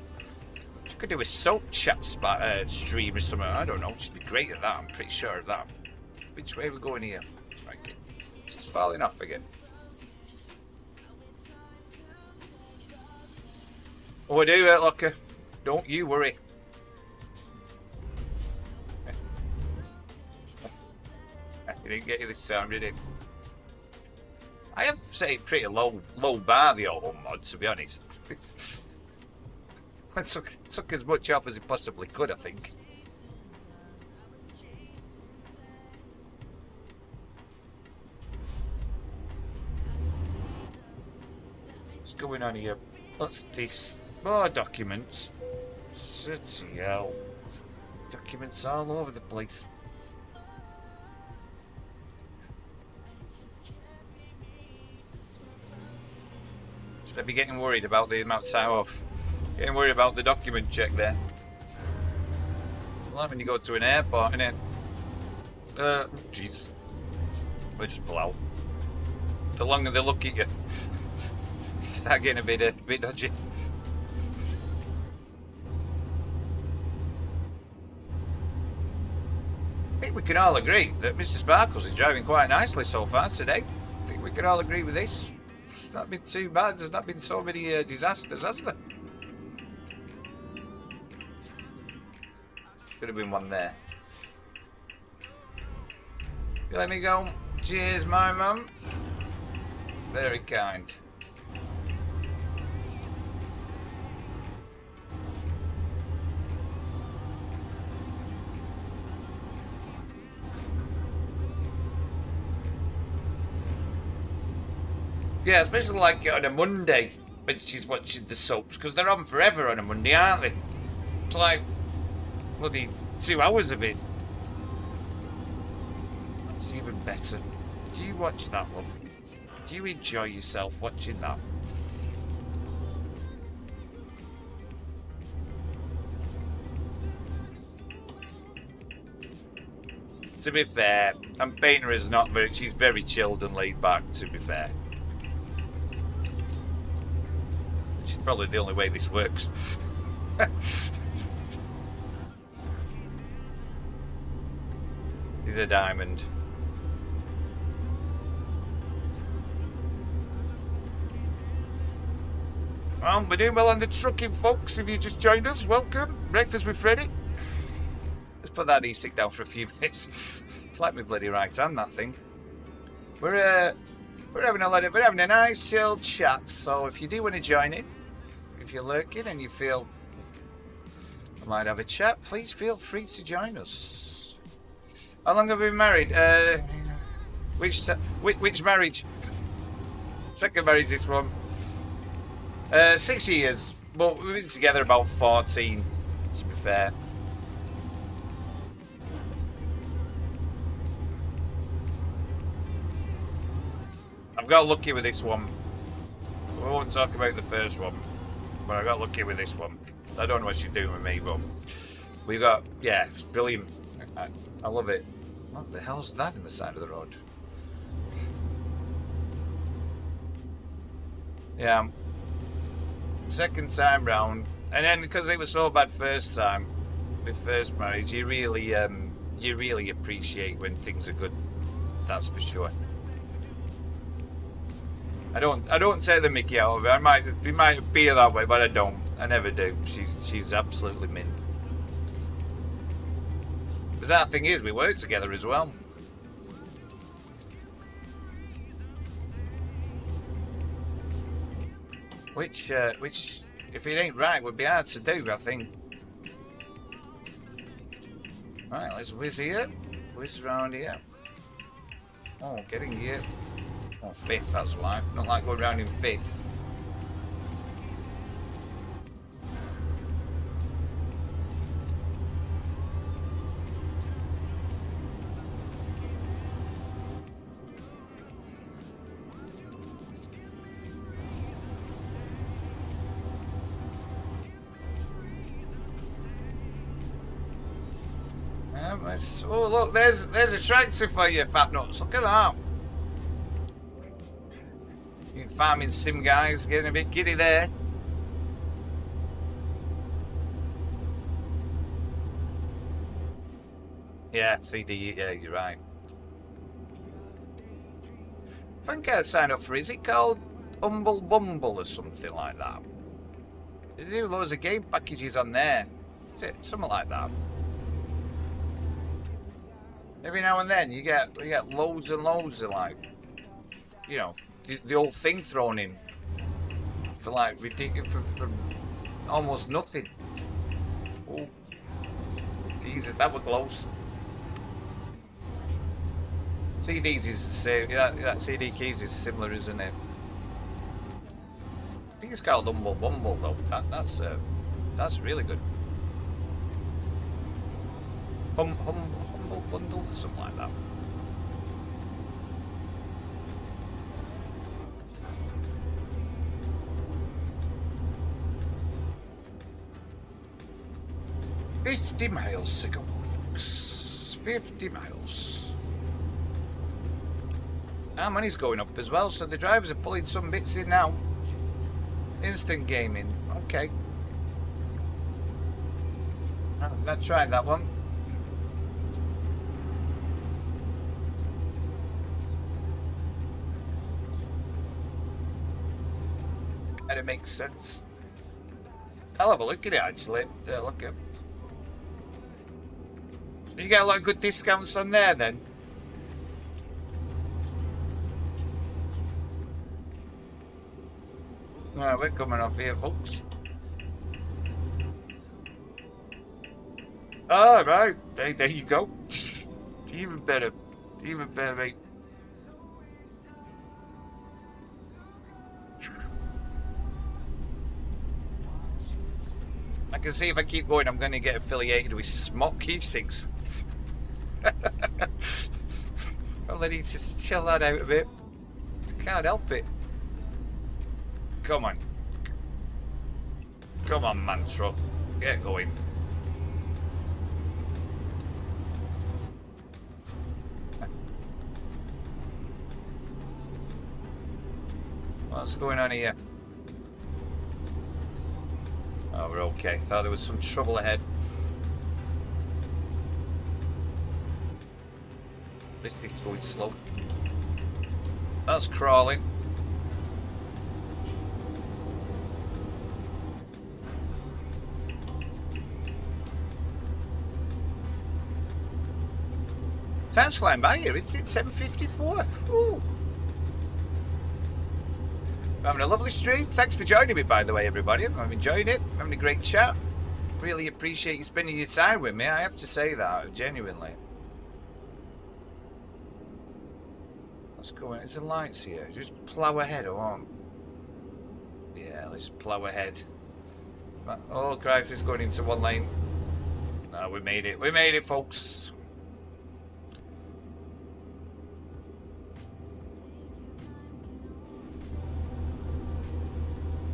She could do a soap chat stream or something, I don't know. She'd be great at that, I'm pretty sure of that. Which way are we going here? Right. She's falling off again. Oh, I do it, Locker. Don't you worry. He didn't get you this time, did he? I have set it pretty low bar, the old mod, to be honest. I took as much off as it possibly could, I think. What's going on here? What's this? More documents. City hell. Documents all over the place. Should be getting worried about the amount of time off. Getting worried about the document check there. Well, when you go to an airport, innit? Jeez. We'll just pull out. The longer they look at you, you start getting a bit dodgy. I think we can all agree that Mr. Sparkles is driving quite nicely so far today. I think we can all agree with this. It's not been too bad. There's not been so many disasters, has there? Could have been one there. You let me go. Cheers, my mum. Very kind. Yeah, especially like on a Monday when she's watching the soaps, because they're on forever on a Monday, aren't they? It's like bloody 2 hours of it. That's even better. Do you watch that, love? Do you enjoy yourself watching that? To be fair, I'm painting her as not, but she's very chilled and laid back, to be fair. She's probably the only way this works. He's a diamond. Well, we're doing well on the trucking, folks. If you just joined us, welcome. Breakfast with Freddie. Let's put that e-stick down for a few minutes. It's like my bloody right hand, that thing. We're having a nice chill chat. So if you do want to join in, if you're lurking and you feel I might have a chat, please feel free to join us. How long have we been married? Which marriage? Second marriage, this one. 6 years. Well, we've been together about 14, to be fair. I've got lucky with this one. We won't talk about the first one, but I got lucky with this one. I don't know what she's doing with me, but we got, yeah, it's brilliant. I love it. What the hell's that in the side of the road? Yeah. Second time round, and then because it was so bad first time, with first marriage, you really appreciate when things are good. That's for sure. I don't take the mickey out of it. It might appear that way, but I don't. I never do. She's absolutely mint. Because that thing is, we work together as well. Which, if it ain't right, would be hard to do, I think. Right, let's whiz here. Whiz round here. Oh, getting here. Oh, fifth, that's why. Not like going round in fifth. Oh look, there's a tractor for you, fat nuts. Look at that. You farming sim guys getting a bit giddy there. Yeah, CD. Yeah, you're right. I think I'd sign up for. Is it called Humble Bumble or something like that? They do loads of game packages on there. Is it something like that? Every now and then you get loads and loads of like, you know, the old thing thrown in for like ridiculous for almost nothing. Oh, Jesus, that was close. CDs is the same. That CD keys is similar, isn't it? I think it's called Humble Bumble though. That's really good. Humble Bundle, something like that. $50 miles to go, folks. 50 miles. Our money's going up as well, so the drivers are pulling some bits in now. Instant gaming, okay. I've not tried that one. And it makes sense. I'll have a look at it actually. Look at. You get a lot of good discounts on there then. Alright, we're coming off here, folks. Alright, there you go. Even better, mate. I can see if I keep going, I'm going to get affiliated with Smock Keepsix. Well, I need to chill that out a bit. Can't help it. Come on. Come on, man, truck. Get going. What's going on here? Oh, we're okay. Thought there was some trouble ahead. This thing's going slow. That's crawling. Time's flying by here. It's 7:54. Ooh. Having a lovely stream. Thanks for joining me, by the way, everybody. I'm enjoying it. Having a great chat. Really appreciate you spending your time with me. I have to say that, genuinely. What's going on? Is there lights here? Just plough ahead, or what? Yeah, let's plough ahead. Oh, Christ, it's going into one lane. No, we made it. We made it, folks.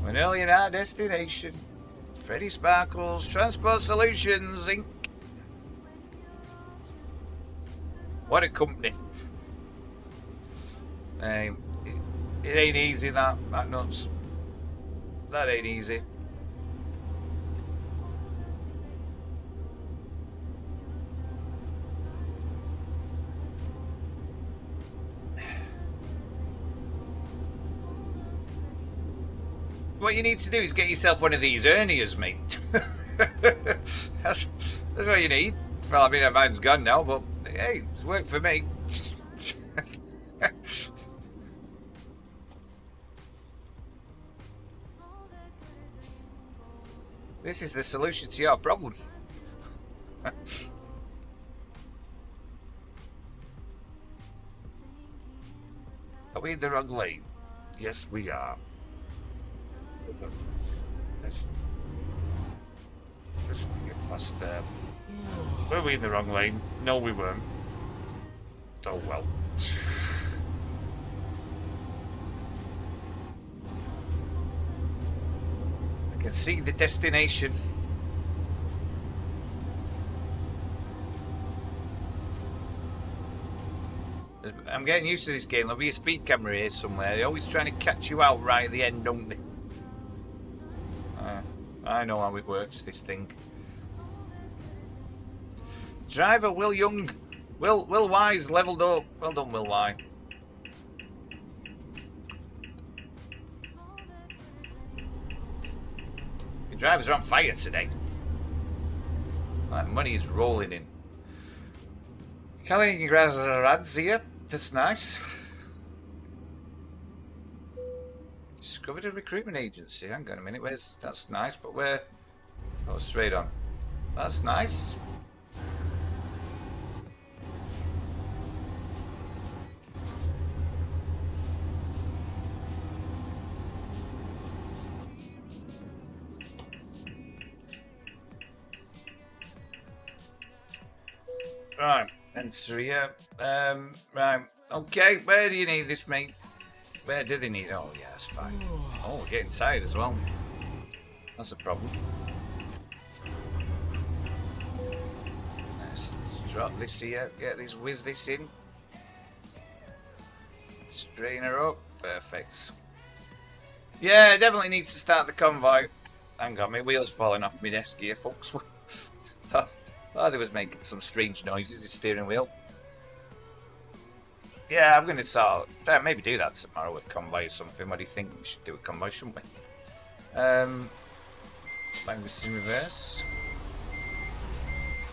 We're nearly at our destination. Freddie Sparkles, Transport Solutions, Inc. What a company. It ain't easy, that nuts. That ain't easy. What you need to do is get yourself one of these hernias, mate. that's what you need. Well, I mean, mine's gone now, but hey, it's worked for me. This is the solution to your problem. Are we in the wrong lane? Yes, we are. Let's get past there. Were we in the wrong lane? No, we weren't. Oh well. I can see the destination. I'm getting used to this game. There'll be a speed camera here somewhere. They're always trying to catch you out right at the end, don't they? I know how it works, this thing. Driver Will Young. Will Wise leveled up. Well done, Will Y. The drivers are on fire today. That money is rolling in. Kelly Grazzarad's here. That's nice. Discovered a recruitment agency. Hang on a minute. Where's that's nice, but where? Oh, straight on. That's nice. Right, enter here. Right, okay. Where do you need this, mate? Where do they need? Oh, yeah, that's fine. Oh, we're getting tired as well. That's a problem. Let's drop this here. Get this, whiz this in. Straighten her up. Perfect. Yeah, definitely need to start the convoy. Hang on, my wheel's falling off my desk here, folks. Oh, they was making some strange noises, the steering wheel. Yeah, I'm going to sort of, maybe do that tomorrow with convoy or something. What do you think? We should do a convoy, shouldn't we? Bang this in reverse.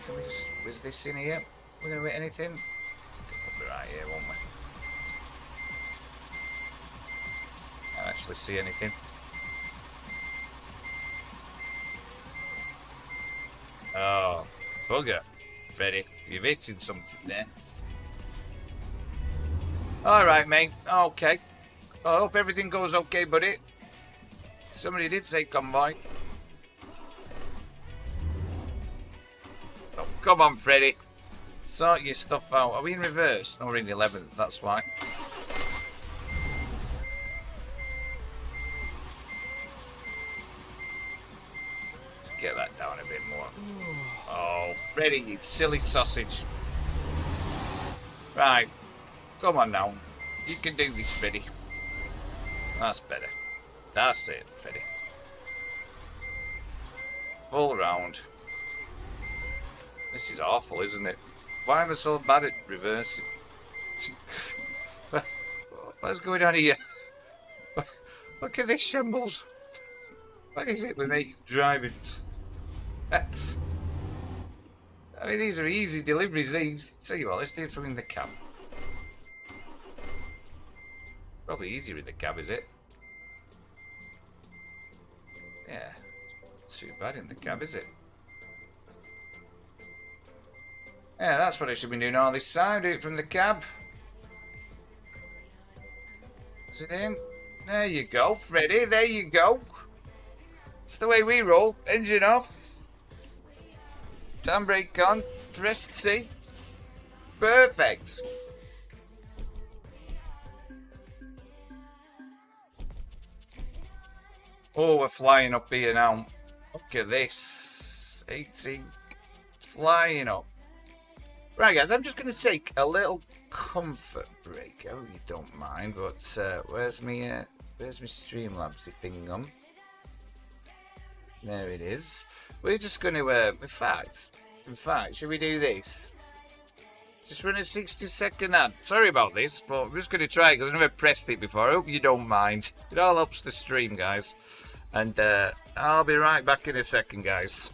Can we just whiz this in here? We're going to hit anything? I think we'll be right here, won't we? Can't actually see anything. Oh, bugger. Freddie, you've hitting something there. Alright, mate. Okay. I hope everything goes okay, buddy. Somebody did say convoy. Oh, come on, Freddie. Sort your stuff out. Are we in reverse? No, we're in the 11th, that's why. Let's get that down a bit more. Oh, Freddie, you silly sausage. Right. Come on now. You can do this, Freddie. That's better. That's it, Freddie. All round. This is awful, isn't it? Why am I so bad at reversing? What's going on here? Look at this shambles. What is it with me driving? I mean, these are easy deliveries, these. Tell you what, let's do it from in the cab. Probably easier in the cab, is it? Yeah. Too bad in the cab, is it? Yeah, that's what I should be doing all this time. Do it from the cab. Is it in? There you go, Freddie. There you go. It's the way we roll. Engine off. Handbrake on. Press C. Perfect. Oh, we're flying up here now. Look at this. 18. Flying up. Right, guys, I'm just going to take a little comfort break. I hope you don't mind, but where's my Streamlabs thing on? There it is. We're just going to, in fact, should we do this? Just run a 60-second ad. Sorry about this, but I'm just going to try it because I've never pressed it before. I hope you don't mind. It all helps the stream, guys. And I'll be right back in a second, guys.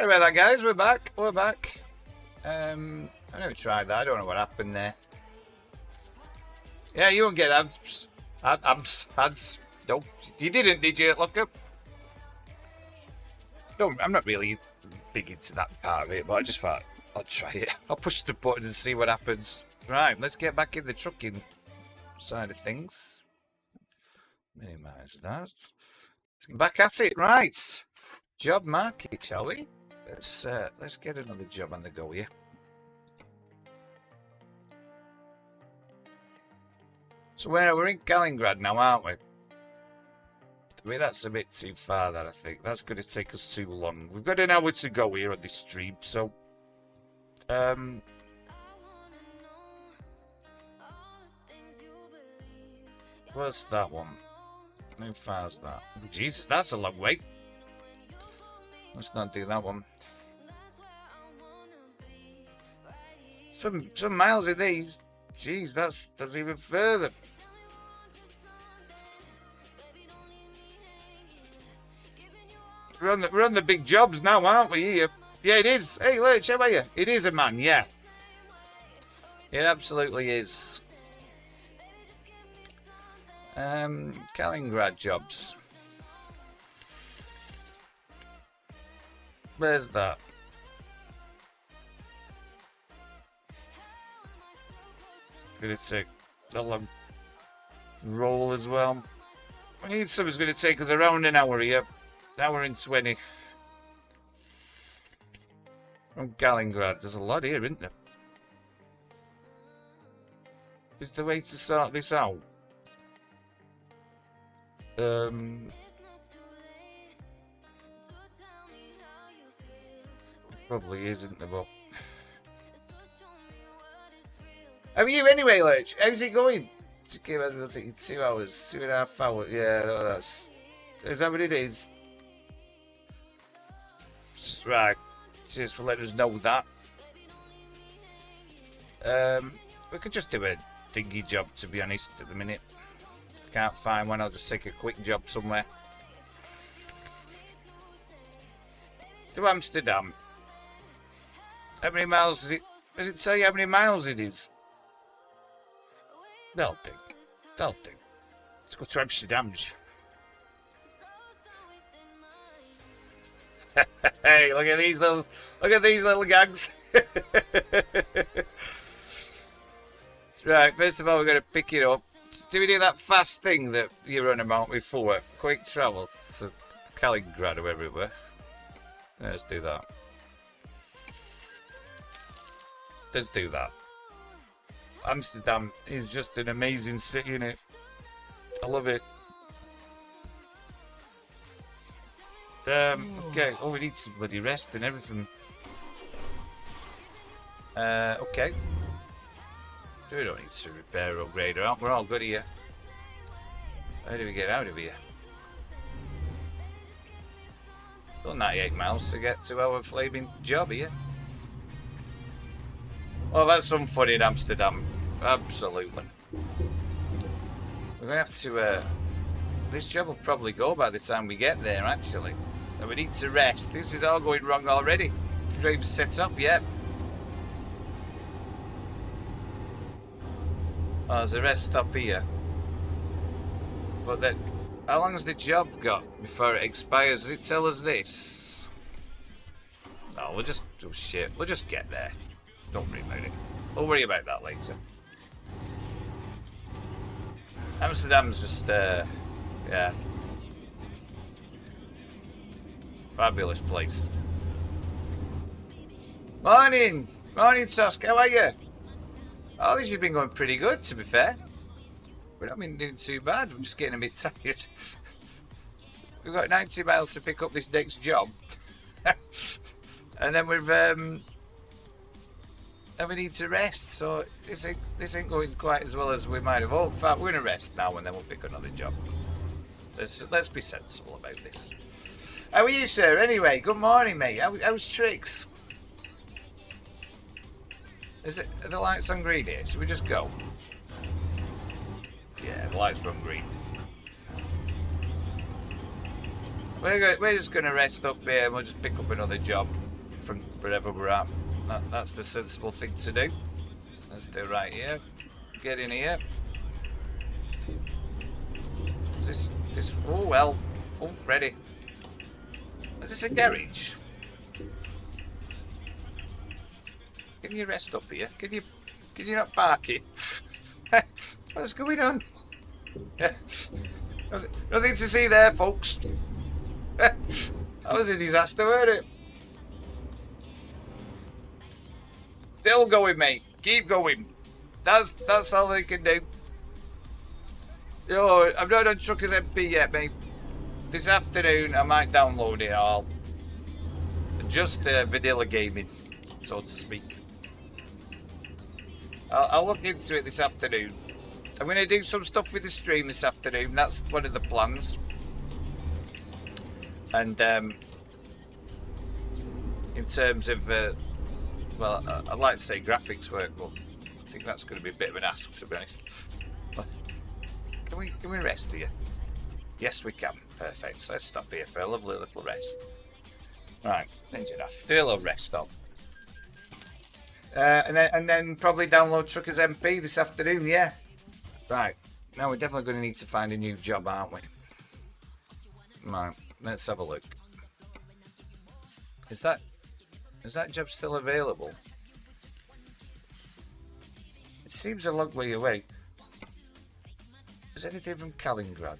Sorry about that, guys. We're back. We're back. I never tried that. I don't know what happened there. Yeah, you won't get ads. Ads. No, you didn't, did you? Look up. No, I'm not really big into that part of it, but I just thought I'll try it. I'll push the button and see what happens. Right, let's get back in the trucking side of things. Minimize that. Let's get back at it. Right. Job market, shall we? Let's get another job on the go here. So we're in Kaliningrad now, aren't we? I mean, that's a bit too far, that I think. That's going to take us too long. We've got an hour to go here on this stream, so... Where's that one? How far's that? Jesus, that's a long way. Let's not do that one. Some miles of these. Jeez, that's even further. We're on the big jobs now, aren't we? Here. Yeah, it is. Hey, Lurch, how are you? It is a man, yeah. It absolutely is. Kaliningrad jobs. Where's that? It's going to take a long roll as well. I need something's going to take us around an hour here. An hour and 20. From Kaliningrad. There's a lot here, isn't there? Is the way to sort this out? Probably isn't the book. How are you anyway, Lurch? How's it going? It's okay, we'll take you 2 hours, 2.5 hours. Yeah, is that what it is? Right. Cheers for letting us know that. We could just do a dingy job, to be honest, at the minute. Can't find one, I'll just take a quick job somewhere. To Amsterdam. How many miles is it? Does it tell you how many miles it is? They'll do. They'll do. Let's go to Amsterdam. Hey, look at these little gags. Right, first of all we're gonna pick it up. Do we do that fast thing that you run about before? Quick travel to Kaliningrad or wherever it were. Let's do that. Let's do that. Amsterdam is just an amazing city, isn't it? I love it. Okay. Oh, we need some bloody rest and everything. Okay. We don't need to repair or upgrade, aren't we? We're all good here. How do we get out of here? Still 98 miles to get to our flaming job here. Well, that's some fun in Amsterdam. Absolutely. We're going to have to... this job will probably go by the time we get there, actually. And we need to rest. This is all going wrong already. It's not even set up yet. Oh, there's a rest stop here. But then, how long has the job got before it expires? Does it tell us this? No, we'll just... oh shit. We'll just get there. Don't worry about it. We'll worry about that later. Amsterdam's just, yeah. Fabulous place. Morning! Morning, Tusk. How are you? Oh, this has been going pretty good, to be fair. We've not been doing too bad. I'm just getting a bit tired. We've got 90 miles to pick up this next job. And then and we need to rest, so this ain't going quite as well as we might have hoped. In fact, we're going to rest now and then we'll pick another job. Let's be sensible about this. How are you, sir? Anyway, good morning, mate. How's tricks? Are the lights on green here? Should we just go? Yeah, the lights are on green. We're just going to rest up here and we'll just pick up another job. from wherever we're at. That's the sensible thing to do. Let's do right here. Get in here. Is this? Oh well. Oh, Freddie. Is this a garage? Can you rest up here? Can you not park it? What's going on? Nothing to see there, folks. That was a disaster, weren't it? Still going, mate. Keep going. That's all they can do. Yo, I'm not on Trucker's MP yet, mate. This afternoon, I might download it all. Just vanilla gaming, so to speak. I'll look into it this afternoon. I'm going to do some stuff with the stream this afternoon. That's one of the plans. And in terms of, well, I'd like to say graphics work, but I think that's going to be a bit of an ask, to be honest. But can we rest here? Yes, we can. Perfect. So let's stop here for a lovely little rest. Right, engine off. Do a little rest stop. And then probably download Trucker's MP this afternoon, yeah. Right, now we're definitely going to need to find a new job, aren't we? Right, let's have a look. Is that job still available? It seems a long way away. Is anything from Kaliningrad?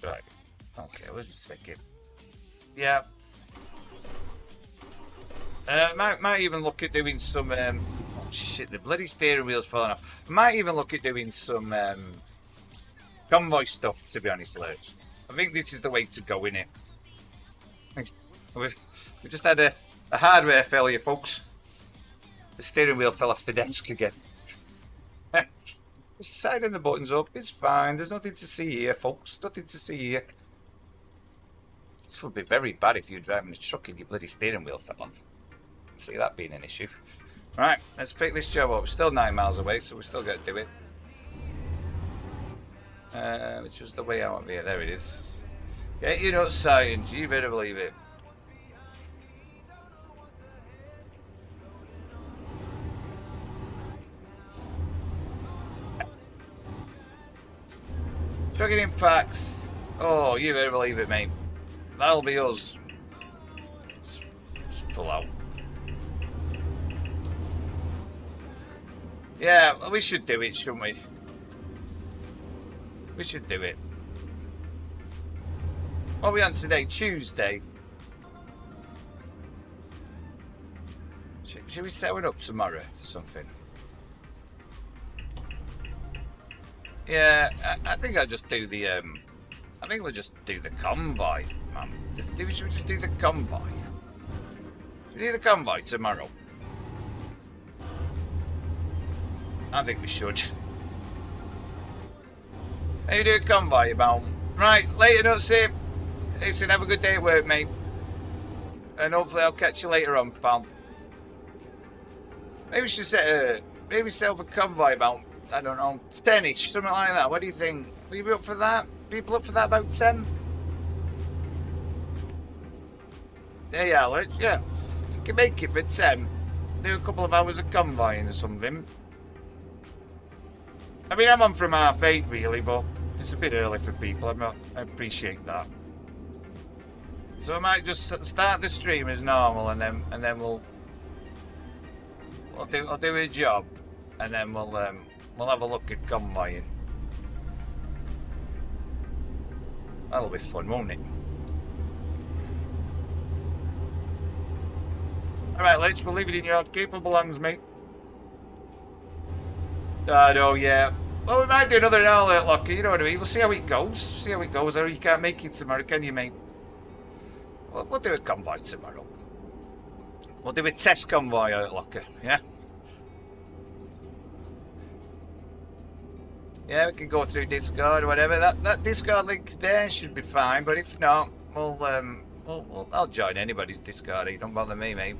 Right. Okay, let's just take it. Yeah. Might even look at doing some. Oh shit! The bloody steering wheel's falling off. Might even look at doing some convoy stuff. To be honest, Lurch. I think this is the way to go, innit? We just had a hardware failure, folks. The steering wheel fell off the desk again. Just siding the buttons up. It's fine. There's nothing to see here, folks. Nothing to see here. This would be very bad if you're driving a truck and your bloody steering wheel fell off. See that being an issue. Right, let's pick this job up. We're still 9 miles away, so we're still going to do it. Which was the way out of here. There it is. Get your nuts, science. You better believe it. Trucking in packs. Oh, you better believe it, mate. That'll be us. Let's pull out. Yeah, we should do it, shouldn't we? We should do it. What are we on today? Tuesday. Should we set one up tomorrow? Something. Yeah, I think I'll just do the. I think we'll just do the convoy, man. Should we just do the convoy? Should we do the convoy tomorrow? I think we should. How you do a convoy about? Right, later, Nutsy. Listen, have a good day at work, mate. And hopefully I'll catch you later on, pal. Maybe we should set up a convoy about, I don't know, 10-ish, something like that. What do you think? Will you be up for that? People up for that about 10? There you are, Alex. Yeah. You can make it for 10. Do a couple of hours of convoying or something. I mean, I'm on from 8:30 really, but it's a bit early for people. I appreciate that. So I might just start the stream as normal, and then we'll do a job, and then we'll have a look at convoying. That'll be fun, won't it? All right, Lich, we'll leave it in your capable hands, mate. I know, yeah. Well, we might do another hour late, Lockie, you know what I mean? We'll see how it goes. See how it goes. Or you can't make it tomorrow, can you, mate? We'll do a convoy tomorrow. We'll do a test convoy out at Locker, yeah? Yeah, we can go through Discord or whatever. That Discord link there should be fine, but if not, I'll join anybody's Discord. It don't bother me, mate.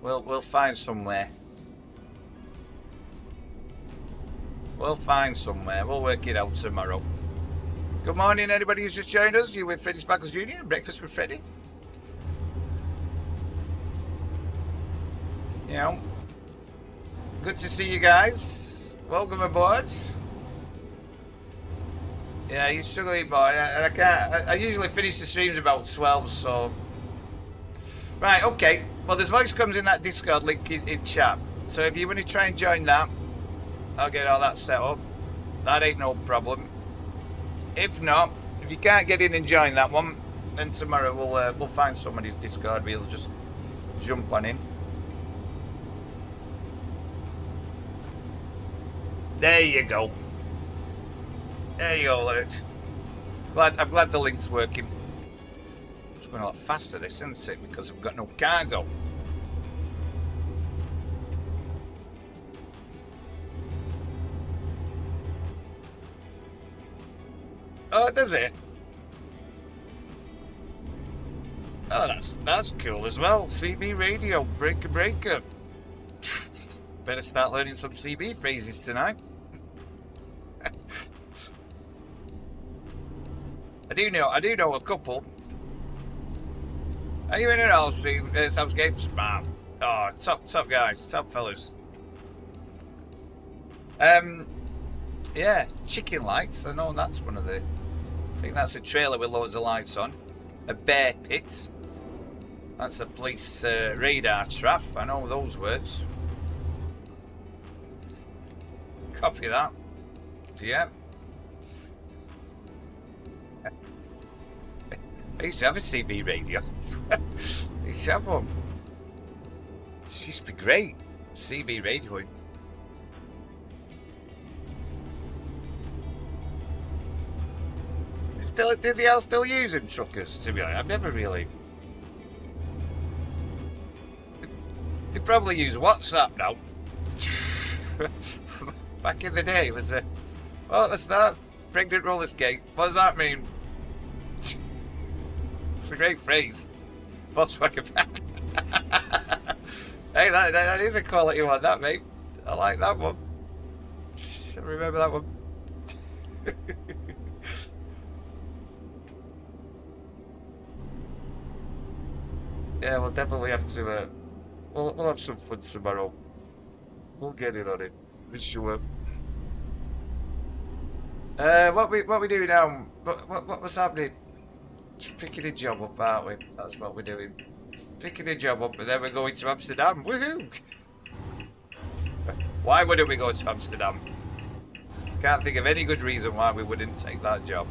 We'll find somewhere. We'll find somewhere. We'll work it out tomorrow. Good morning, anybody who's just joined us. You with Freddie Sparkles Jr., Breakfast with Freddie. You know, good to see you guys. Welcome aboard. Yeah, he's struggling, boy. I can't. I usually finish the streams about 12, so. Right, okay. Well, there's voice comes in that Discord link in chat. So if you want to try and join that, I'll get all that set up. That ain't no problem. If not, if you can't get in and join that one, then tomorrow we'll find somebody's Discord. We'll just jump on in. There you go. There you go, Lurch. I'm glad the link's working. It's going a lot faster, this, isn't it? Because we've got no cargo. Oh, does it? Oh, that's cool as well. CB radio, breaker. Better start learning some CB phrases tonight. I do know a couple. Are you in it all, Soundscapes? Man. Oh, top guys, top fellas. Yeah, chicken lights. I know that's one of the. I think that's a trailer with loads of lights on. A bear pit. That's a police radar trap. I know those words. Copy that. Yeah. I used to have a CB radio. I used to have one. It used to be great. CB radioing. Did they all still use them, truckers? To be honest, I've never really. They probably use WhatsApp now. Back in the day, it was a. What was that? Pregnant roller skate. What does that mean? It's a great phrase. Volkswagen. Hey, that is a quality one, that, mate. I like that one. I remember that one. Yeah, we'll definitely have to. We'll have some fun tomorrow. We'll get in on it for sure. What we doing now? What's happening? Just picking a job up, aren't we? That's what we're doing. Picking a job up, and then we're going to Amsterdam. Woohoo! Why wouldn't we go to Amsterdam? Can't think of any good reason why we wouldn't take that job.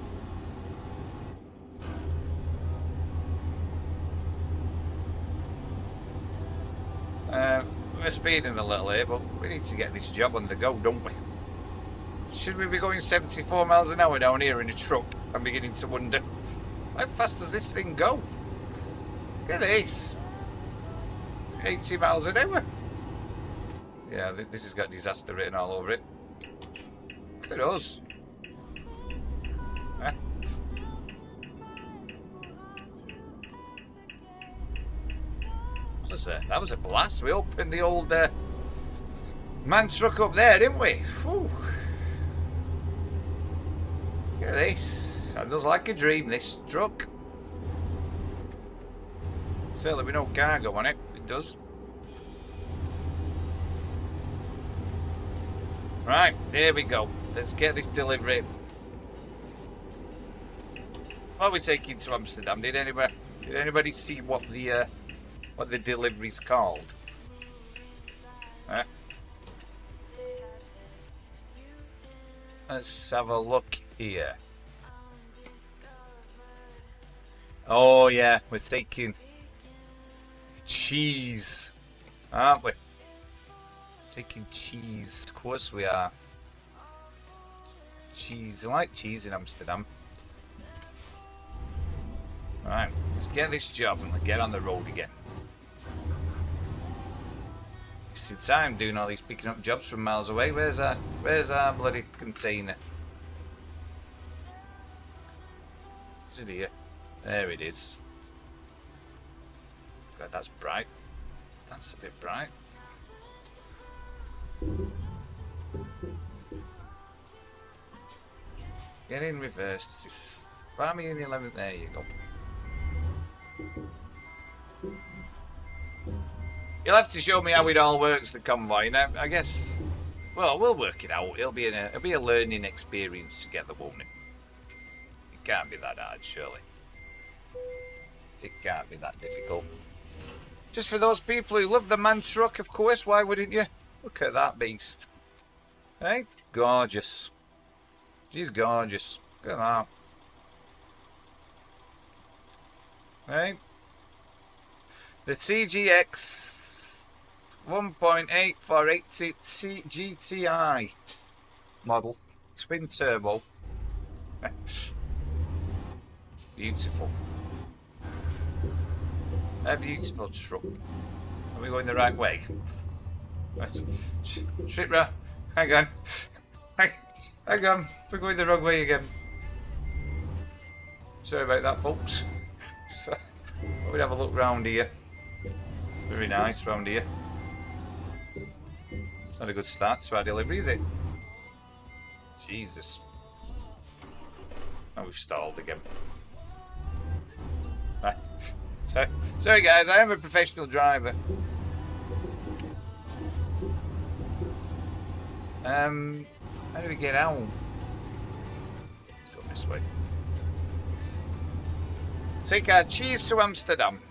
We're speeding a little here, but we need to get this job on the go, don't we? Should we be going 74 miles an hour down here in a truck? I'm beginning to wonder, how fast does this thing go? Look at this. 80 miles an hour. Yeah, this has got disaster written all over it. Look at us. Huh? That was a blast. We opened the old man truck up there, didn't we? Whew. Look at this. Sounds like a dream, this truck. Certainly with no cargo on it. It does. Right, here we go. Let's get this delivery. What are we taking to Amsterdam? Did anybody see what the delivery's called? Huh? Let's have a look here. Oh yeah, we're taking cheese, aren't we? Taking cheese, of course we are. Cheese, I like cheese in Amsterdam. Right, let's get this job and get on the road again. Wasting time doing all these picking up jobs from miles away. Where's our bloody container? Is it here? There it is. God, that's bright. That's a bit bright. Get in reverse. Find me in the 11th. There you go. You'll have to show me how it all works, the convoy. Now, I guess, well, we'll work it out. It'll be a learning experience together, won't it? It can't be that hard, surely. It can't be that difficult. Just for those people who love the man truck, of course, why wouldn't you? Look at that beast. Hey, gorgeous. She's gorgeous. Look at that. Hey. The TGX 1.8 480 GTI model. Twin turbo. Beautiful. A beautiful truck. Are we going the right way? Right. Straight round. Hang on. Hang on. We're going the wrong way again. Sorry about that, folks. So, we'll have a look round here. Very nice round here. It's not a good start to our delivery, is it? Jesus. And we've stalled again. Right. Sorry guys, I am a professional driver. How do we get out? Let's go this way. Take our cheese to Amsterdam.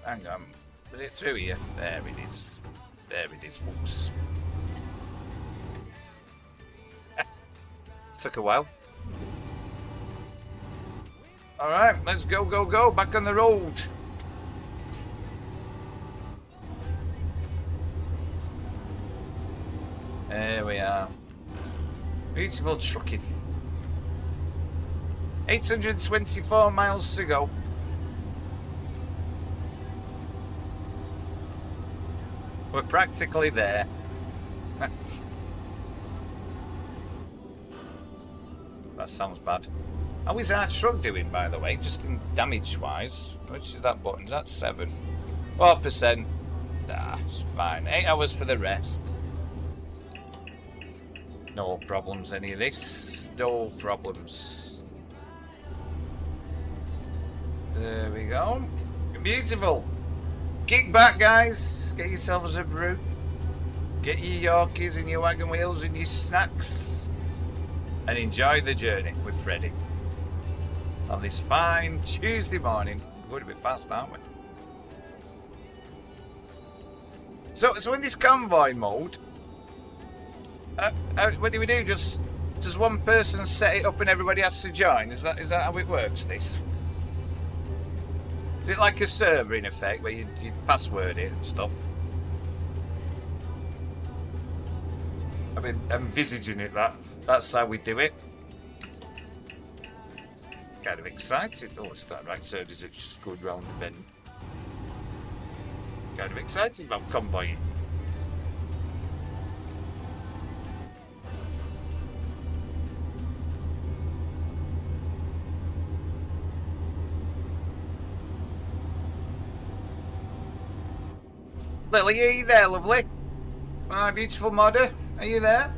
Hang on. Was it through here? There it is. There it is, folks. Took a while. Alright, let's go, go, go. Back on the road. There we are. Beautiful trucking. 824 miles to go. We're practically there. That sounds bad. How is our truck doing, by the way, just in damage-wise? Which is that button? Is that 7? 4%. Nah, it's fine. 8 hours for the rest. No problems, any of this. No problems. There we go. Beautiful. Kick back, guys. Get yourselves a brew. Get your Yorkies and your wagon wheels and your snacks. And enjoy the journey with Freddie. On this fine Tuesday morning. We're going a bit fast, aren't we? So in this convoy mode, what do we do? Does one person set it up and everybody has to join? Is that how it works, this? Is it like a server, in effect, where you password it and stuff? I've been envisaging it, that's how we do it. Kind of excited. Oh, it's that right, so does it just go round the bend? Kind of excited about convoying. Lily, are you there, lovely? My beautiful modder, are you there?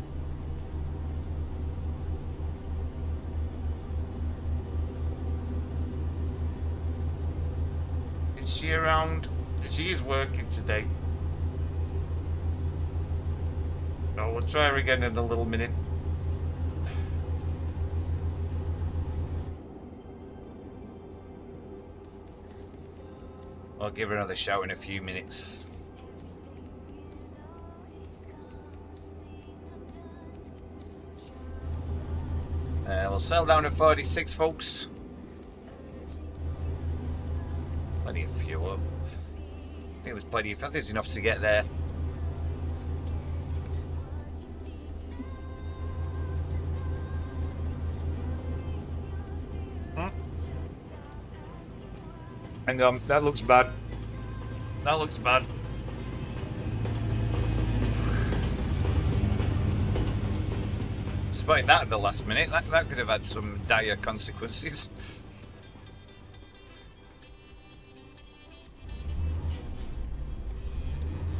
Is she around? She is working today. No, we'll try her again in a little minute. I'll give her another shout in a few minutes. We'll settle down at 46, folks. Plenty of fuel. I think there's plenty of fuel. There's enough to get there. Hang on, that looks bad. That looks bad. Despite that at the last minute, that could have had some dire consequences.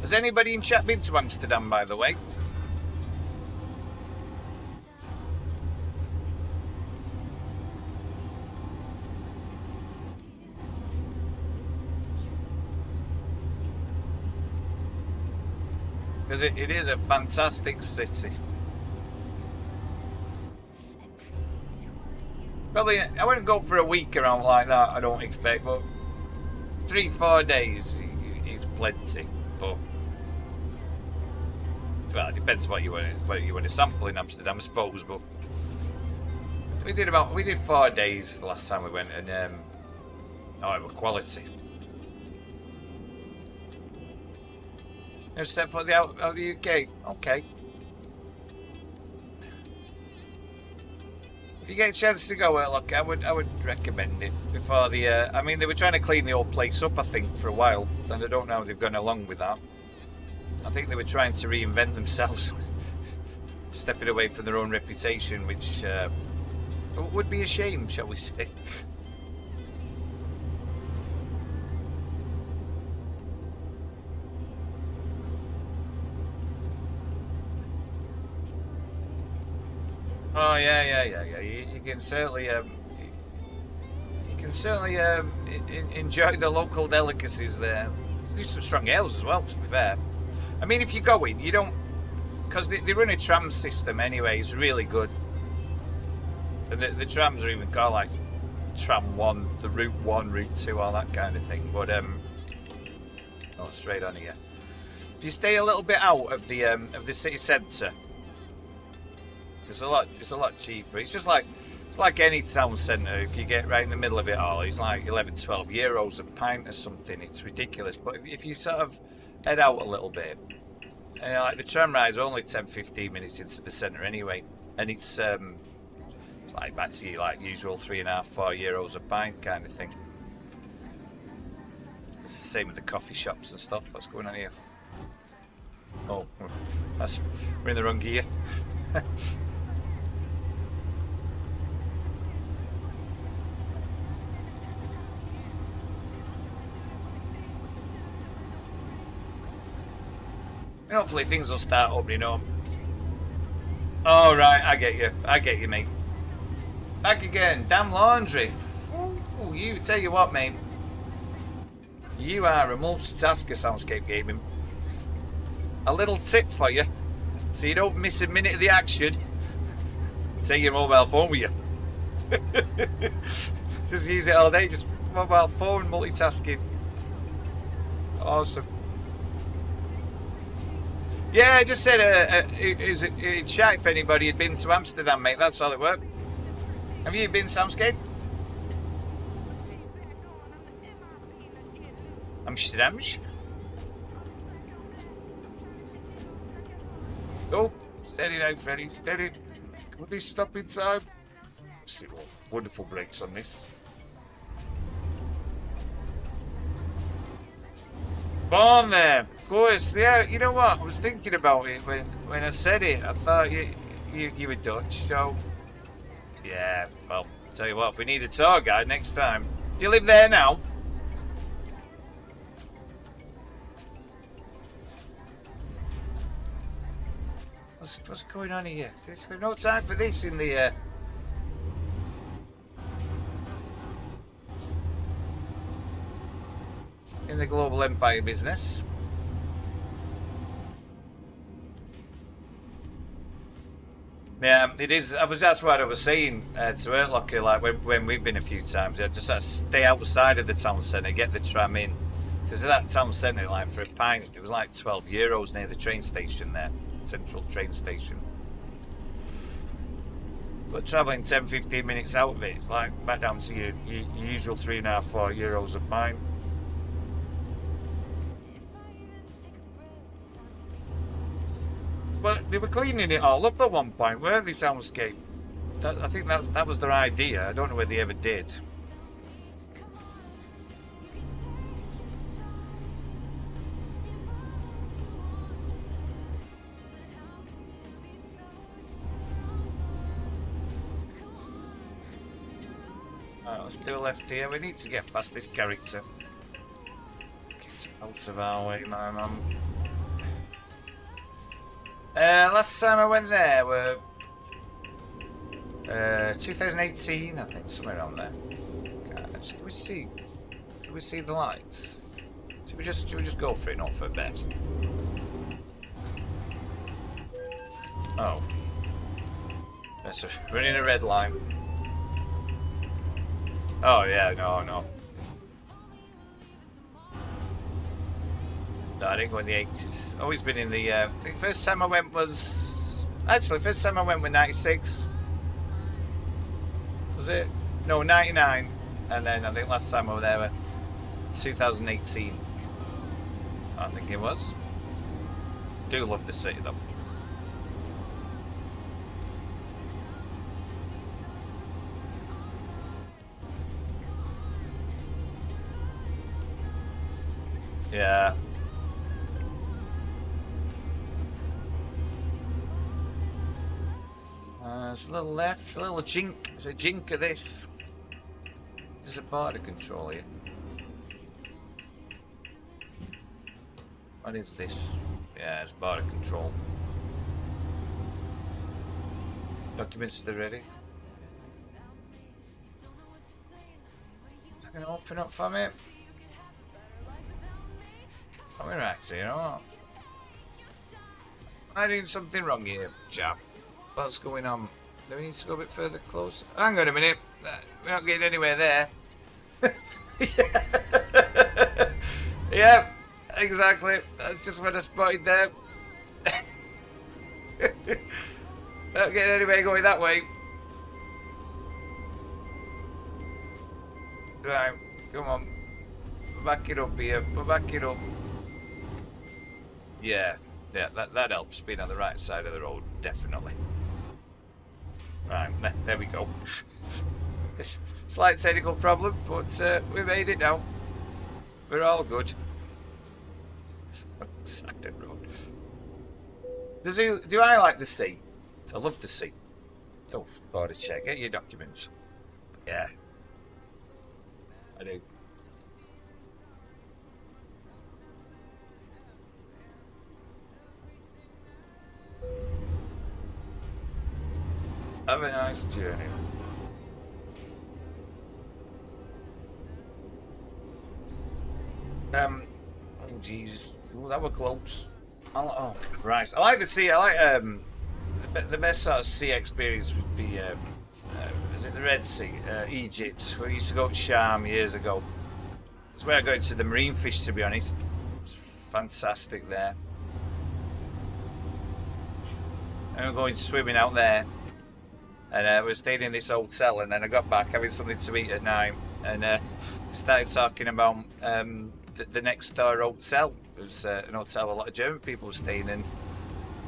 Has anybody in chat been to Amsterdam, by the way? Because it is a fantastic city. Probably, I wouldn't go for a week around like that, I don't expect, but 3-4 days is plenty. But well, it depends what you want to sample in Amsterdam, I suppose. But we did 4 days the last time we went, and it was quality. No step foot out of the UK. Okay. If you get a chance to go, look, I would recommend it before the. I mean, they were trying to clean the old place up, I think, for a while, and I don't know how they've gone along with that. I think they were trying to reinvent themselves, stepping away from their own reputation, which would be a shame, shall we say. Oh yeah. You can certainly enjoy the local delicacies there. There's some strong ales as well, to be fair. I mean, if you go in, you don't, because they run a tram system anyway. It's really good, and the trams are even called like Tram 1, the Route 1, Route 2, all that kind of thing. But straight on here. If you stay a little bit out of the city centre. It's a lot cheaper. It's like any town centre. If you get right in the middle of it all, it's like 11-12 euros a pint or something. It's ridiculous. But if you sort of head out a little bit, like the tram ride's only 10-15 minutes into the centre anyway, and it's like back to you like usual 3.5-4 euros a pint kind of thing. It's the same with the coffee shops and stuff. What's going on here? Oh, we're in the wrong gear. And hopefully things will start opening up. Oh right, I get you, mate. Back again, damn laundry. Ooh, you tell you what, mate. You are a multitasker, Soundscape Gaming. A little tip for you, so you don't miss a minute of the action. Take your mobile phone with you. Just use it all day. Just mobile phone multitasking. Awesome. Yeah, I just said in chat if anybody had been to Amsterdam, mate. That's all it worked. Have you been, Soundscape? Amsterdam? Oh, steady now, Freddie, steady. Will they stop in time? See what wonderful brakes on this. Born there, of course. Yeah, you know what? I was thinking about it when I said it. I thought you were Dutch, so yeah. Well, tell you what, if we need a tour guide next time. Do you live there now? What's going on here? There's no time for this in the global empire business. Yeah, it is. That's what I was saying to Ertlocker, like when we've been a few times. I just stay outside of the town centre, get the tram in, because that town centre, like for a pint, it was like 12 euros near the train station there, central train station. But travelling 10-15 minutes out of it, it's like back down to your usual 3.5-4 euros a pint. But they were cleaning it all up at one point, weren't they, Soundscape? I think that was their idea. I don't know whether they ever did. Alright, let's do a left here. We need to get past this character. Get out of our way, my man. Last time I went there were 2018, I think, somewhere around there. Can we see the lights? Should we just go for it, not for best? Oh. That's running a red line. Oh yeah, no. No, I didn't go in the 80s. Always been in the, I think first time I went was... Actually, first time I went was 96. Was it? No, 99. And then I think last time I was there was 2018. I think it was. Do love the city though. Yeah. There's a little left, a little jink. There's a jink of this. There's a border control here. What is this? Yeah, it's border control. Documents are ready. Is that going to open up for me? Are we right here, you know? Am I doing something wrong here, chap? What's going on? Do we need to go a bit further close? Hang on a minute. We're not getting anywhere there. Yeah, exactly. That's just what I spotted there. Not getting anywhere going that way. Right, come on. Back it up here. Back it up. Yeah, that helps. Being on the right side of the road, definitely. Right, there we go. It's a slight technical problem, but we made it now. We're all good. Side of the road. Do I like the sea? I love the sea. Oh, border check. Get your documents. Yeah, I do. Have a nice journey. Oh Jesus! Oh, that were close. Oh Christ! I like the sea. I like the best sort of sea experience would be is it the Red Sea, Egypt? We used to go to Sharm years ago. It's where I go to the marine fish. To be honest, it's fantastic there. And I'm going swimming out there. And I was staying in this hotel, and then I got back having something to eat at night, and started talking about the next door hotel. It was an hotel a lot of German people were staying in.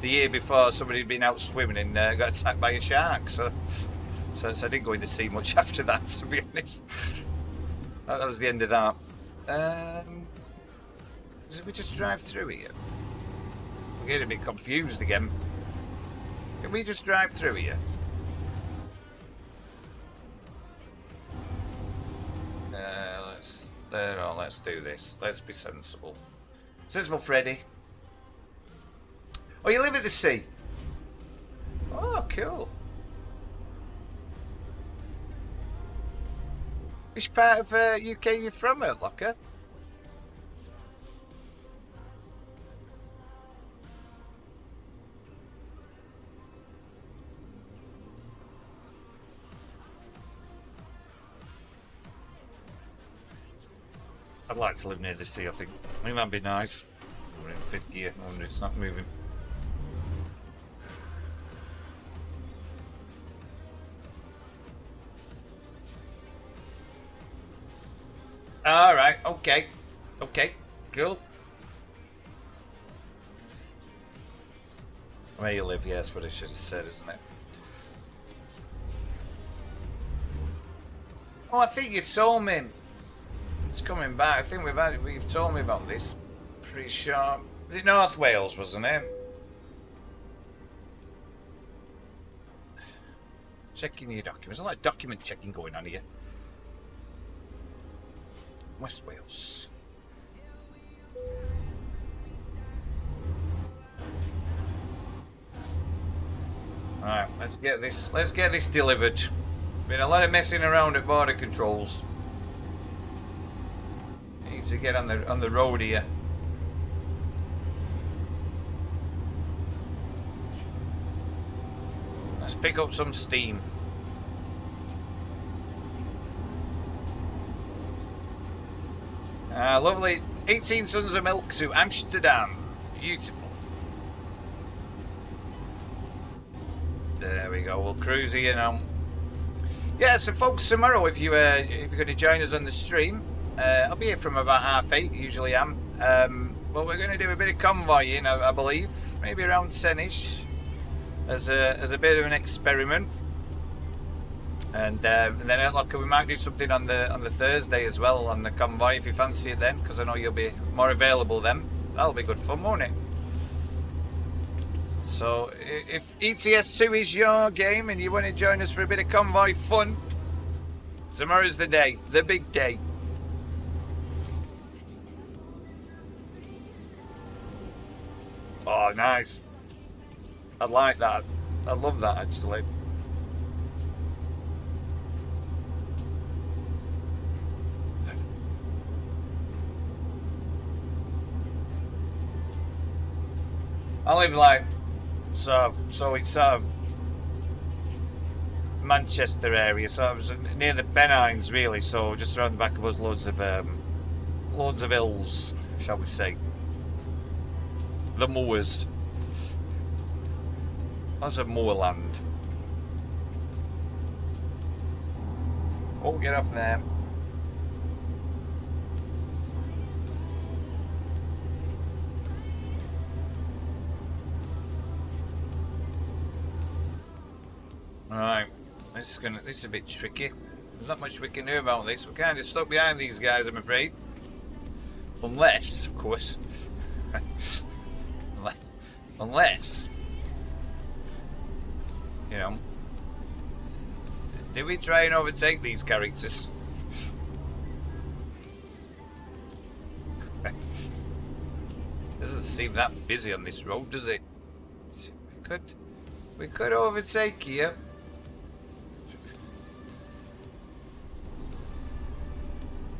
The year before, somebody had been out swimming and got attacked by a shark. So I didn't go in the sea much after that, to be honest. That was the end of that. Did we just drive through here? I'm getting a bit confused again. Did we just drive through here? Let's do this. Let's be sensible. Sensible Freddie. Oh, you live at the sea? Oh, cool. Which part of UK are you from, Locker? I'd like to live near the sea, I think. I think that'd be nice. We're in fifth gear. I wonder it's not moving. Alright, okay. Okay, cool. Where you live, yeah, that's what I should have said, isn't it? Oh, I think you told me. It's coming back. I think we've told me about this. Pretty sure. Was it North Wales, wasn't it? Checking your documents. I like document checking going on here. West Wales. Alright, let's get this delivered. Been a lot of messing around at border controls. Need to get on the road here. Let's pick up some steam. Lovely 18 tons of milk to Amsterdam. Beautiful. There we go. We'll cruise here now. Yeah, so folks, tomorrow if you're going to join us on the stream, I'll be here from about 8:30. Usually am. But we're going to do a bit of convoying, I believe, maybe around 10ish, as a bit of an experiment. And then we might do something on the Thursday as well on the convoy if you fancy it then, because I know you'll be more available then. That'll be good fun, won't it? So if ETS2 is your game and you want to join us for a bit of convoy fun, tomorrow's the day, the big day. Oh, nice. I like that. I love that actually. I live like so it's sort of Manchester area, so I was near the Pennines really, so just around the back of us loads of hills, shall we say. The moors. Lots of moorland. Oh, get off there. Alright, this is a bit tricky. There's not much we can do about this. We're kind of stuck behind these guys, I'm afraid. Unless, of course, unless, you know, do we try and overtake these characters? Doesn't seem that busy on this road, does it? We could overtake here.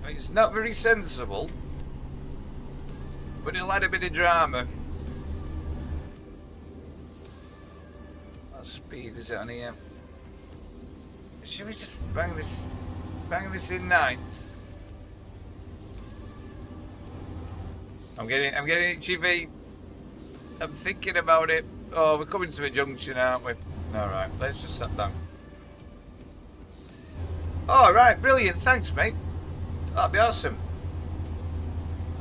It's not very sensible, but it'll add a bit of drama. What speed is it on here? Should we just bang this in ninth? I'm getting itchy feet. I'm thinking about it. Oh, we're coming to a junction, aren't we? Alright, let's just sat down. Alright, brilliant, thanks mate. That'd be awesome.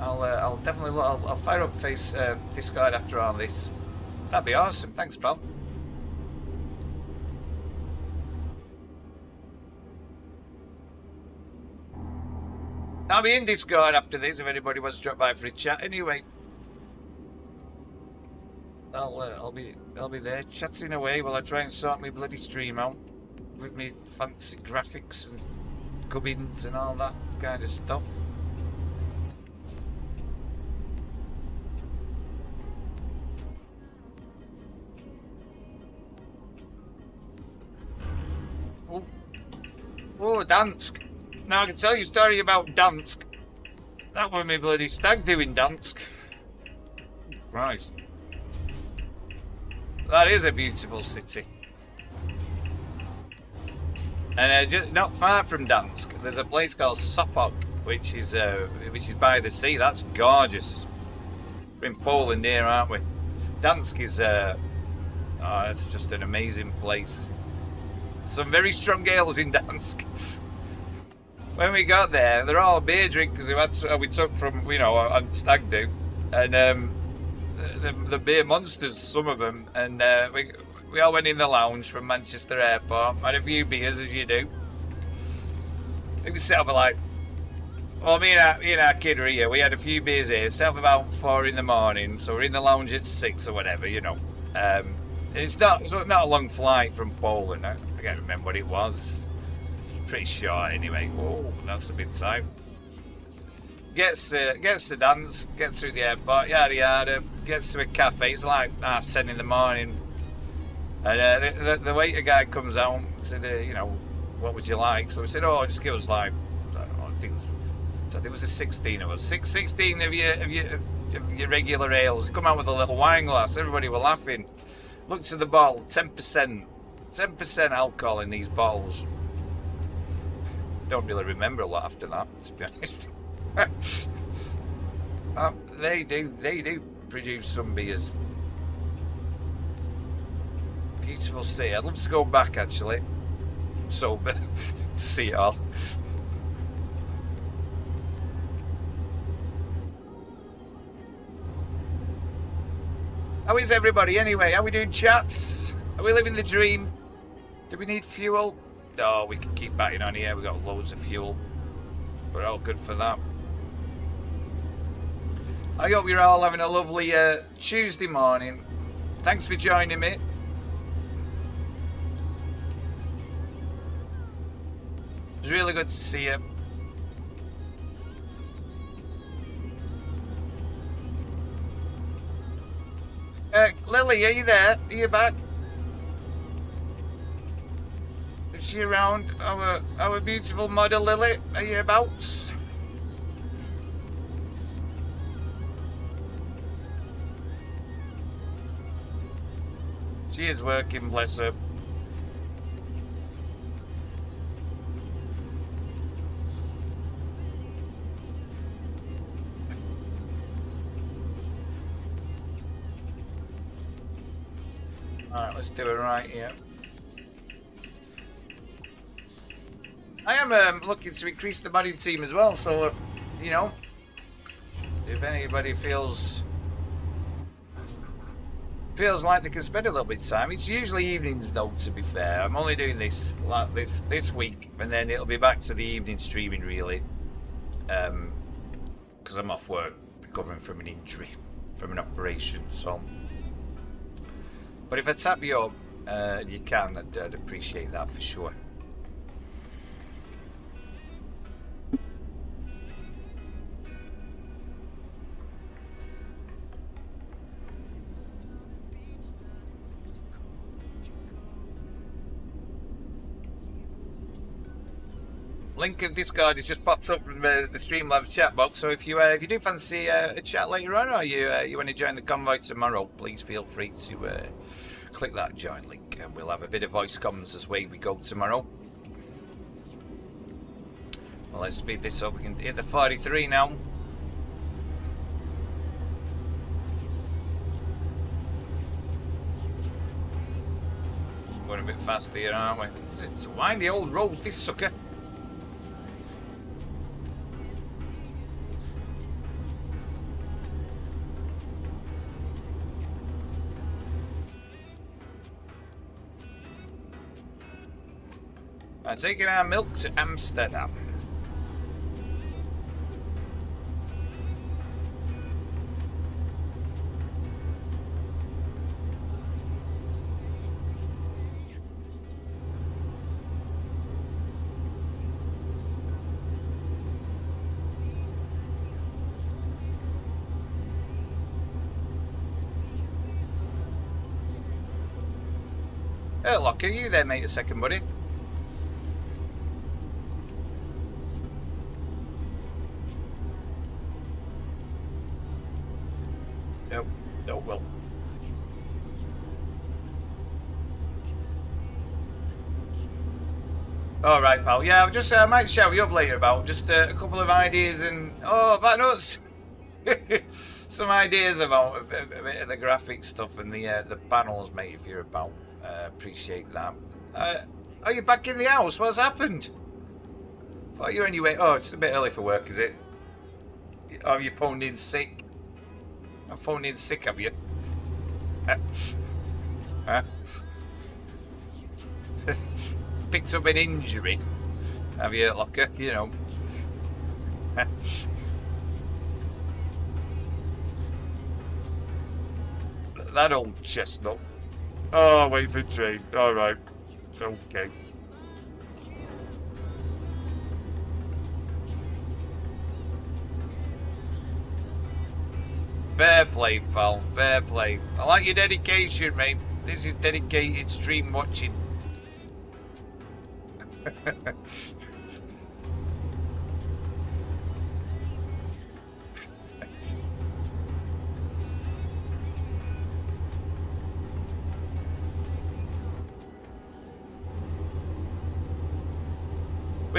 I'll definitely I'll fire up Discord after all this. That'd be awesome. Thanks, pal. I'll be in Discord after this if anybody wants to drop by for a chat. Anyway, I'll be there chatting away while I try and sort my bloody stream out with me fancy graphics and gubbins and all that kind of stuff. Oh, Dansk. Now I can tell you a story about Dansk. That was my bloody stag doing Dansk. Christ. That is a beautiful city. And just not far from Dansk, there's a place called Sopok, which is by the sea. That's gorgeous. We're in Poland here, aren't we? Dansk is it's just an amazing place. Some very strong ales in Dansk. When we got there, they're all beer drinkers we took from, you know, on stag do, and the beer monsters, some of them, and we all went in the lounge from Manchester Airport, had a few beers as you do. It was set up like, well, me and our kid were here, we had a few beers here, set up about 4 in the morning, so we're in the lounge at 6 or whatever, you know. It's not a long flight from Poland. I can't remember what it was. It's pretty short anyway. Oh, that's a bit time. Gets to dance, gets through the airport, yada yada, gets to a cafe. It's like 10 in the morning. And the waiter guy comes out and said, you know, what would you like? So we said, oh, just give us like, I don't know, I think it was a 16 of us. 16 of your regular ales. Come out with a little wine glass. Everybody were laughing. Looked at the bottle, 10%. 10% alcohol in these bottles. Don't really remember a lot after that, to be honest. They do produce some beers. Beautiful sea. I'd love to go back actually. Sober. See it all. How is everybody anyway? How we doing, chats? Are we living the dream? Do we need fuel? No, we can keep batting on here. We got loads of fuel. We're all good for that. I hope you're all having a lovely Tuesday morning. Thanks for joining me. It's really good to see you. Lily, are you there? Are you back? Is she around? Our beautiful model Lily, are you about? She is working, bless her. Alright, let's do it right here. I am looking to increase the money team as well, so, you know, if anybody feels like they can spend a little bit of time. It's usually evenings though, to be fair. I'm only doing this like this week, and then it'll be back to the evening streaming really, because I'm off work recovering from an injury, from an operation. So, but if I tap you up, you can, I'd appreciate that for sure. Link of Discord has just popped up from the Streamlabs chat box. So if you do fancy a chat later on, or you want to join the convoy tomorrow, please feel free to click that join link, and we'll have a bit of voice comms as we go tomorrow. Well, let's speed this up. We can hit the 43 now. Going a bit faster here, aren't we? It's a windy old road, this sucker. I'm taking our milk to Amsterdam. Hey, Locke, are you there, mate? A second, buddy. No, well. All right, pal. Yeah, I might shout you up later about just a couple of ideas and about notes. Some ideas about a bit of the graphic stuff and the panels, mate. If you're about, appreciate that. Are you back in the house? What's happened? Thought you were anyway. Oh, it's a bit early for work, is it? Oh, you phoned in sick. I phoned in sick, have you? Huh? Picked up an injury, have you, Locker? You know. That old chestnut. Oh, wait for train. All right. Okay. Fair play, pal. Fair play. I like your dedication, mate. This is dedicated stream watching.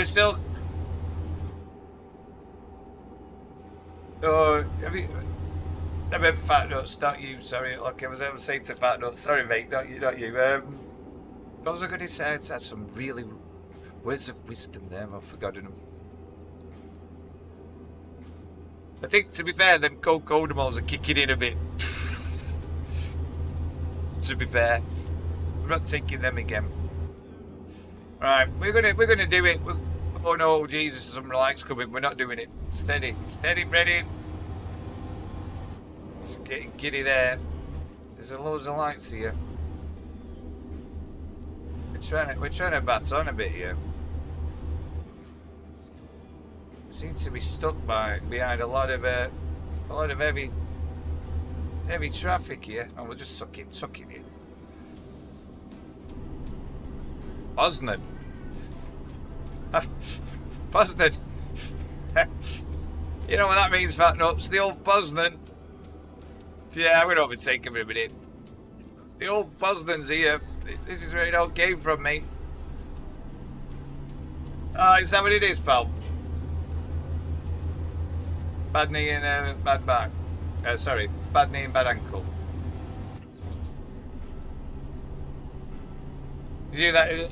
We're still. Oh, I meant fat nuts, not you. Sorry, like I was saying to fat nuts. Sorry, mate, not you, not you. What was I going to say? I had some really words of wisdom there. I've forgotten them. I think, to be fair, them cocodemos are kicking in a bit. To be fair, I'm not taking them again. Right, we're gonna do it. Oh no, Jesus, some lights coming. We're not doing it. Steady, steady, Freddie. It's getting giddy there. There's loads of lights here. We're trying to bat on a bit here. We seem to be stuck behind a lot of heavy traffic here. And we'll just suck it in. Poznan. Poznan. You know what that means, fat nuts? The old Poznan. Yeah, we're overtaking him a minute. The old Poznan's here. This is where it all came from, mate. Oh, is that what it is, pal? Bad knee and bad back. Sorry, bad knee and bad ankle. Did you hear that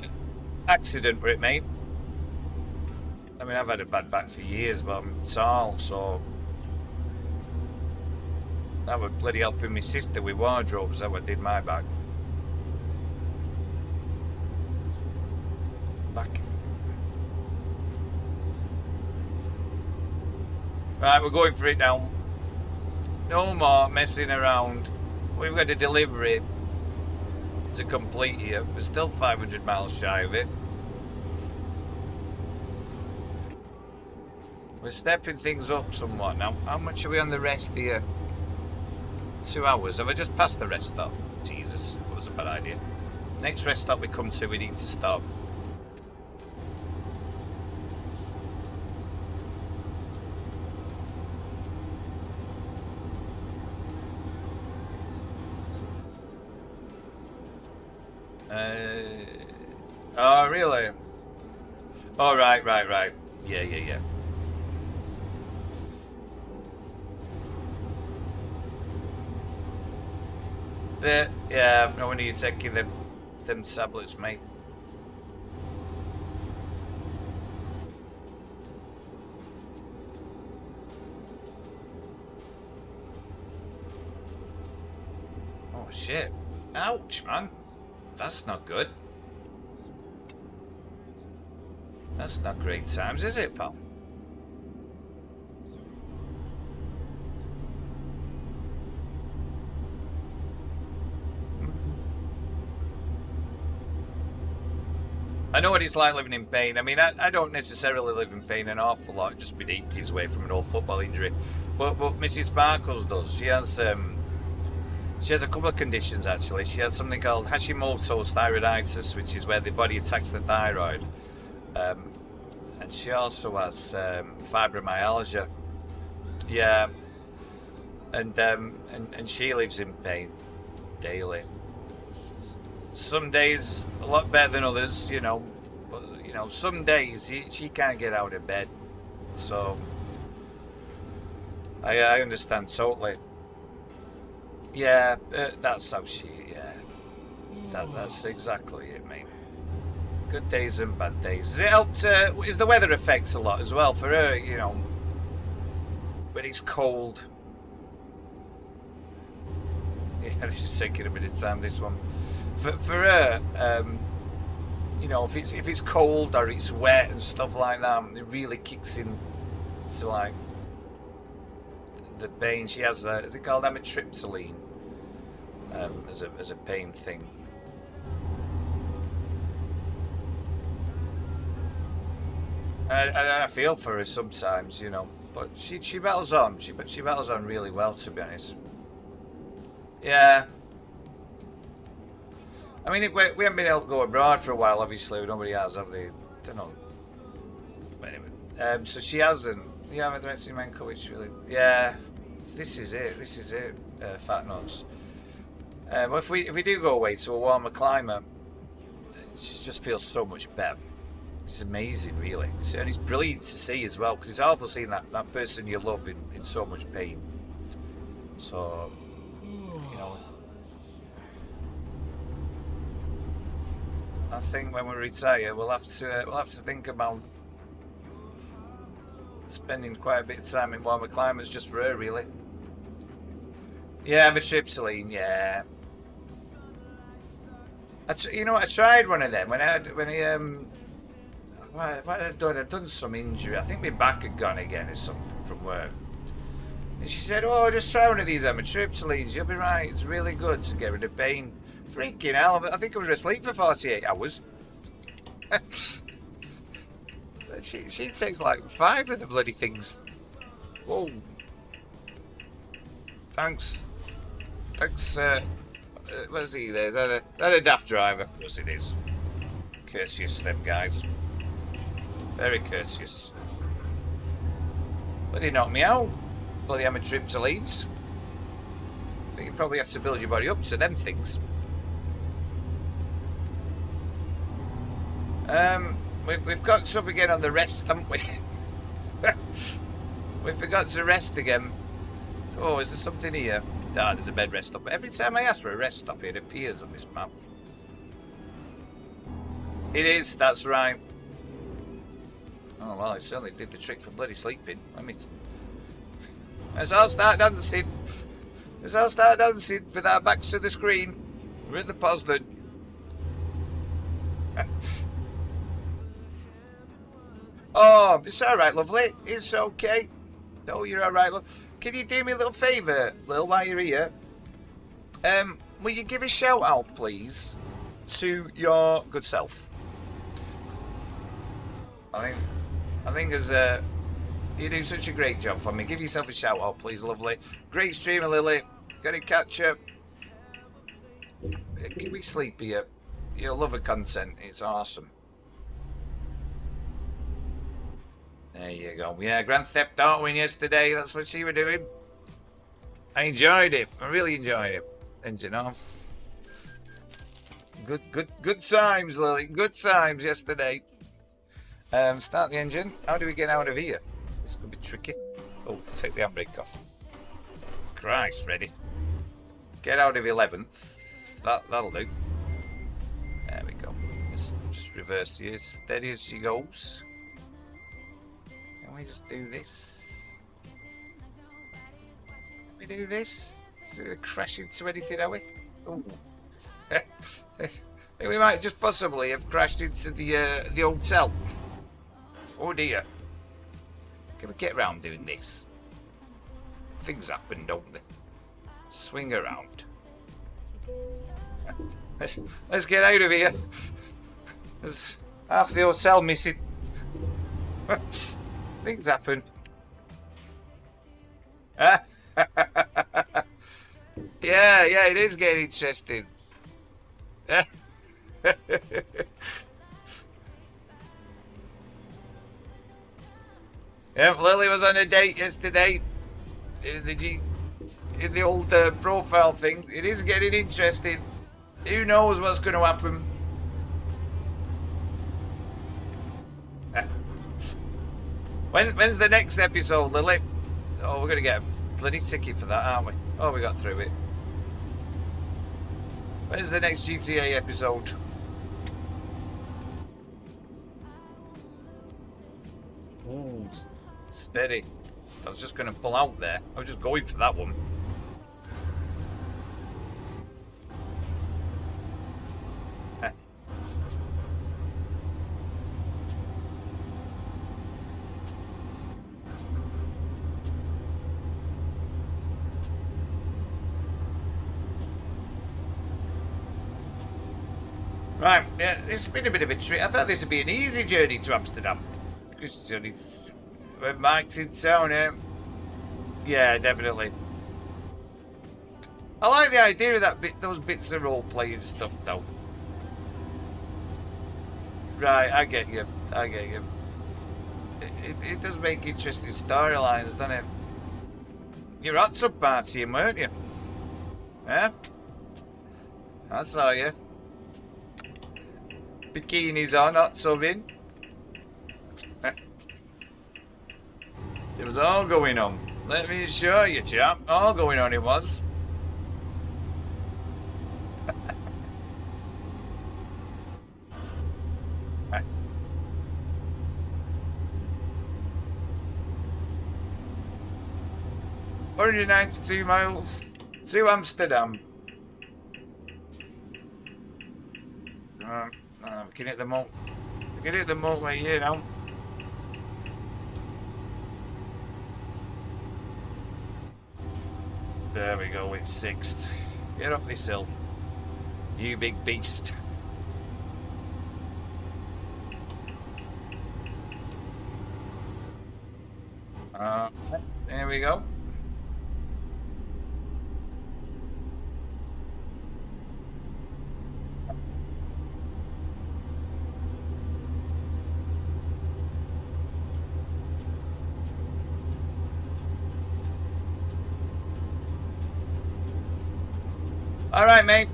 accident with it, mate? I mean, I've had a bad back for years, but I'm tall, so that was bloody helping my sister with wardrobes. That what did my back. Right, we're going for it now. No more messing around. We've got a delivery to complete here. We're still 500 miles shy of it. We're stepping things up somewhat now. How much are we on the rest here? 2 hours. Have I just passed the rest stop? Jesus, that was a bad idea. Next rest stop we come to, we need to stop. Oh, really? Oh, right. Yeah. Yeah, no wonder you're taking them tablets, mate. Oh, shit. Ouch, man. That's not good. That's not great times, is it, pal? I know what it's like living in pain. I mean, I don't necessarily live in pain an awful lot, just been 8 years away from an old football injury. But Mrs. Sparkles does. She has a couple of conditions, actually. She has something called Hashimoto's thyroiditis, which is where the body attacks the thyroid. And she also has fibromyalgia. Yeah. And she lives in pain daily. Some days a lot better than others, you know. But, you know, some days she can't get out of bed. So I understand totally. Yeah, that's how she. Yeah, that's exactly it, mate. Good days and bad days. Has it helped? Is the weather affects a lot as well for her? You know, when it's cold. Yeah, this is taking a bit of time. This one, for her, you know, if it's cold or it's wet and stuff like that, it really kicks in to like the pain. She has is it called amitriptyline as a pain thing. I feel for her sometimes, you know, but she battles on. She battles on really well, to be honest. Yeah. I mean, we haven't been able to go abroad for a while, obviously. Nobody has, have they? I don't know. But anyway, so she hasn't. You haven't read Simenko, which really, yeah. This is it. Fat nuts. Well, if we do go away to a warmer climate, it just feels so much better. It's amazing, really. And it's brilliant to see as well, because it's awful seeing that person you love in so much pain. So, you know, I think when we retire, we'll have to think about spending quite a bit of time in warmer climates just for her, really. Yeah, amitriptyline, yeah. You know what? I tried one of them what had I done? I'd done some injury. I think my back had gone again or something from work. And she said, "Oh, just try one of these amitriptylines. You'll be right. It's really good to get rid of pain." Freaking hell! I think I was asleep for 48 hours. she takes like 5 of the bloody things. Whoa! Thanks. Where's he? There? Is that a daft driver? Of course it is. Courteous, them guys. Very courteous. But they knocked me out. Bloody amitriptylines. I think you probably have to build your body up to them things. We've got up again on the rest, haven't we? We forgot to rest again. Oh, is there something here? Ah, there's a bed rest stop. Every time I ask for a rest stop, it appears on this map. It is, that's right. Oh, well, it certainly did the trick for bloody sleeping. Let's all start dancing. Let's all start dancing with our backs to the screen. We're at the Poznan. Oh, it's alright, lovely. It's okay. No, you're alright, love. Can you do me a little favour, Lil, while you're here? Will you give a shout out, please, to your good self? I think as you do such a great job for me. Give yourself a shout out, please, lovely. Great streamer, Lily. Gotta catch up. Can we sleep here? You'll love the content. It's awesome. There you go. Yeah, Grand Theft Auto win yesterday. That's what she were doing. I enjoyed it. I really enjoyed it. Engine off. Good times, Lily. Good times yesterday. Start the engine. How do we get out of here? This could be tricky. Oh, take the handbrake off. Christ, Freddie. Get out of 11th. That'll do. There we go. Just reverse here. Steady as she goes. Can we just do this? Can we do this? Crash into anything, are we? Oh. We might just possibly have crashed into the hotel. Oh dear. Can we get around doing this? Things happen, don't they? Swing around. Let's get out of here. There's half the hotel missing. Things happen. Yeah, it is getting interesting. Yeah, Lily was on a date yesterday in the old profile thing. It is getting interesting. Who knows what's going to happen? When's the next episode, Lily? Oh, we're going to get a bloody ticket for that, aren't we? Oh, we got through it. When's the next GTA episode? Ooh, steady. I was just going to pull out there. I was just going for that one. Right, yeah, it's been a bit of a treat. I thought this would be an easy journey to Amsterdam. Because when Mike's in town, yeah, definitely. I like the idea of that bit, those bits of role-play and stuff, though. Right, I get you. It does make interesting storylines, doesn't it? You're hot tub partying, weren't you? Yeah? I saw you. Bikinis on, hot tubbing. It was all going on. Let me assure you, chap. All going on it was. Right. 192 miles to Amsterdam. We can hit the moat. We can hit the motorway here now. There we go, it's 6th. Get up this hill, you big beast. There we go. Alright, mate.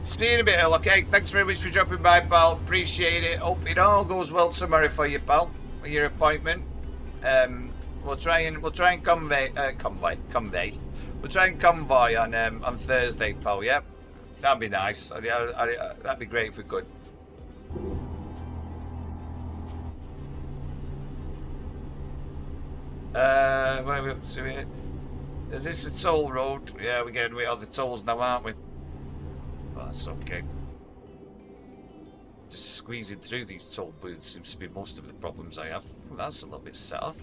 See you in a bit, okay? Thanks very much for dropping by, pal. Appreciate it. Hope it all goes well tomorrow for you, pal. For your appointment. We'll try and convoy. We'll try and convoy on Thursday, pal. Yeah, that'd be nice. That'd be great if we could. Where are we up to here? Is this a toll road? Yeah, we're getting rid of the tolls now, aren't we? Oh, that's okay. Just squeezing through these toll booths seems to be most of the problems I have. Well, that's a little bit set off.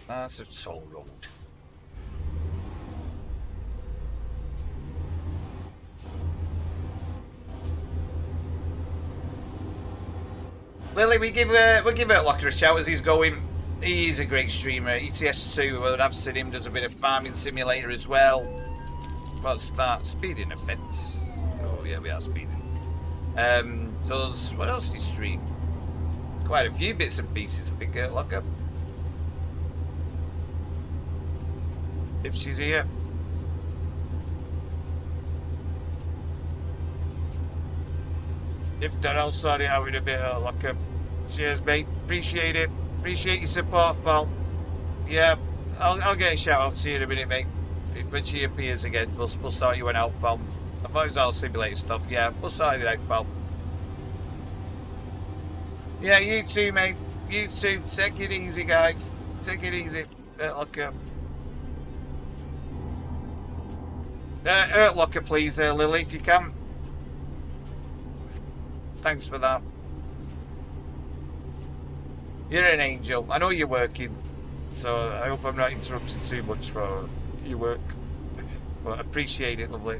That's a toll road. Lily, we give Locker a shout as he's going. He's a great streamer. ETS2, well, I've seen him does a bit of farming simulator as well. What's that? Speeding offence. Oh yeah, we are speeding. Does what else do you stream? Quite a few bits and pieces, I think, Locker. If she's here. If not, I'll sort it out in a bit, Locker. Cheers, mate. Appreciate it. Appreciate your support, pal. Yeah, I'll get a shout out to you in a minute, mate. When she appears again, we'll sort you one out, pal. I thought it was all simulator stuff. Yeah, we'll sort it out, pal. Yeah, you too, mate. You too. Take it easy, guys. Take it easy. Locker. Locker, please, Lily, if you can. Thanks for that. You're an angel. I know you're working, so I hope I'm not interrupting too much for your work. But I appreciate it, lovely.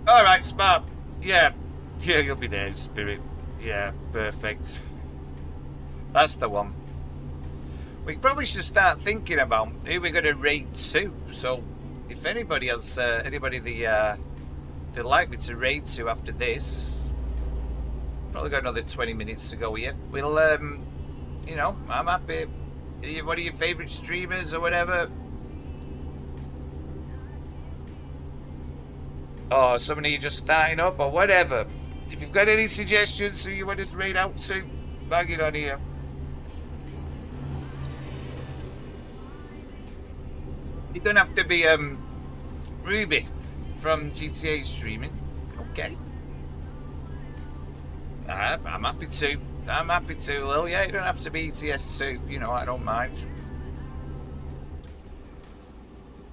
Alright, Smart. Yeah, you'll be there, Spirit. Yeah, perfect. That's the one. We probably should start thinking about who we're going to raid to. So, if anybody has anybody they'd like me to raid to after this, probably got another 20 minutes to go here. We'll, you know, I'm happy. One of your favourite streamers or whatever. Or somebody you're just starting up or whatever. If you've got any suggestions who you want to raid out to, bang it on here. You don't have to be Ruby from GTA streaming. Okay. I'm happy to. I'm happy to, Lil. Yeah, you don't have to be ETS2. You know, I don't mind.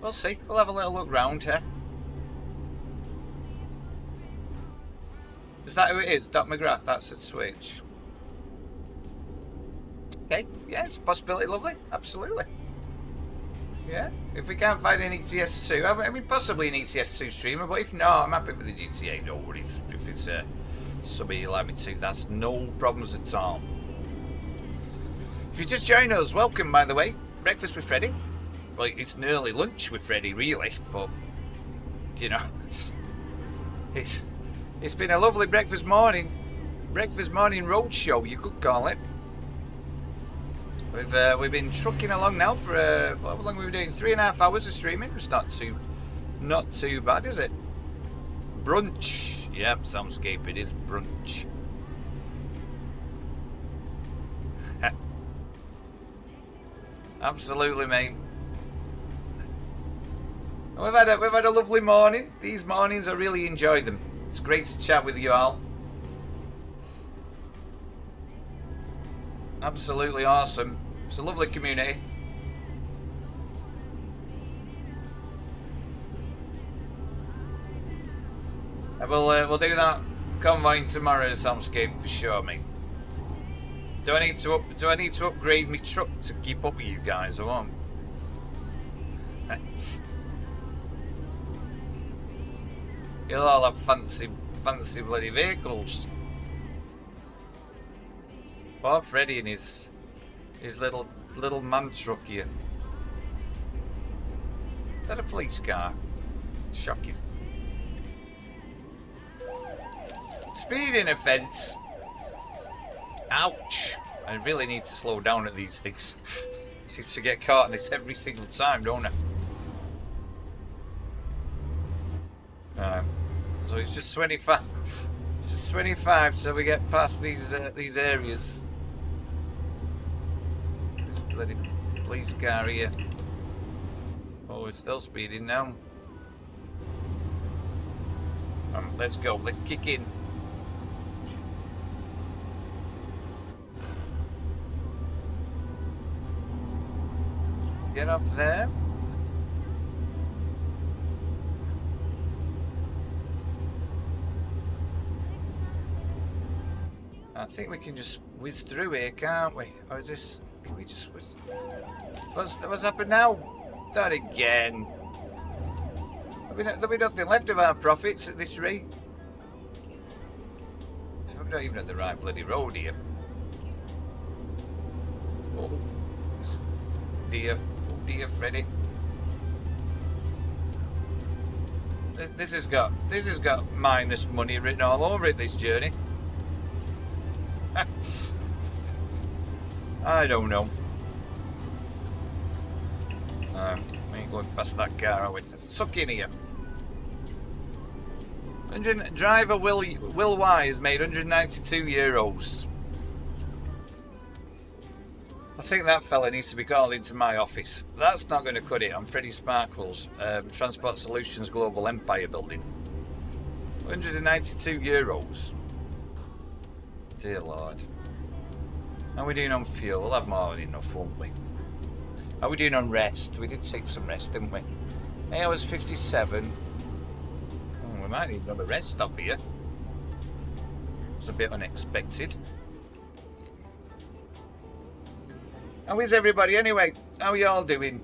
We'll see. We'll have a little look round here. Is that who it is? Doc McGrath? That's a Twitch. Okay. Yeah, it's a possibility, lovely. Absolutely. Yeah, if we can't find an ETS2, I mean, possibly an ETS2 streamer, but if not, I'm happy for the GTA, no worries. If it's somebody you like me to, that's no problems at all. If you just joined us, welcome, by the way. Breakfast with Freddie. Well, it's an early lunch with Freddie, really, but, you know, it's been a lovely breakfast morning road show, you could call it. We've been trucking along now for how long have we been doing? 3.5 hours of streaming. It's not too bad, is it? Brunch. Yep, Soundscape. It is brunch. Absolutely, mate. We've had a lovely morning. These mornings, I really enjoy them. It's great to chat with you all. Absolutely awesome. It's a lovely community. And we'll do that convoying tomorrow at Soundscape for sure, mate. Do I need to upgrade my truck to keep up with you guys? I won't. You'll all have fancy bloody vehicles. Poor Freddie and his little man truck here. Is that a police car? Shocking. Speeding offence. Ouch. I really need to slow down at these things. I seem to get caught in this every single time, don't I? So it's just 25. It's just 25, so we get past these areas. This bloody police car here. Oh, we're still speeding now. Let's go. Let's kick in. Get up there. I think we can just whiz through here, can't we? Or is this... Can we just whiz... What's happened now? That again. There'll be nothing left of our profits at this rate. We're not even at the right bloody road here. Oh, dear Freddie. This has got minus money written all over it, this journey. I don't know. We ain't going past that car, are we? Tuck in here. Driver Will Y has made €192. I think that fella needs to be called into my office. That's not going to cut it on Freddie Sparkle's Transport Solutions Global Empire building. €192. Dear Lord. How are we doing on fuel? We'll have more than enough, won't we? How are we doing on rest? We did take some rest, didn't we? 8 hours 57. Oh, we might need another rest stop here. It's a bit unexpected. How is everybody anyway? How are you all doing?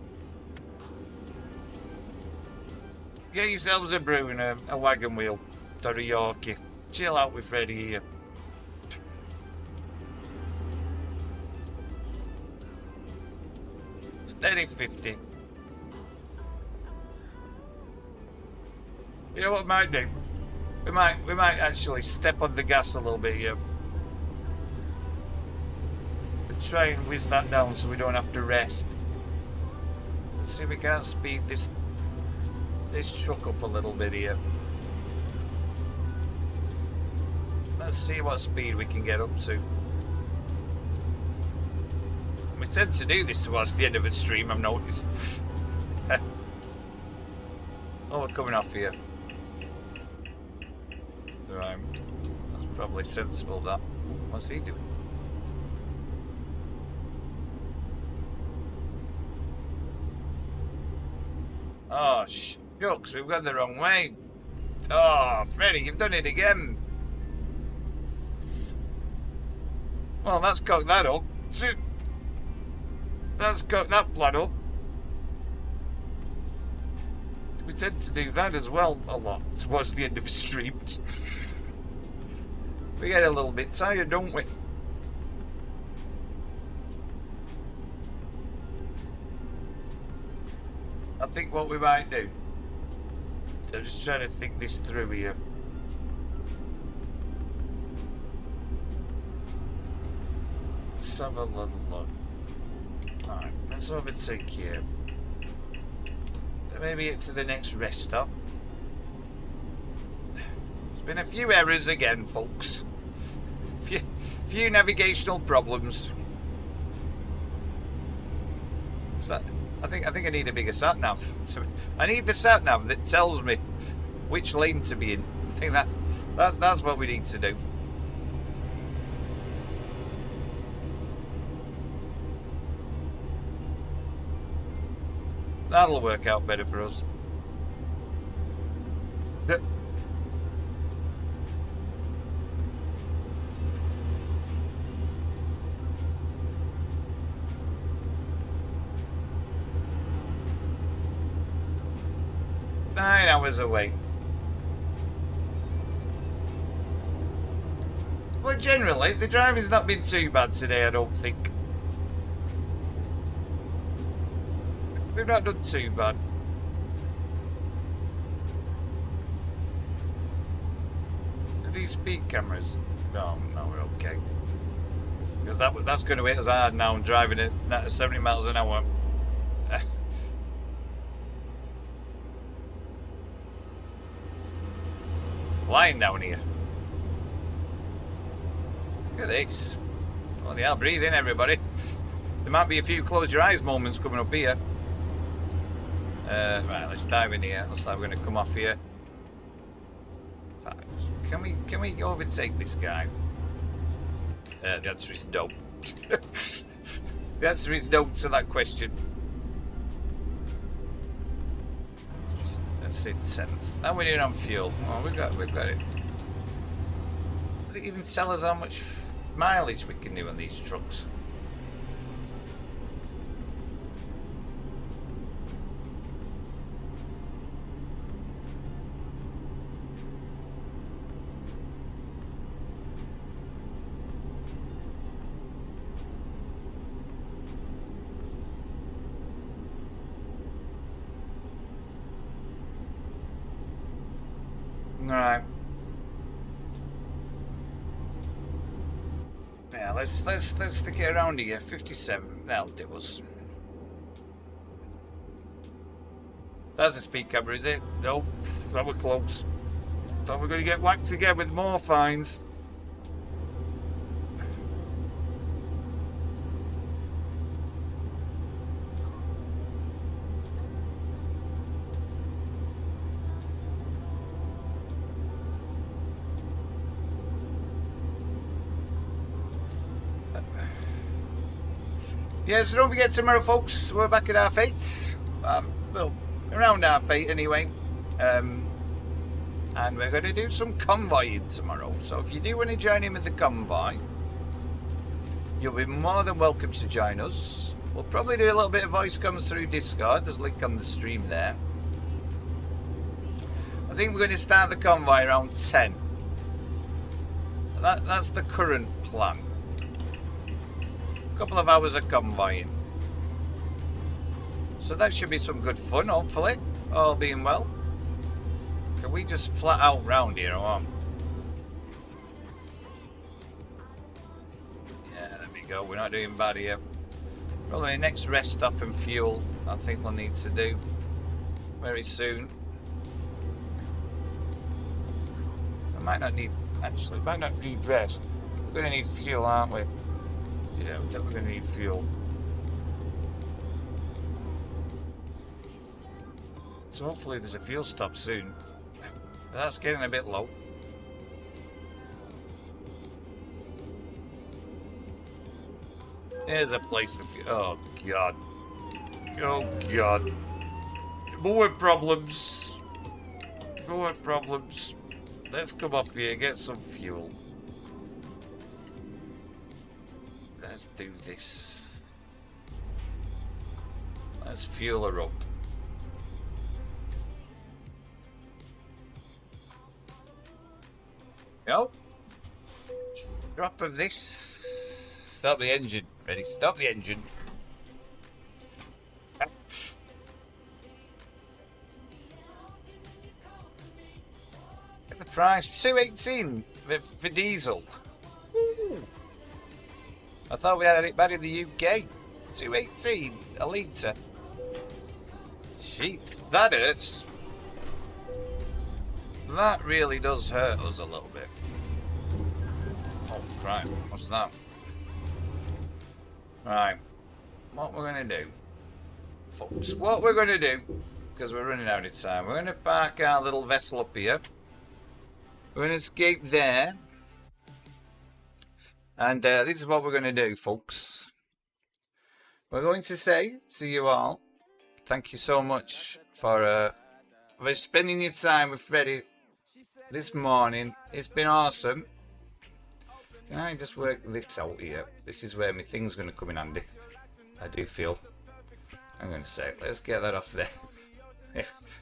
Get yourselves a brew and a wagon wheel or a Yorkie. Chill out with Freddie here. Steady 50. You know what we might do? We might actually step on the gas a little bit here. Try and whiz that down so we don't have to rest. Let's see if we can't speed this truck up a little bit here. Let's see what speed we can get up to. We tend to do this towards the end of the stream, I've noticed. Oh, we're coming off here. Right. That's probably sensible, that. What's he doing? Oh, shucks, we've gone the wrong way. Oh, Freddie, you've done it again. Well, that's cocked that up. That's cocked that plan up. We tend to do that as well a lot towards the end of the streams. We get a little bit tired, don't we? I think what we might do, I'm just trying to think this through here. Let's have a little look. Right, let's overtake you. Maybe it's to the next rest stop. There's been a few errors again, folks. Few navigational problems. So I think I need a bigger sat nav. So I need the sat nav that tells me which lane to be in. I think that's what we need to do. That'll work out better for us. Nine hours away. Well, generally, the driving's not been too bad today, I don't think. We've not done too bad. Are these speed cameras? No, we're okay. Because that's going to hit us hard now. I'm driving at 70 miles an hour. Lying down here. Look at this. Well, yeah, breathe in, everybody. There might be a few close your eyes moments coming up here. Right, let's dive in here. Looks like we're going to come off here. Can we overtake this guy? The answer is no. The answer is no to that question. That's it, 7th. How are we doing on fuel? Oh, we've got it. Does it even tell us how much mileage we can do on these trucks? Alright. Yeah, let's stick it around here. 57. That'll do us. That's a speed camera, is it? Nope. That was close. Thought we're going to get whacked again with more fines. Yeah, so don't forget tomorrow, folks, we're back at our fates. Well, around our fate anyway. And we're going to do some convoying tomorrow. So if you do want to join in with the convoy, you'll be more than welcome to join us. We'll probably do a little bit of voice comms through Discord. There's a link on the stream there. I think we're going to start the convoy around 10. That's the current plan. Couple of hours of convoying, so that should be some good fun, hopefully, all being well. Can we just flat out round here or what? Yeah, there we go. We're not doing bad here. Probably the next rest stop and fuel I think we'll need to do very soon. I might not need rest. We're going to need fuel, aren't we? Yeah, we're definitely going to need fuel. So hopefully there's a fuel stop soon. That's getting a bit low. There's a place for fuel. Oh, God. Oh, God. More problems. More problems. Let's come off here, get some fuel. Let's do this. Let's fuel her up. Go. Drop of this. Stop the engine. Ready? Stop the engine. Get the price. $2.18 for diesel. Ooh. I thought we had it bad in the UK. 218 a litre. Jeez, that hurts. That really does hurt us a little bit. Oh, right, what's that? Right, what we're going to do, folks, what we're going to do, because we're running out of time, we're going to park our little vessel up here. We're going to escape there. And this is what we're going to do, folks. We're going to say to you all, thank you so much for spending your time with Freddie this morning. It's been awesome. Can I just work this out here? This is where my thing's going to come in handy. I do feel. I'm going to say, let's get that off there.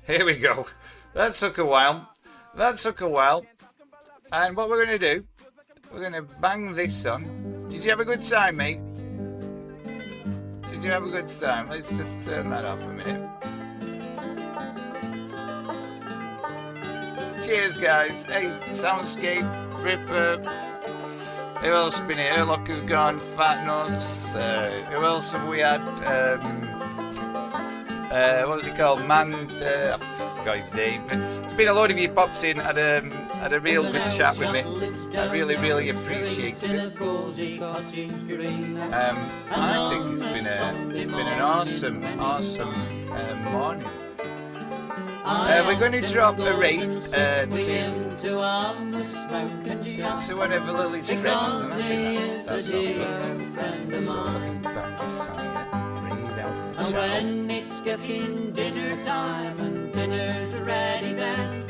Here we go. That took a while. That took a while. And what we're going to do, we're going to bang this on. Did you have a good time, mate? Did you have a good time? Let's just turn that off a minute. Cheers, guys. Hey, Soundscape, Ripper. Who else been here? Herlock has gone. Fat Nuts. Who else have we had? What was he called? I forgot his name. There's been a load of you pops in. Had a real good chat with me. I really, really appreciate it. I think it's been an awesome morning. We're going to drop a rate to whatever Lily's friends, and I think that's all good. So looking back this time, read out the chat. When it's getting dinner time and dinner's ready then,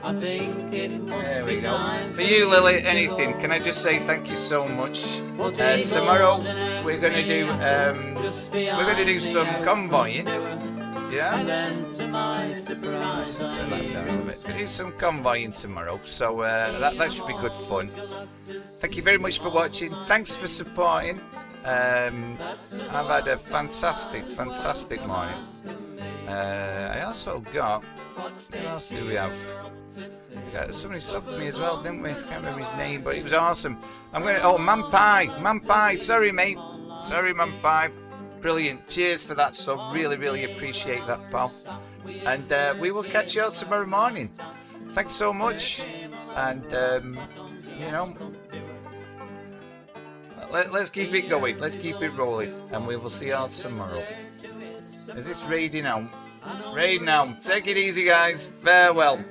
I think it must be time. For you, Lily, anything. Can I just say thank you so much? Tomorrow we're going to do some convoying. Yeah. And then to my surprise, turn that down a little bit. We'll do some convoying tomorrow, so that should be good fun. Thank you very much for watching. Thanks for supporting. I've had a fantastic morning. I also got. What else do we have? Somebody subbed me as well, didn't we? I can't remember his name, but it was awesome. Man Pie. Sorry, mate. Sorry, Man Pie. Brilliant. Cheers for that sub. Really, really appreciate that, pal. And we will catch you out tomorrow morning. Thanks so much. And, let's keep it going. Let's keep it rolling. And we will see you out tomorrow. Is this raiding out? Raiding out. Take it easy, guys. Farewell.